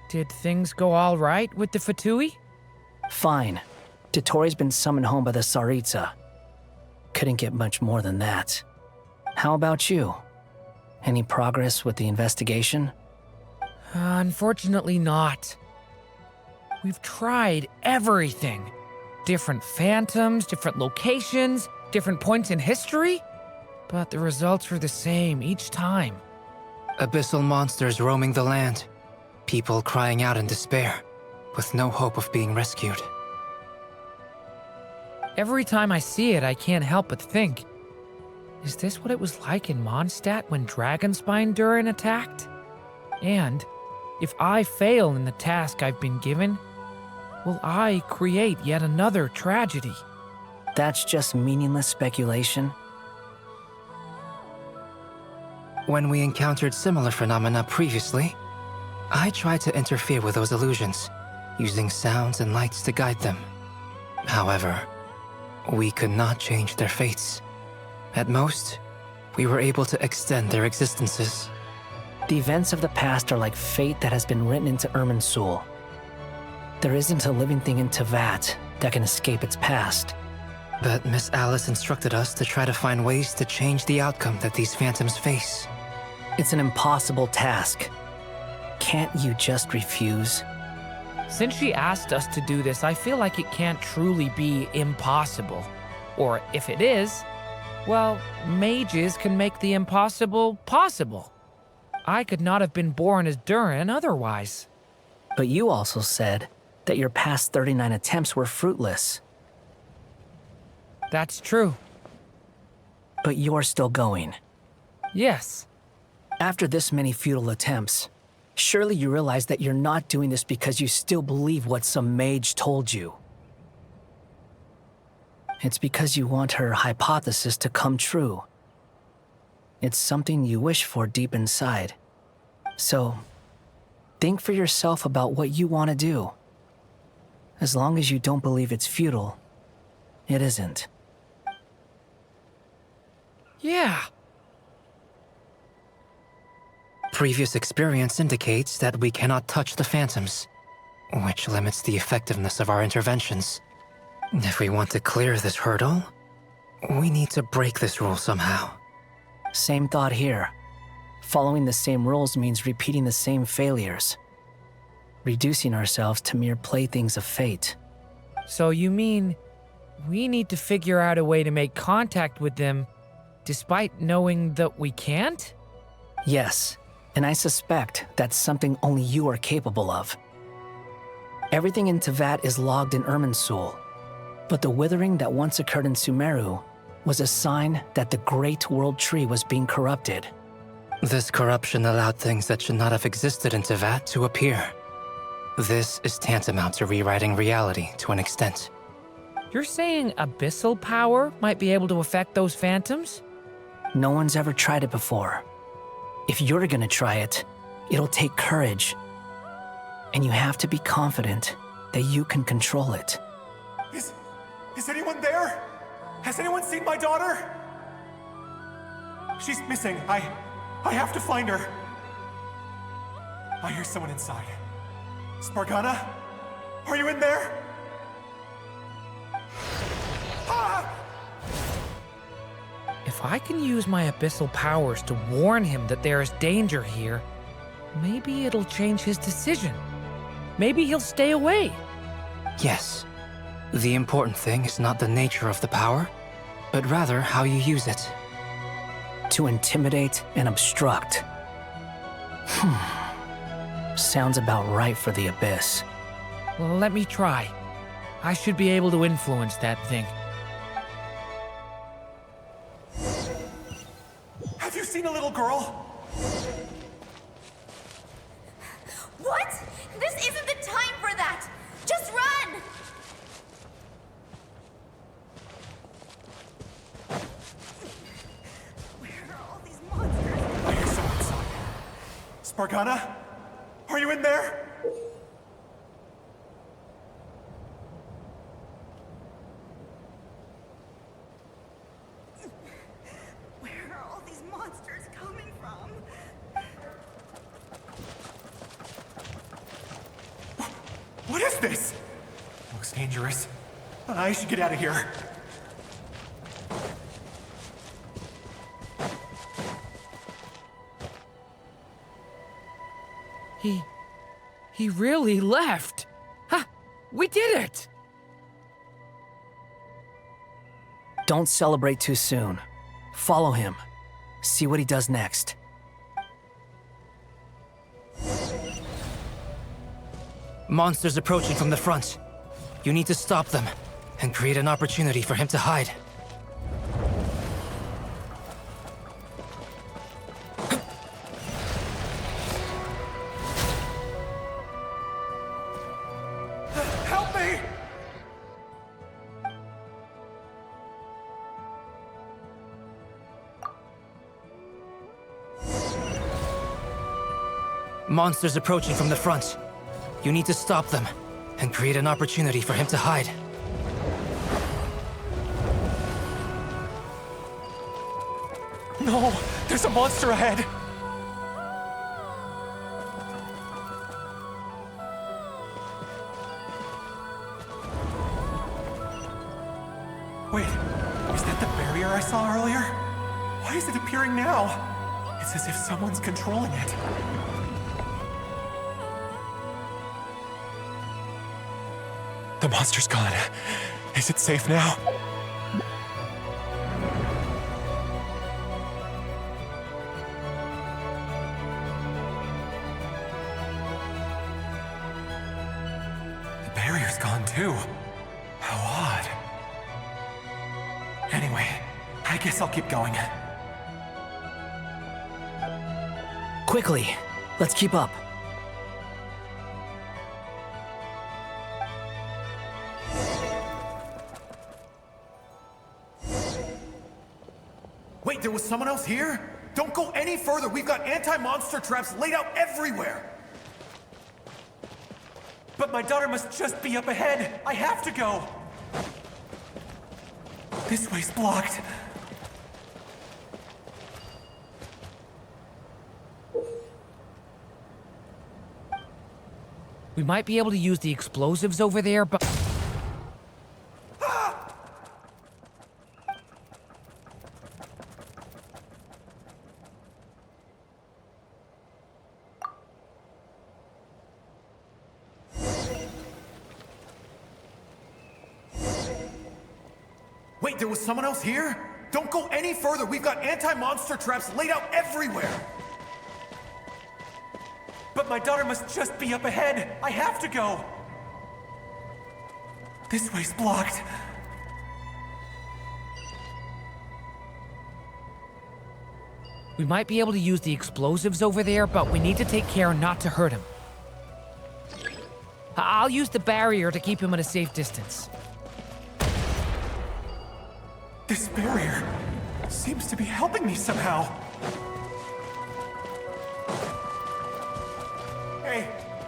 Did things go all right with the Fatui? Fine. Dotori's been summoned home by the Tsaritsa. Couldn't get much more than that. How about you? Any progress with the investigation? Unfortunately not. We've tried everything. different phantoms, different locations, different points in history, but the results were the same each time. Abyssal monsters roaming the land. People crying out in despair, with no hope of being rescued. Every time I see it, I can't help but think, is this what it was like in Mondstadt when Dragonspine Durin attacked? And if I fail in the task I've been given, will I create yet another tragedy? That's just meaningless speculation. When we encountered similar phenomena previously, I tried to interfere with those illusions, using sounds and lights to guide them. However, we could not change their fates. At most, we were able to extend their existences. The events of the past are like fate that has been written into Irminsul. There isn't a living thing in Teyvat that can escape its past. But Miss Alice instructed us to try to find ways to change the outcome that these phantoms face. It's an impossible task. Can't you just refuse? Since she asked us to do this, I feel like it can't truly be impossible. Or if it is, well, mages can make the impossible possible. I could not have been born as Durin otherwise. But you also said that your past 39 attempts were fruitless. That's true. But you're still going. Yes. After this many futile attempts, surely you realize that you're not doing this because you still believe what some mage told you. It's because you want her hypothesis to come true. It's something you wish for deep inside. So, think for yourself about what you want to do. As long as you don't believe it's futile, it isn't. Yeah. Previous experience indicates that we cannot touch the phantoms, which limits the effectiveness of our interventions. If we want to clear this hurdle, we need to break this rule somehow. Same thought here. Following the same rules means repeating the same failures. Reducing ourselves to mere playthings of fate. So you mean we need to figure out a way to make contact with them despite knowing that we can't? Yes, and I suspect that's something only you are capable of. Everything in Teyvat is logged in Irminsul, but the withering that once occurred in Sumeru was a sign that the Great World Tree was being corrupted. This corruption allowed things that should not have existed in Teyvat to appear. This is tantamount to rewriting reality to an extent. You're saying abyssal power might be able to affect those phantoms? No one's ever tried it before. If you're gonna try it, it'll take courage. And you have to be confident that you can control it. Is anyone there? Has anyone seen my daughter? She's missing. I have to find her. I hear someone inside. Spargana? Are you in there? Ah! If I can use my abyssal powers to warn him that there is danger here, maybe it'll change his decision. Maybe he'll stay away. Yes. The important thing is not the nature of the power, but rather how you use it. To intimidate and obstruct. Sounds about right for the Abyss. Well, let me try. I should be able to influence that thing. Have you seen a little girl? What? This isn't the time for that! Just run! Where are all these monsters? I hear someone inside. Spargana? Are you in there? Where are all these monsters coming from? What is this? Looks dangerous. I should get out of here. He really left. Ha! We did it! Don't celebrate too soon. Follow him. See what he does next. Monsters approaching from the front. You need to stop them and create an opportunity for him to hide. Help me! Monsters approaching from the front. You need to stop them and create an opportunity for him to hide. No! There's a monster ahead! Wait, is that the barrier I saw earlier? Why is it appearing now? It's as if someone's controlling it. The monster's gone. Is it safe now? The barrier's gone too. How odd. Anyway, I guess I'll keep going. Quickly, let's keep up. Wait, there was someone else here? Don't go any further. We've got anti-monster traps laid out everywhere. But my daughter must just be up ahead. I have to go. This way's blocked. We might be able to use the explosives over there, but... Wait, there was someone else here? Don't go any further. We've got anti-monster traps laid out everywhere. But my daughter must just be up ahead. I have to go. This way's blocked. We might be able to use the explosives over there, but we need to take care not to hurt him. I'll use the barrier to keep him at a safe distance. This barrier seems to be helping me somehow.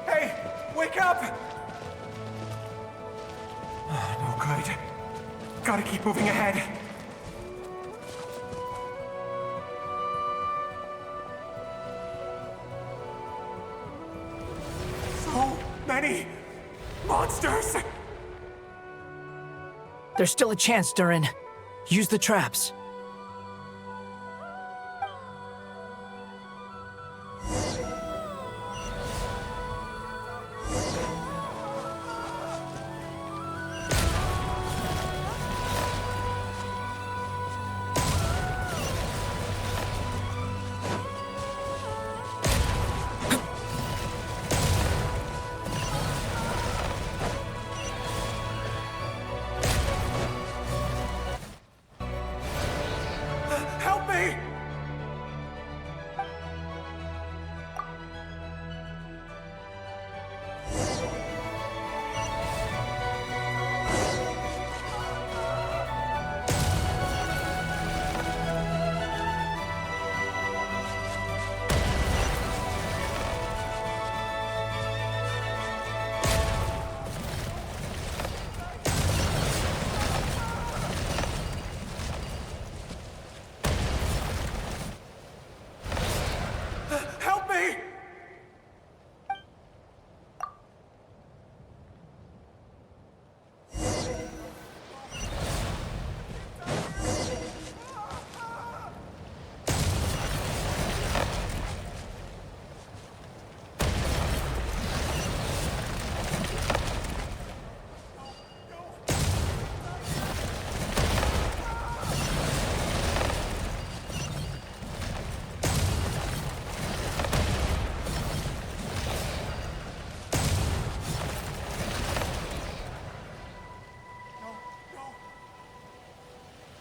Hey, wake up! Oh, no good. Gotta keep moving ahead. So many monsters! There's still a chance, Durin. Use the traps.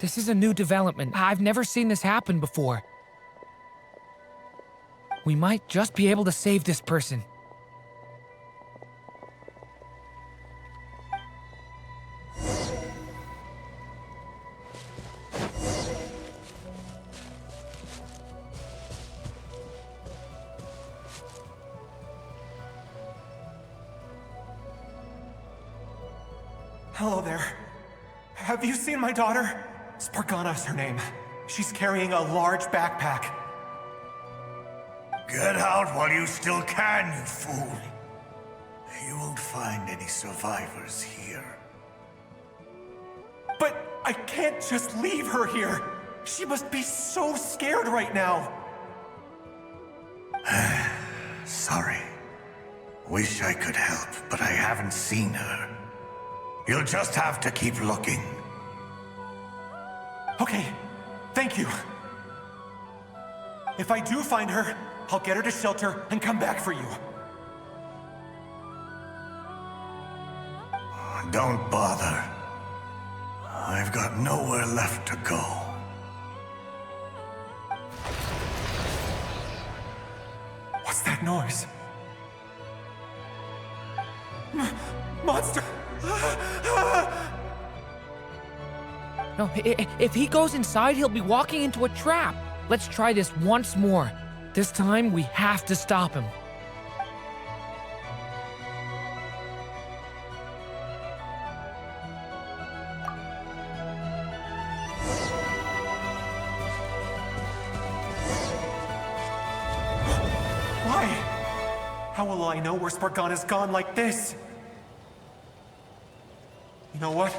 This is a new development. I've never seen this happen before. We might just be able to save this person. Hello there. Have you seen my daughter? Spargana's her name. She's carrying a large backpack. Get out while you still can, you fool. You won't find any survivors here. But I can't just leave her here. She must be so scared right now. Sorry. Wish I could help, but I haven't seen her. You'll just have to keep looking. Okay, thank you. If I do find her, I'll get her to shelter and come back for you. Don't bother. I've got nowhere left to go. What's that noise? Monster! No, if he goes inside, he'll be walking into a trap. Let's try this once more. This time, we have to stop him. Why? How will I know where Spargana's gone like this? You know what?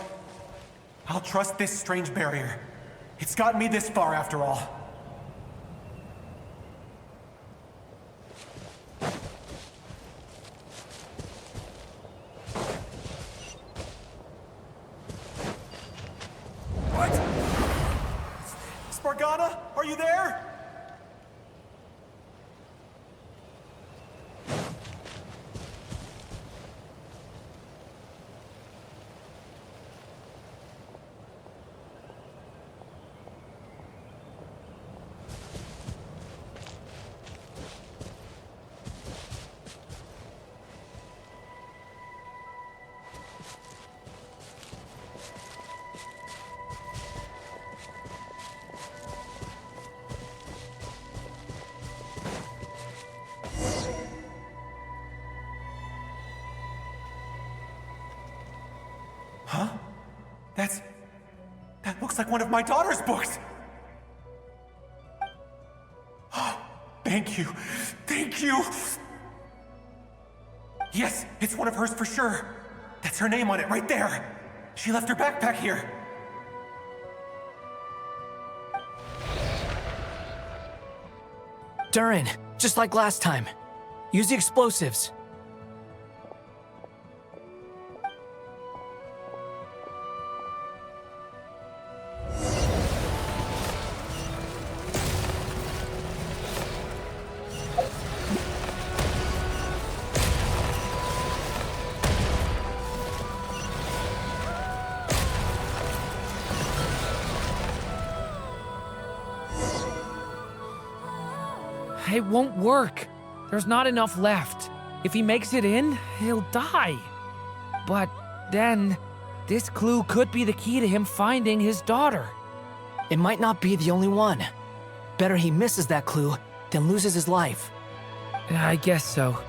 I'll trust this strange barrier. It's gotten me this far after all. What? Spargana, are you there? Huh? That looks like one of my daughter's books! Oh, thank you. Thank you! Yes, it's one of hers for sure. That's her name on it right there. She left her backpack here. Durin, just like last time. Use the explosives. It won't work. There's not enough left. If he makes it in, he'll die. But then, this clue could be the key to him finding his daughter. It might not be the only one. Better he misses that clue than loses his life. I guess so.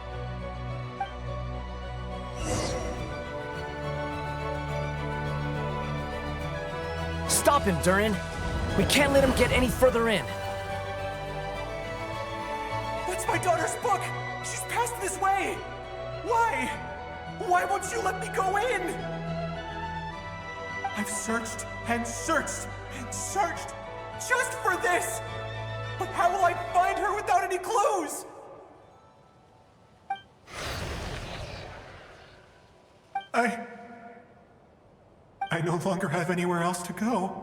Stop him, Durin. We can't let him get any further in. That's my daughter's book! She's passed this way! Why? Why won't you let me go in? I've searched and searched and searched just for this! But how will I find her without any clues? I no longer have anywhere else to go.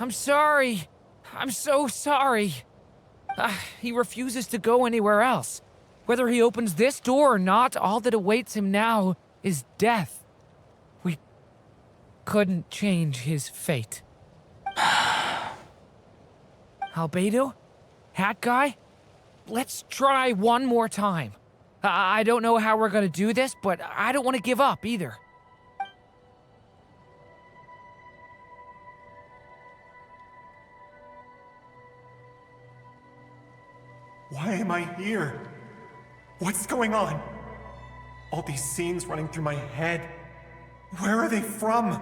I'm sorry. I'm so sorry. He refuses to go anywhere else. Whether he opens this door or not, all that awaits him now is death. We couldn't change his fate. Albedo? Hat guy? Let's try one more time. I don't know how we're gonna do this, but I don't want to give up either. Why am I here? What's going on? All these scenes running through my head. Where are they from?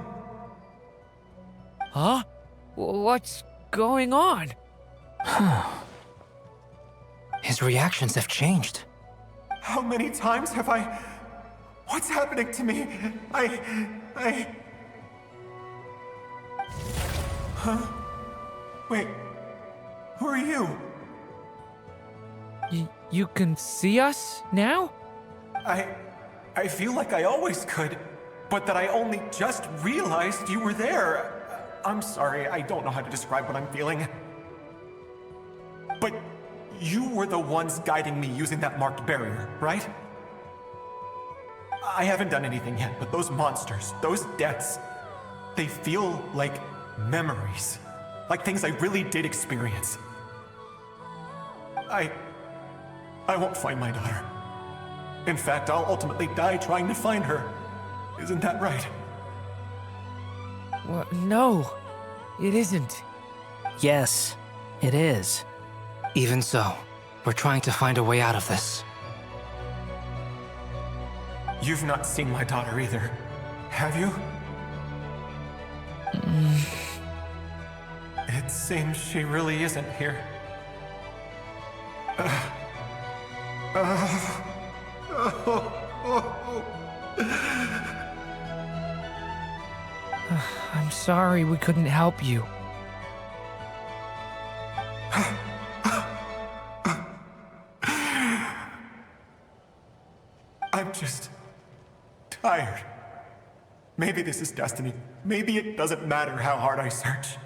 Huh? What's going on? His reactions have changed. How many times have I... What's happening to me? Huh? Wait. Who are you? You can see us now? I feel like I always could, but that I only just realized you were there. I'm sorry, I don't know how to describe what I'm feeling. But you were the ones guiding me using that marked barrier, right? I haven't done anything yet, but those monsters, those deaths, they feel like memories. Like things I really did experience. I won't find my daughter. In fact, I'll ultimately die trying to find her. Isn't that right? Well, no, it isn't. Yes, it is. Even so, we're trying to find a way out of this. You've not seen my daughter either, have you? It seems she really isn't here. I'm sorry we couldn't help you. I'm just tired. Maybe this is destiny. Maybe it doesn't matter how hard I search.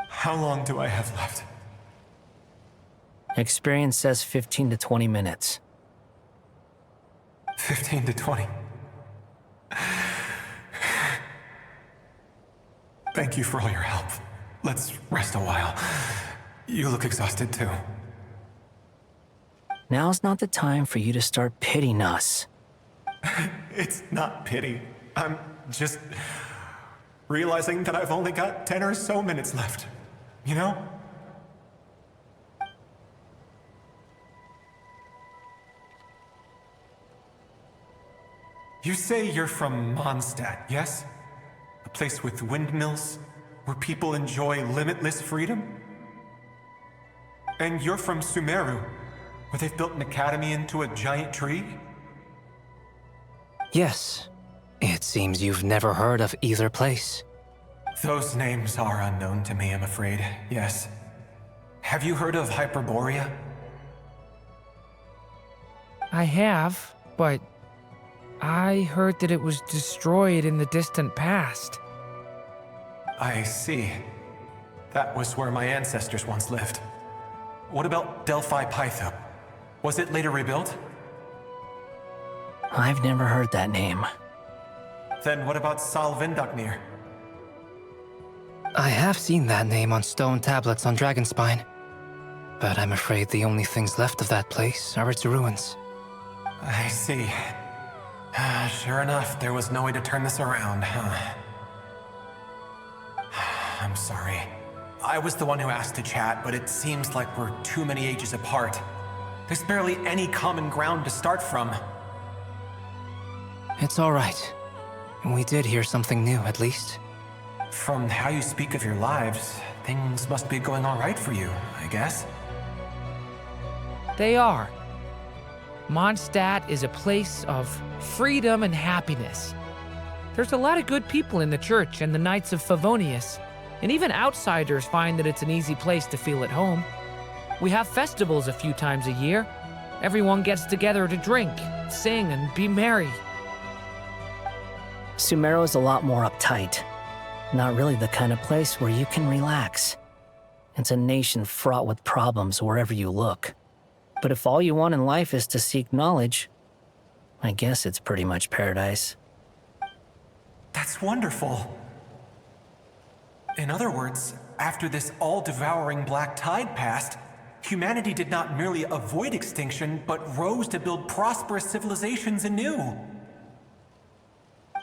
How long do I have left? Experience says 15 to 20 minutes. 15 to 20. Thank you for all your help. Let's rest a while. You look exhausted too. Now's not the time for you to start pitying us. It's not pity. I'm just realizing that I've only got 10 or so minutes left. You know? You say you're from Mondstadt, yes? A place with windmills, where people enjoy limitless freedom? And you're from Sumeru, where they've built an academy into a giant tree? Yes. It seems you've never heard of either place. Those names are unknown to me, I'm afraid, yes. Have you heard of Hyperborea? I have, but I heard that it was destroyed in the distant past. I see. That was where my ancestors once lived. What about Delphi Pytho? Was it later rebuilt? I've never heard that name. Then what about Salvindaknir? I have seen that name on stone tablets on Dragonspine. But I'm afraid the only things left of that place are its ruins. I see. Sure enough, there was no way to turn this around, huh? I'm sorry. I was the one who asked to chat, but it seems like we're too many ages apart. There's barely any common ground to start from. It's all right. We did hear something new, at least. From how you speak of your lives, things must be going all right for you, I guess. They are. Mondstadt is a place of freedom and happiness. There's a lot of good people in the church and the Knights of Favonius, and even outsiders find that it's an easy place to feel at home. We have festivals a few times a year. Everyone gets together to drink, sing, and be merry. Sumeru is a lot more uptight. Not really the kind of place where you can relax. It's a nation fraught with problems wherever you look. But if all you want in life is to seek knowledge, I guess it's pretty much paradise. That's wonderful. In other words, after this all-devouring black tide passed, humanity did not merely avoid extinction, but rose to build prosperous civilizations anew.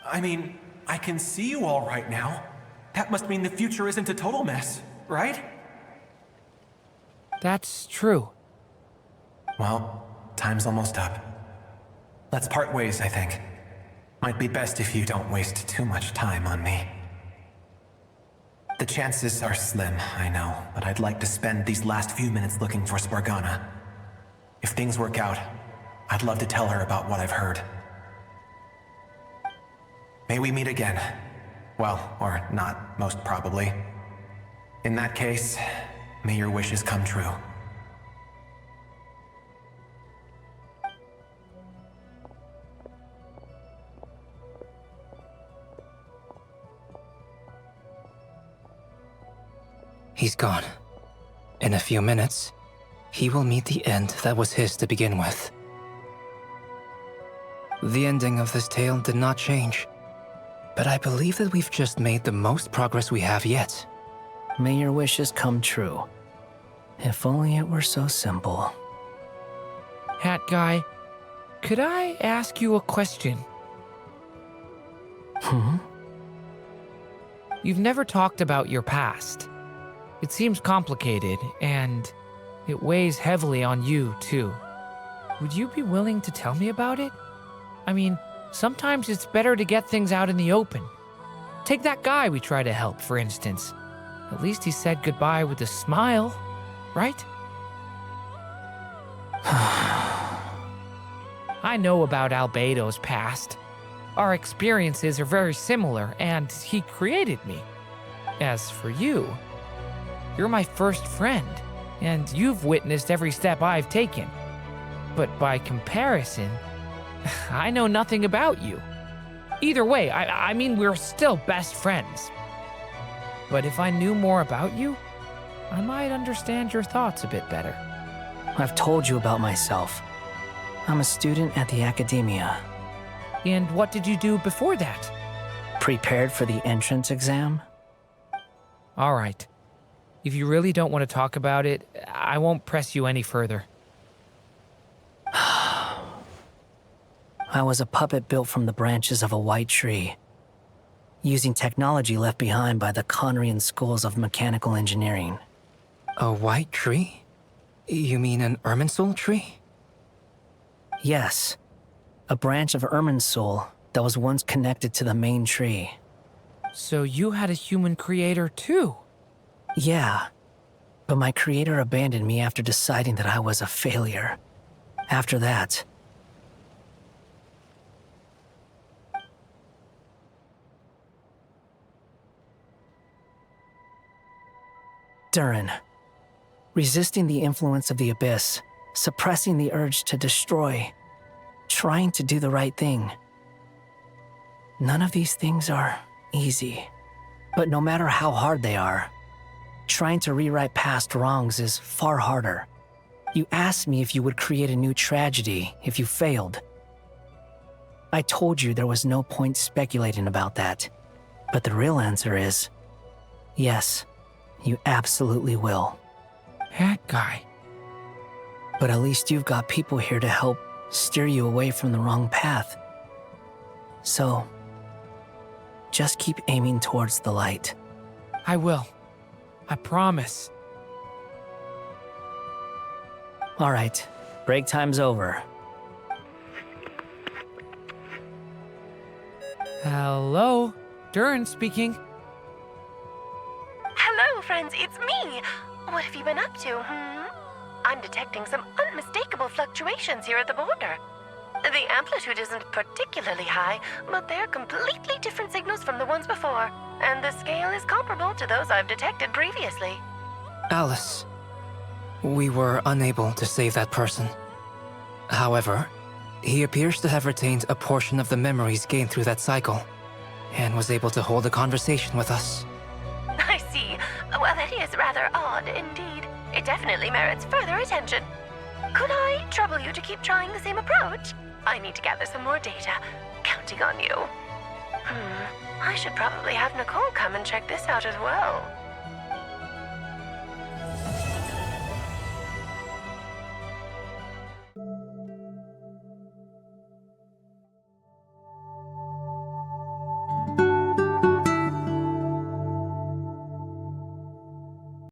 I mean, I can see you all right now. That must mean the future isn't a total mess, right? That's true. Well, time's almost up. Let's part ways, I think. Might be best if you don't waste too much time on me. The chances are slim, I know, but I'd like to spend these last few minutes looking for Spargana. If things work out, I'd love to tell her about what I've heard. May we meet again. Well, or not, most probably. In that case, may your wishes come true. He's gone. In a few minutes, he will meet the end that was his to begin with. The ending of this tale did not change, but I believe that we've just made the most progress we have yet. May your wishes come true. If only it were so simple. Hat guy, could I ask you a question? You've never talked about your past. It seems complicated, and it weighs heavily on you, too. Would you be willing to tell me about it? I mean, sometimes it's better to get things out in the open. Take that guy we try to help, for instance. At least he said goodbye with a smile, right? I know about Albedo's past. Our experiences are very similar, and he created me. As for you, you're my first friend, and you've witnessed every step I've taken. But by comparison, I know nothing about you. Either way, I mean, we're still best friends. But if I knew more about you, I might understand your thoughts a bit better. I've told you about myself. I'm a student at the academia. And what did you do before that? Prepared for the entrance exam? All right. If you really don't want to talk about it, I won't press you any further. I was a puppet built from the branches of a white tree, using technology left behind by the Conrian schools of mechanical engineering. A white tree? You mean an Irminsul tree? Yes. A branch of Irminsul that was once connected to the main tree. So you had a human creator too? Yeah, but my creator abandoned me after deciding that I was a failure. After that, Durin. Resisting the influence of the abyss, suppressing the urge to destroy, trying to do the right thing. None of these things are easy, but no matter how hard they are, trying to rewrite past wrongs is far harder. You asked me if you would create a new tragedy if you failed. I told you there was no point speculating about that, but the real answer is, yes, you absolutely will. That guy. But at least you've got people here to help steer you away from the wrong path. So, just keep aiming towards the light. I will. I promise. All right, break time's over. Hello, Durin speaking. Hello, friends, it's me. What have you been up to, I'm detecting some unmistakable fluctuations here at the border. The amplitude isn't particularly high, but they're completely different signals from the ones before, and the scale is comparable to those I've detected previously. Alice, we were unable to save that person. However, he appears to have retained a portion of the memories gained through that cycle, and was able to hold a conversation with us. I see. Well, that is rather odd indeed. It definitely merits further attention. Could I trouble you to keep trying the same approach? I need to gather some more data. Counting on you. I should probably have Nicole come and check this out as well.